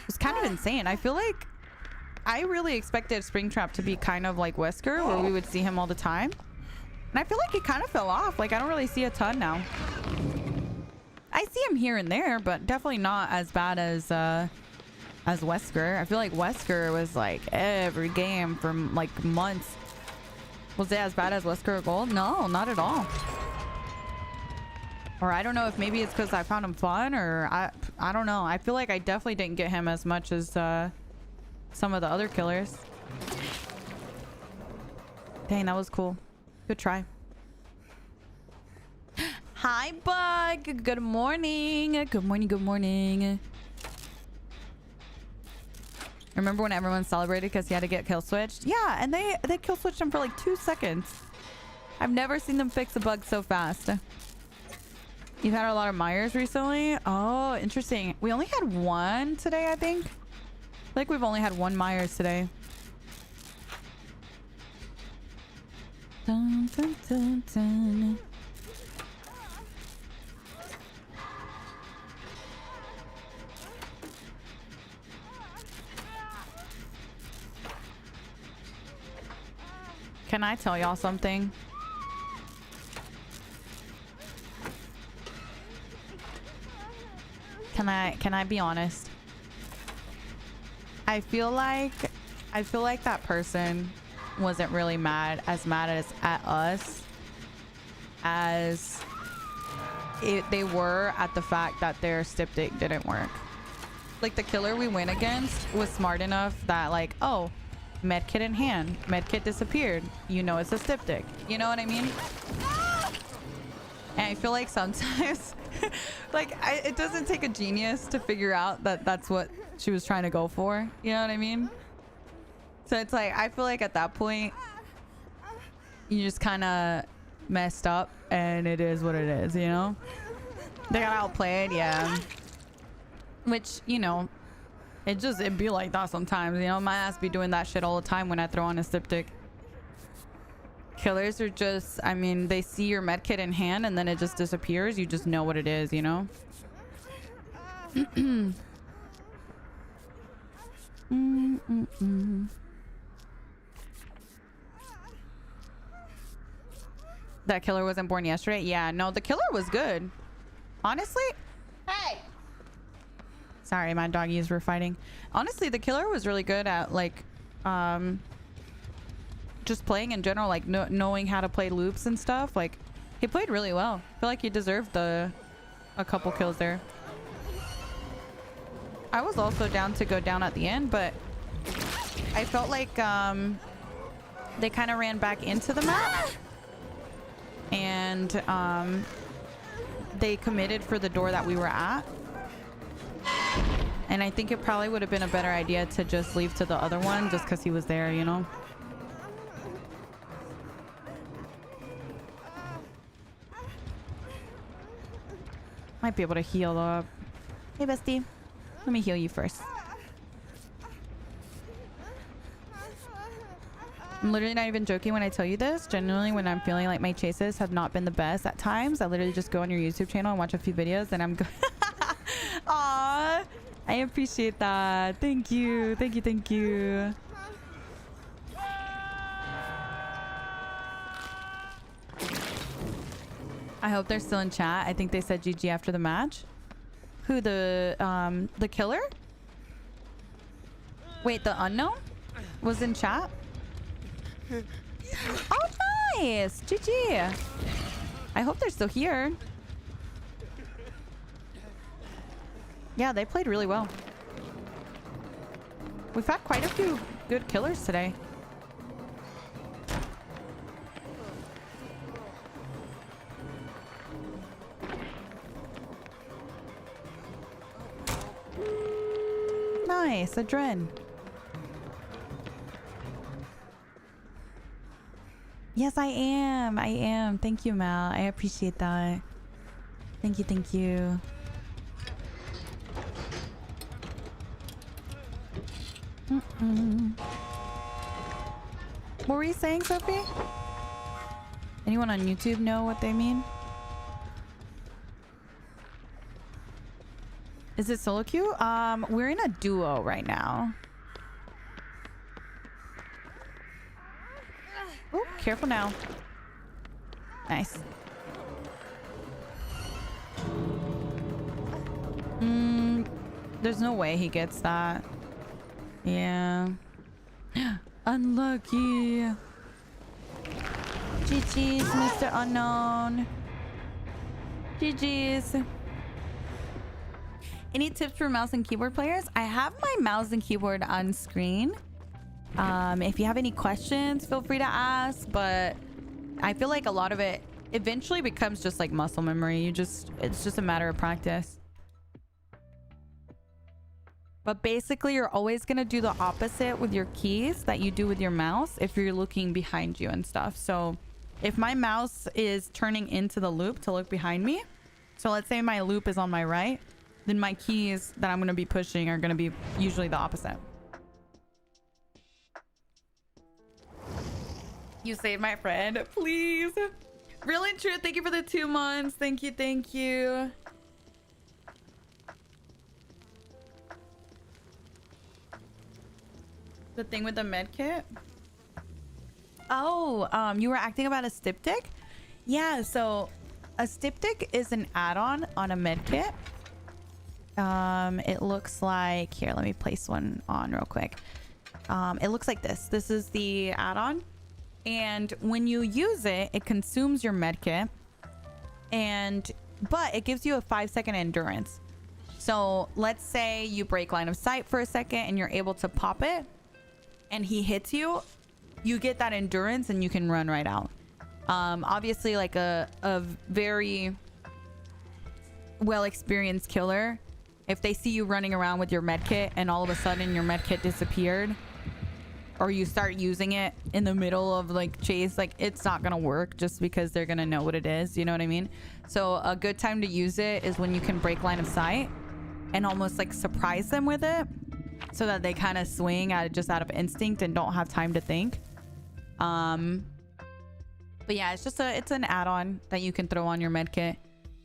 B: It was kind of insane. I feel like I really expected Springtrap to be kind of like Wesker, where we would see him all the time. And I feel like it kind of fell off. Like, I don't really see a ton now. I see him here and there, but definitely not as bad as Wesker. I feel like Wesker was like every game for like months. Was it as bad as Wesker Gold? No, not at all. Or I don't know if maybe it's because I found him fun, or I don't know. I feel like I definitely didn't get him as much as some of the other killers. Dang, that was cool. Good try. Hi, Bug. Good morning. Good morning. Good morning. Remember when everyone celebrated because he had to get kill switched? Yeah, and they kill switched him for like 2 seconds. I've never seen them fix a bug so fast. You've had a lot of Myers recently? Oh, interesting. We only had one today, I think. I think we've only had one Myers today. Dun, dun, dun, dun. Can I tell y'all something? Can I be honest? I feel like that person wasn't really as mad at us as they were at the fact that their styptic didn't work. Like, the killer we went against was smart enough that, like, oh, medkit in hand, medkit disappeared, you know it's a styptic. You know what I mean? And I feel like sometimes like it doesn't take a genius to figure out that that's what she was trying to go for. You know what I mean? So it's like, I feel like at that point you just kind of messed up, and it is what it is, you know? They got outplayed, yeah. Which, you know, it'd be like that sometimes, you know? My ass be doing that shit all the time when I throw on a styptic. Killers are just, I mean, they see your medkit in hand and then it just disappears. You just know what it is, you know? That killer wasn't born yesterday? Yeah, no, the killer was good. Honestly? Hey! Sorry, my doggies were fighting. Honestly, the killer was really good at, like, just playing in general, like knowing how to play loops and stuff. Like, he played really well. I feel like he deserved a couple kills there. I was also down to go down at the end, but I felt like they kind of ran back into the map, and they committed for the door that we were at. And I think it probably would have been a better idea to just leave to the other one just because he was there, you know? Might be able to heal up. Hey, bestie. Let me heal you first. I'm literally not even joking when I tell you this. Genuinely, when I'm feeling like my chases have not been the best at times, I literally just go on your YouTube channel and watch a few videos, and I'm good. Aww. I appreciate that. Thank you. Thank you. Thank you. I hope they're still in chat. I think they said GG after the match. Who, the killer? Wait, the unknown was in chat? Oh, nice. GG. I hope they're still here. Yeah, they played really well. We've had quite a few good killers today. Nice, Adren. Yes, I am. I am. Thank you, Mal. I appreciate that. Thank you. Thank you. What were you saying, Sophie? Anyone on YouTube know what they mean? Is it solo queue? We're in a duo right now. Oh, careful now. Nice. There's no way he gets that. Yeah. Unlucky. GG's, Mr. Unknown. GG's. Any tips for mouse and keyboard players? I have my mouse and keyboard on screen. If you have any questions, feel free to ask, but I feel like a lot of it eventually becomes just like muscle memory. It's just a matter of practice. But basically, you're always going to do the opposite with your keys that you do with your mouse if you're looking behind you and stuff. So if my mouse is turning into the loop to look behind me, so let's say my loop is on my right, then my keys that I'm going to be pushing are going to be usually the opposite. You saved my friend, please. Real and true, thank you for the 2 months. Thank you, thank you. The thing with the med kit? Oh, you were acting about a styptic? Yeah, so a styptic is an add-on on a med kit. It looks like, here, let me place one on real quick. It looks like this. This is the add-on. And when you use it, it consumes your med kit. But it gives you a 5-second endurance. So let's say you break line of sight for a second and you're able to pop it and he hits you, you get that endurance and you can run right out. Obviously, like a very well-experienced killer, if they see you running around with your medkit and all of a sudden your medkit disappeared, or you start using it in the middle of like chase, like it's not gonna work just because they're gonna know what it is, you know what I mean? So a good time to use it is when you can break line of sight and almost like surprise them with it, so that they kind of swing just out of instinct and don't have time to think. But yeah, it's an add-on that you can throw on your medkit.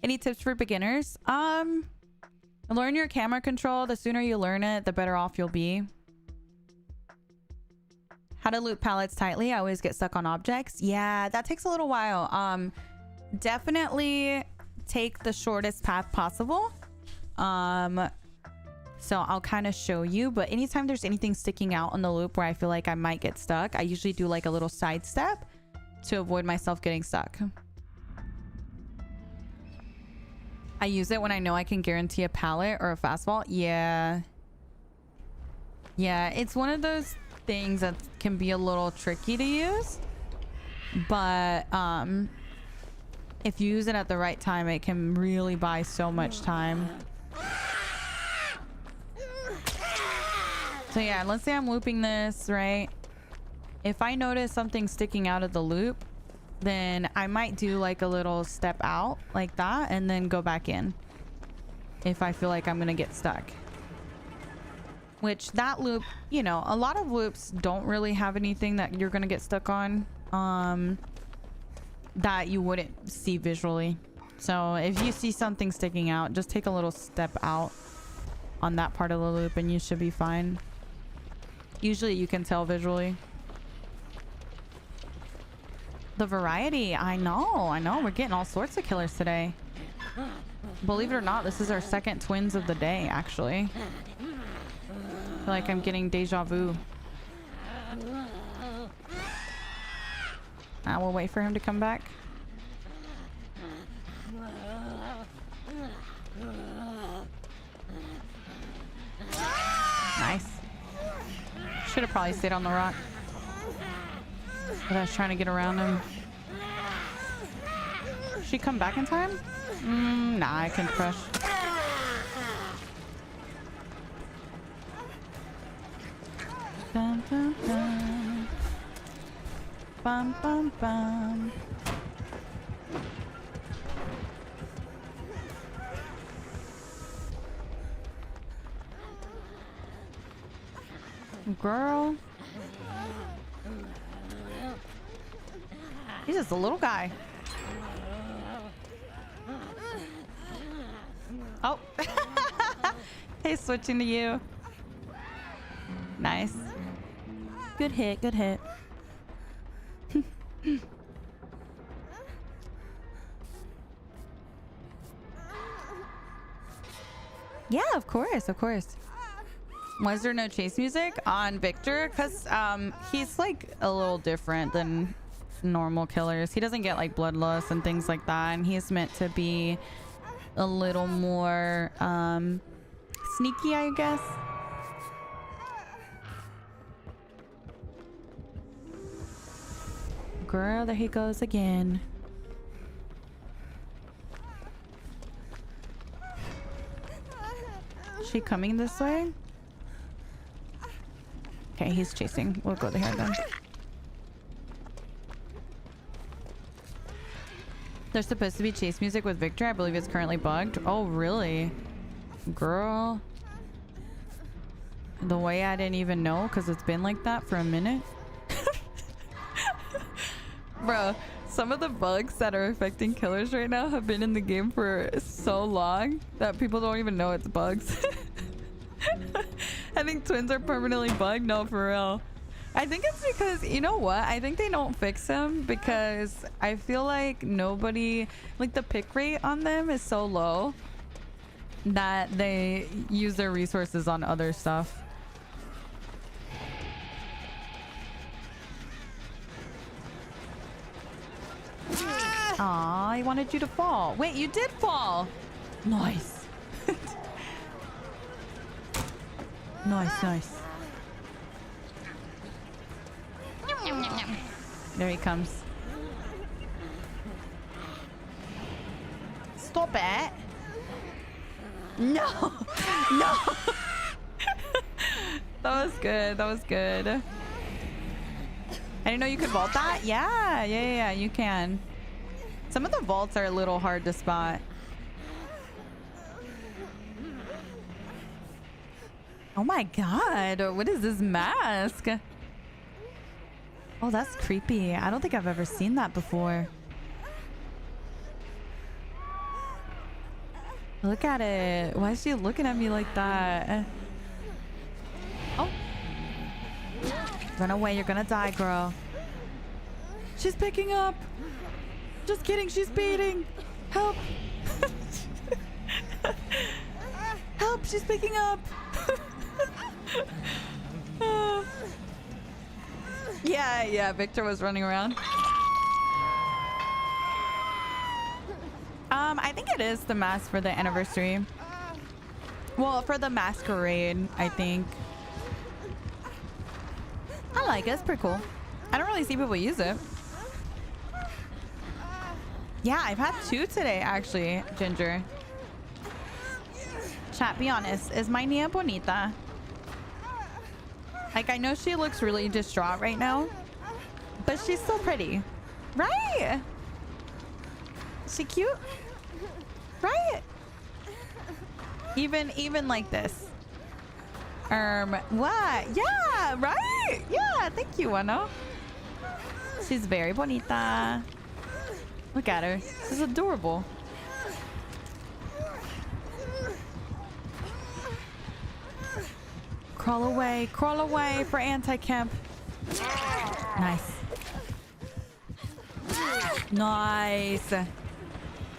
B: Any tips for beginners? Learn your camera control. The sooner you learn it, the better off you'll be. How to loop pallets tightly. I always get stuck on objects. Yeah, that takes a little while. Definitely take the shortest path possible. So I'll kind of show you, but anytime there's anything sticking out on the loop where I feel like I might get stuck, I usually do like a little side step to avoid myself getting stuck. I use it when I know I can guarantee a pallet or a fastball. Yeah, it's one of those things that can be a little tricky to use, but if you use it at the right time, it can really buy so much time. So yeah, let's say I'm looping this, right? If I notice something sticking out of the loop, then I might do like a little step out like that and then go back in if I feel like I'm gonna get stuck. Which that loop, you know, a lot of loops don't really have anything that you're gonna get stuck on that you wouldn't see visually. So if you see something sticking out, just take a little step out on that part of the loop and you should be fine. Usually you can tell visually. The variety, I know. We're getting all sorts of killers today. Believe it or not, this is our second twins of the day, actually. I feel like I'm getting deja vu. I will wait for him to come back. Nice. Should have probably stayed on the rock. But I was trying to get around him. Should she come back in time? Nah, I can crush. Dun, dun, dun. Bum bum bum. Girl. He's just a little guy. Oh. Hey, switching to you. Nice. Good hit, good hit. Yeah, of course, of course. Was there no chase music on Victor? Because he's like a little different than normal killers. He doesn't get like bloodlust and things like that, and he's meant to be a little more sneaky, I guess. Girl, there he goes again. Is she coming this way? Okay, he's chasing. We'll go there then. There's supposed to be chase music with Victor. I believe it's currently bugged. Oh, really? Girl. The way I didn't even know because it's been like that for a minute. Bro, some of the bugs that are affecting killers right now have been in the game for so long that people don't even know it's bugs. I think twins are permanently bugged. No, for real. I think it's because, you know what? I think they don't fix them because I feel like nobody, like the pick rate on them is so low that they use their resources on other stuff. Aw, I wanted you to fall. Wait, you did fall. Nice. Nice, nice. There he comes. Stop it. No. No. That was good. That was good. I didn't know you could vault that. Yeah, you can. Some of the vaults are a little hard to spot. Oh my god, what is this mask? Oh, that's creepy. I don't think I've ever seen that before. Look at it. Why is she looking at me like that? Oh. Run away, you're gonna die, girl. She's picking up. Just kidding, she's beating. Help. Help, she's picking up. Yeah, Victor was running around. I think it is the mask for the anniversary. Well, for the masquerade, I think. I like it, it's pretty cool. I don't really see people use it. Yeah, I've had 2 today, actually, Ginger. Chat, be honest. Is my Nia bonita? Like, I know she looks really distraught right now, but she's still pretty. Right? Is she cute? Right? Even like this. What? Yeah, right? Yeah, thank you, Wano. She's very bonita. Look at her. She's adorable. Crawl away for anti-camp. Nice.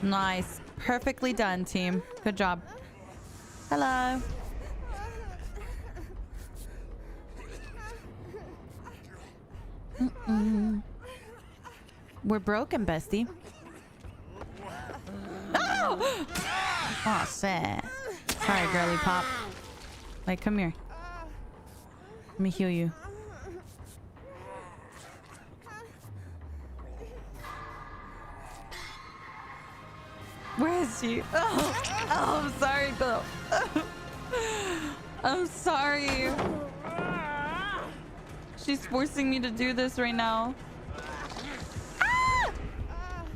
B: Nice. Perfectly done, team. Good job. Hello. We're broken, bestie. Oh! Oh, shit. Sorry, girly pop. Like, come here. Let me heal you. Where is she? Oh, I'm sorry, though. I'm sorry. She's forcing me to do this right now.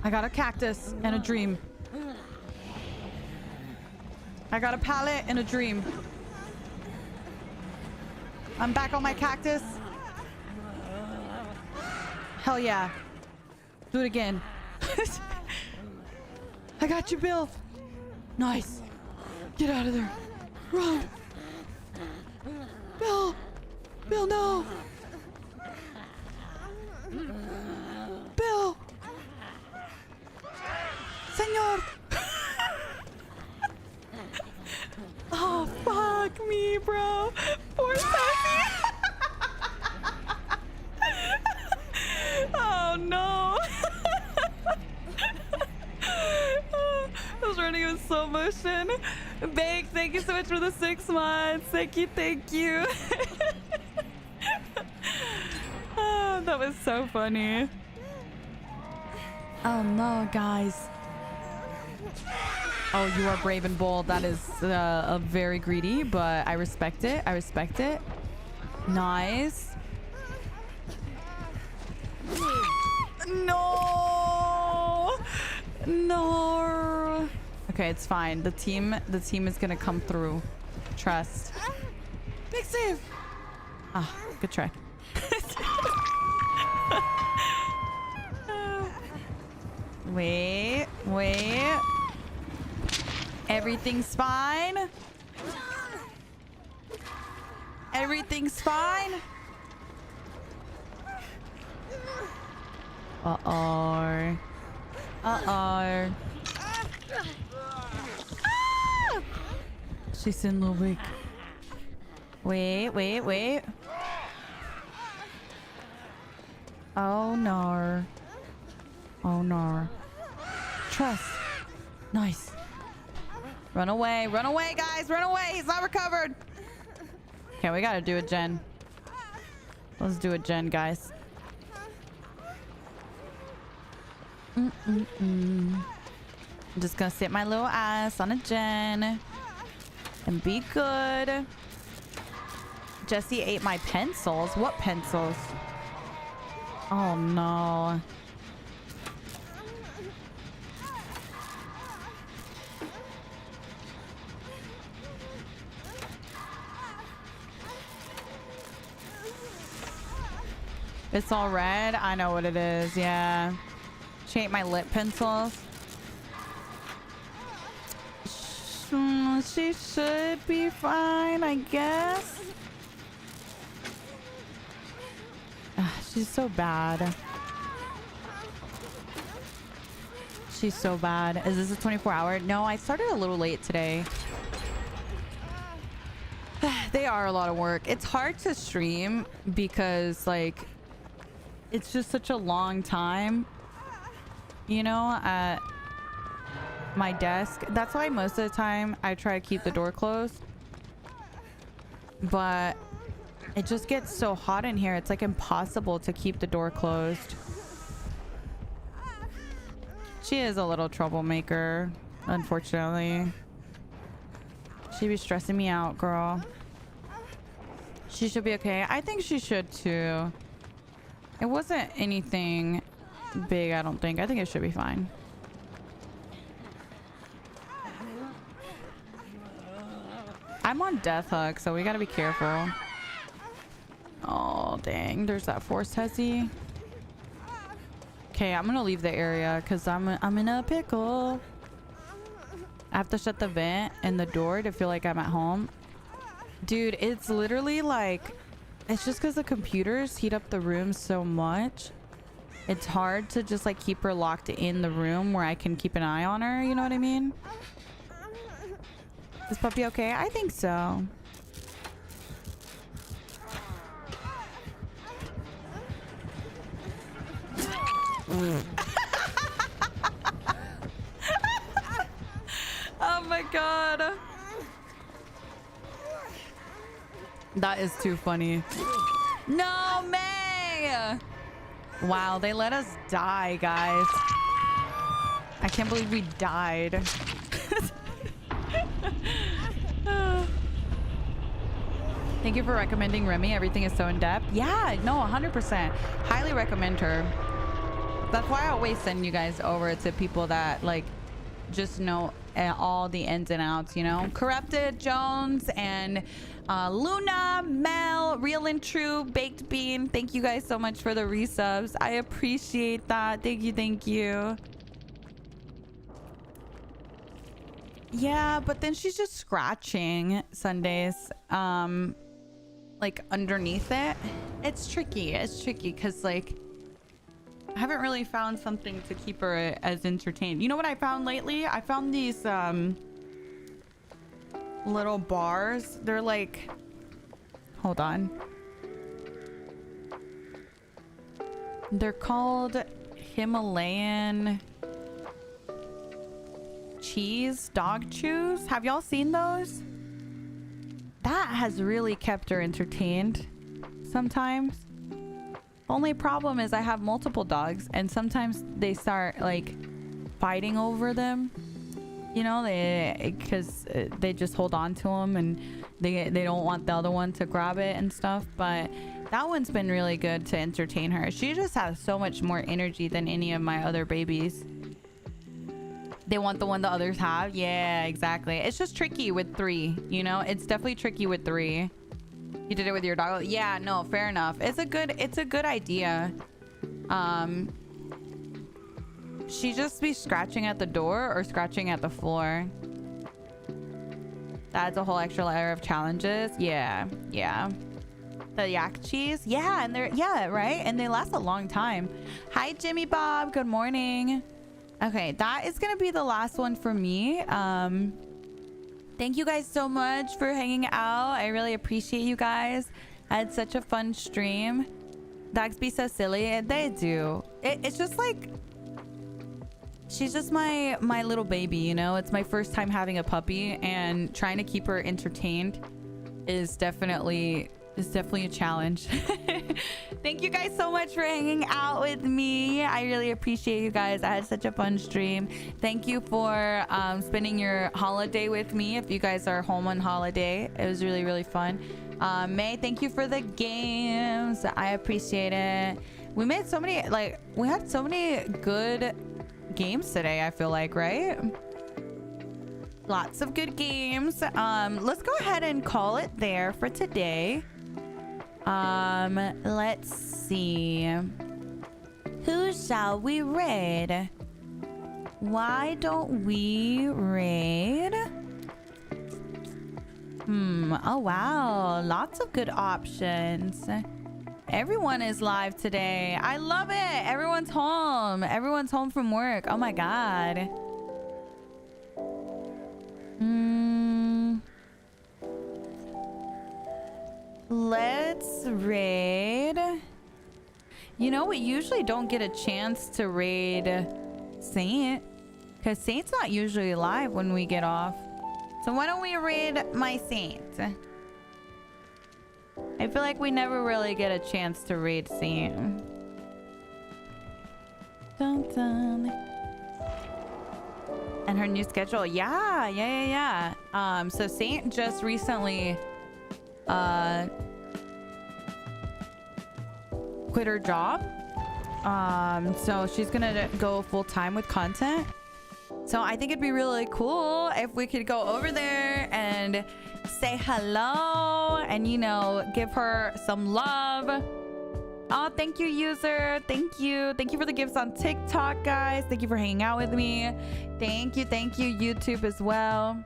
B: I got a cactus and a dream. I got a pallet and a dream. I'm back on my cactus. Hell yeah. Do it again. I got you, Bill. Nice. Get out of there. Run. Bill. Bill, no. Bill. Senor. Oh, fuck me, bro. Poor Sassy. Oh, no. I was running in slow motion. Bake, thank you so much for the 6 months. Thank you, thank you. Oh, that was so funny. Oh, no, guys. Oh, you are brave and bold. That is very greedy, but I respect it. I respect it. Nice. No. No. Okay, it's fine. The team is gonna come through. Trust. Big save. Ah, good try. Wait. Everything's fine. Everything's fine. Uh-oh. Uh-oh. Ah! She's in the weak. Wait. Oh, no. Oh, no. Trust. Nice. Run away, guys. Run away. He's not recovered. Okay, we gotta do it, Jen. Let's do it, Jen, guys. I'm just gonna sit my little ass on a Jen and be good. Jesse ate my pencils. What pencils? Oh, no. It's all red? I know what it is, yeah. She ate my lip pencils. She should be fine, I guess. She's so bad. She's so bad. Is this a 24-hour? No, I started a little late today. They are a lot of work. It's hard to stream because, like, it's just such a long time, you know, at my desk. That's why most of the time I try to keep the door closed. But it just gets so hot in here. It's like impossible to keep the door closed. She is a little troublemaker, unfortunately. She be stressing me out, girl. She should be okay. I think she should too. It wasn't anything big, I don't think. I think it should be fine. I'm on death hook, so we gotta be careful. Oh, dang. There's that force hezzy. Okay, I'm gonna leave the area because I'm in a pickle. I have to shut the vent and the door to feel like I'm at home. Dude, it's literally like... It's just because the computers heat up the room so much. It's hard to just like keep her locked in the room where I can keep an eye on her. You know what I mean? Is puppy okay? I think so. Oh my god. That is too funny. No, May! Wow, they let us die, guys. I can't believe we died. Thank you for recommending Remy. Everything is so in-depth. Yeah, no, 100%. Highly recommend her. That's why I always send you guys over to people that like just know all the ins and outs, you know. Corrupted Jones and Luna, Mel, Real and True, Baked Bean, thank you guys so much for the resubs. I appreciate that. Thank you. Yeah, but then she's just scratching Sundays like underneath it. It's tricky because like I haven't really found something to keep her as entertained. You know what I found lately? I found these little bars. They're like, hold on. They're called Himalayan cheese dog chews. Have y'all seen those? That has really kept her entertained sometimes. Only problem is I have multiple dogs and sometimes they start like fighting over them, you know, because they just hold on to them and they don't want the other one to grab it and stuff. But that one's been really good to entertain her. She just has so much more energy than any of my other babies. They want the one the others have. Yeah, exactly. It's just tricky with 3, you know. It's definitely tricky with 3. You did it with your dog? Yeah, no, fair enough. It's a good idea. She just be scratching at the door or scratching at the floor. That's a whole extra layer of challenges. Yeah. The yak cheese. Yeah, and right? And they last a long time. Hi, Jimmy Bob. Good morning. Okay, that is gonna be the last one for me. Thank you guys so much for hanging out. I really appreciate you guys. I had such a fun stream. Dogs be so silly. They do. It's just like, she's just my little baby, you know. It's my first time having a puppy, and trying to keep her entertained is definitely a challenge. Thank you guys so much for hanging out with me. I really appreciate you guys. I had such a fun stream. Thank you for spending your holiday with me. If you guys are home on holiday, it was really, really fun. May, thank you for the games. I appreciate it. We made so many, like, we had so many good games today, I feel like, right? Lots of good games. Let's go ahead and call it there for today. Let's see. Who shall we raid? Why don't we raid? Oh wow, lots of good options. Everyone is live today. I love it. Everyone's home. Everyone's home from work. Oh my god. Let's raid. You know, we usually don't get a chance to raid Saint, because Saint's not usually live when we get off. So why don't we raid my Saint? I feel like we never really get a chance to raid Saint. Dun, dun. And her new schedule. Yeah. So Saint just recently quit her job. So she's gonna go full-time with content. So I think it'd be really cool if we could go over there and say hello and, you know, give her some love. Oh, thank you, user. Thank you for the gifts on TikTok, guys. Thank you for hanging out with me. Thank you, YouTube as well.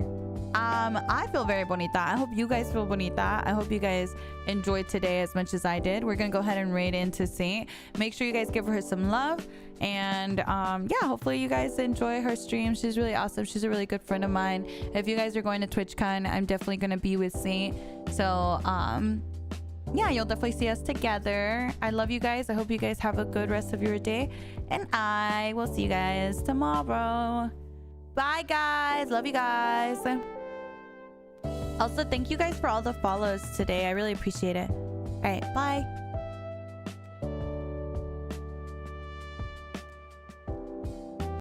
B: I feel very bonita. I hope you guys feel bonita. I hope you guys enjoyed today as much as I did. We're gonna go ahead and raid into Saint. Make sure you guys give her some love, and yeah, hopefully you guys enjoy her stream. She's really awesome. She's a really good friend of mine. If you guys are going to TwitchCon, I'm definitely gonna be with Saint. So yeah, you'll definitely see us together. I love you guys. I hope you guys have a good rest of your day, and I will see you guys tomorrow. Bye guys. Love you guys. Also, thank you guys for all the follows today. I really appreciate it. All right, bye.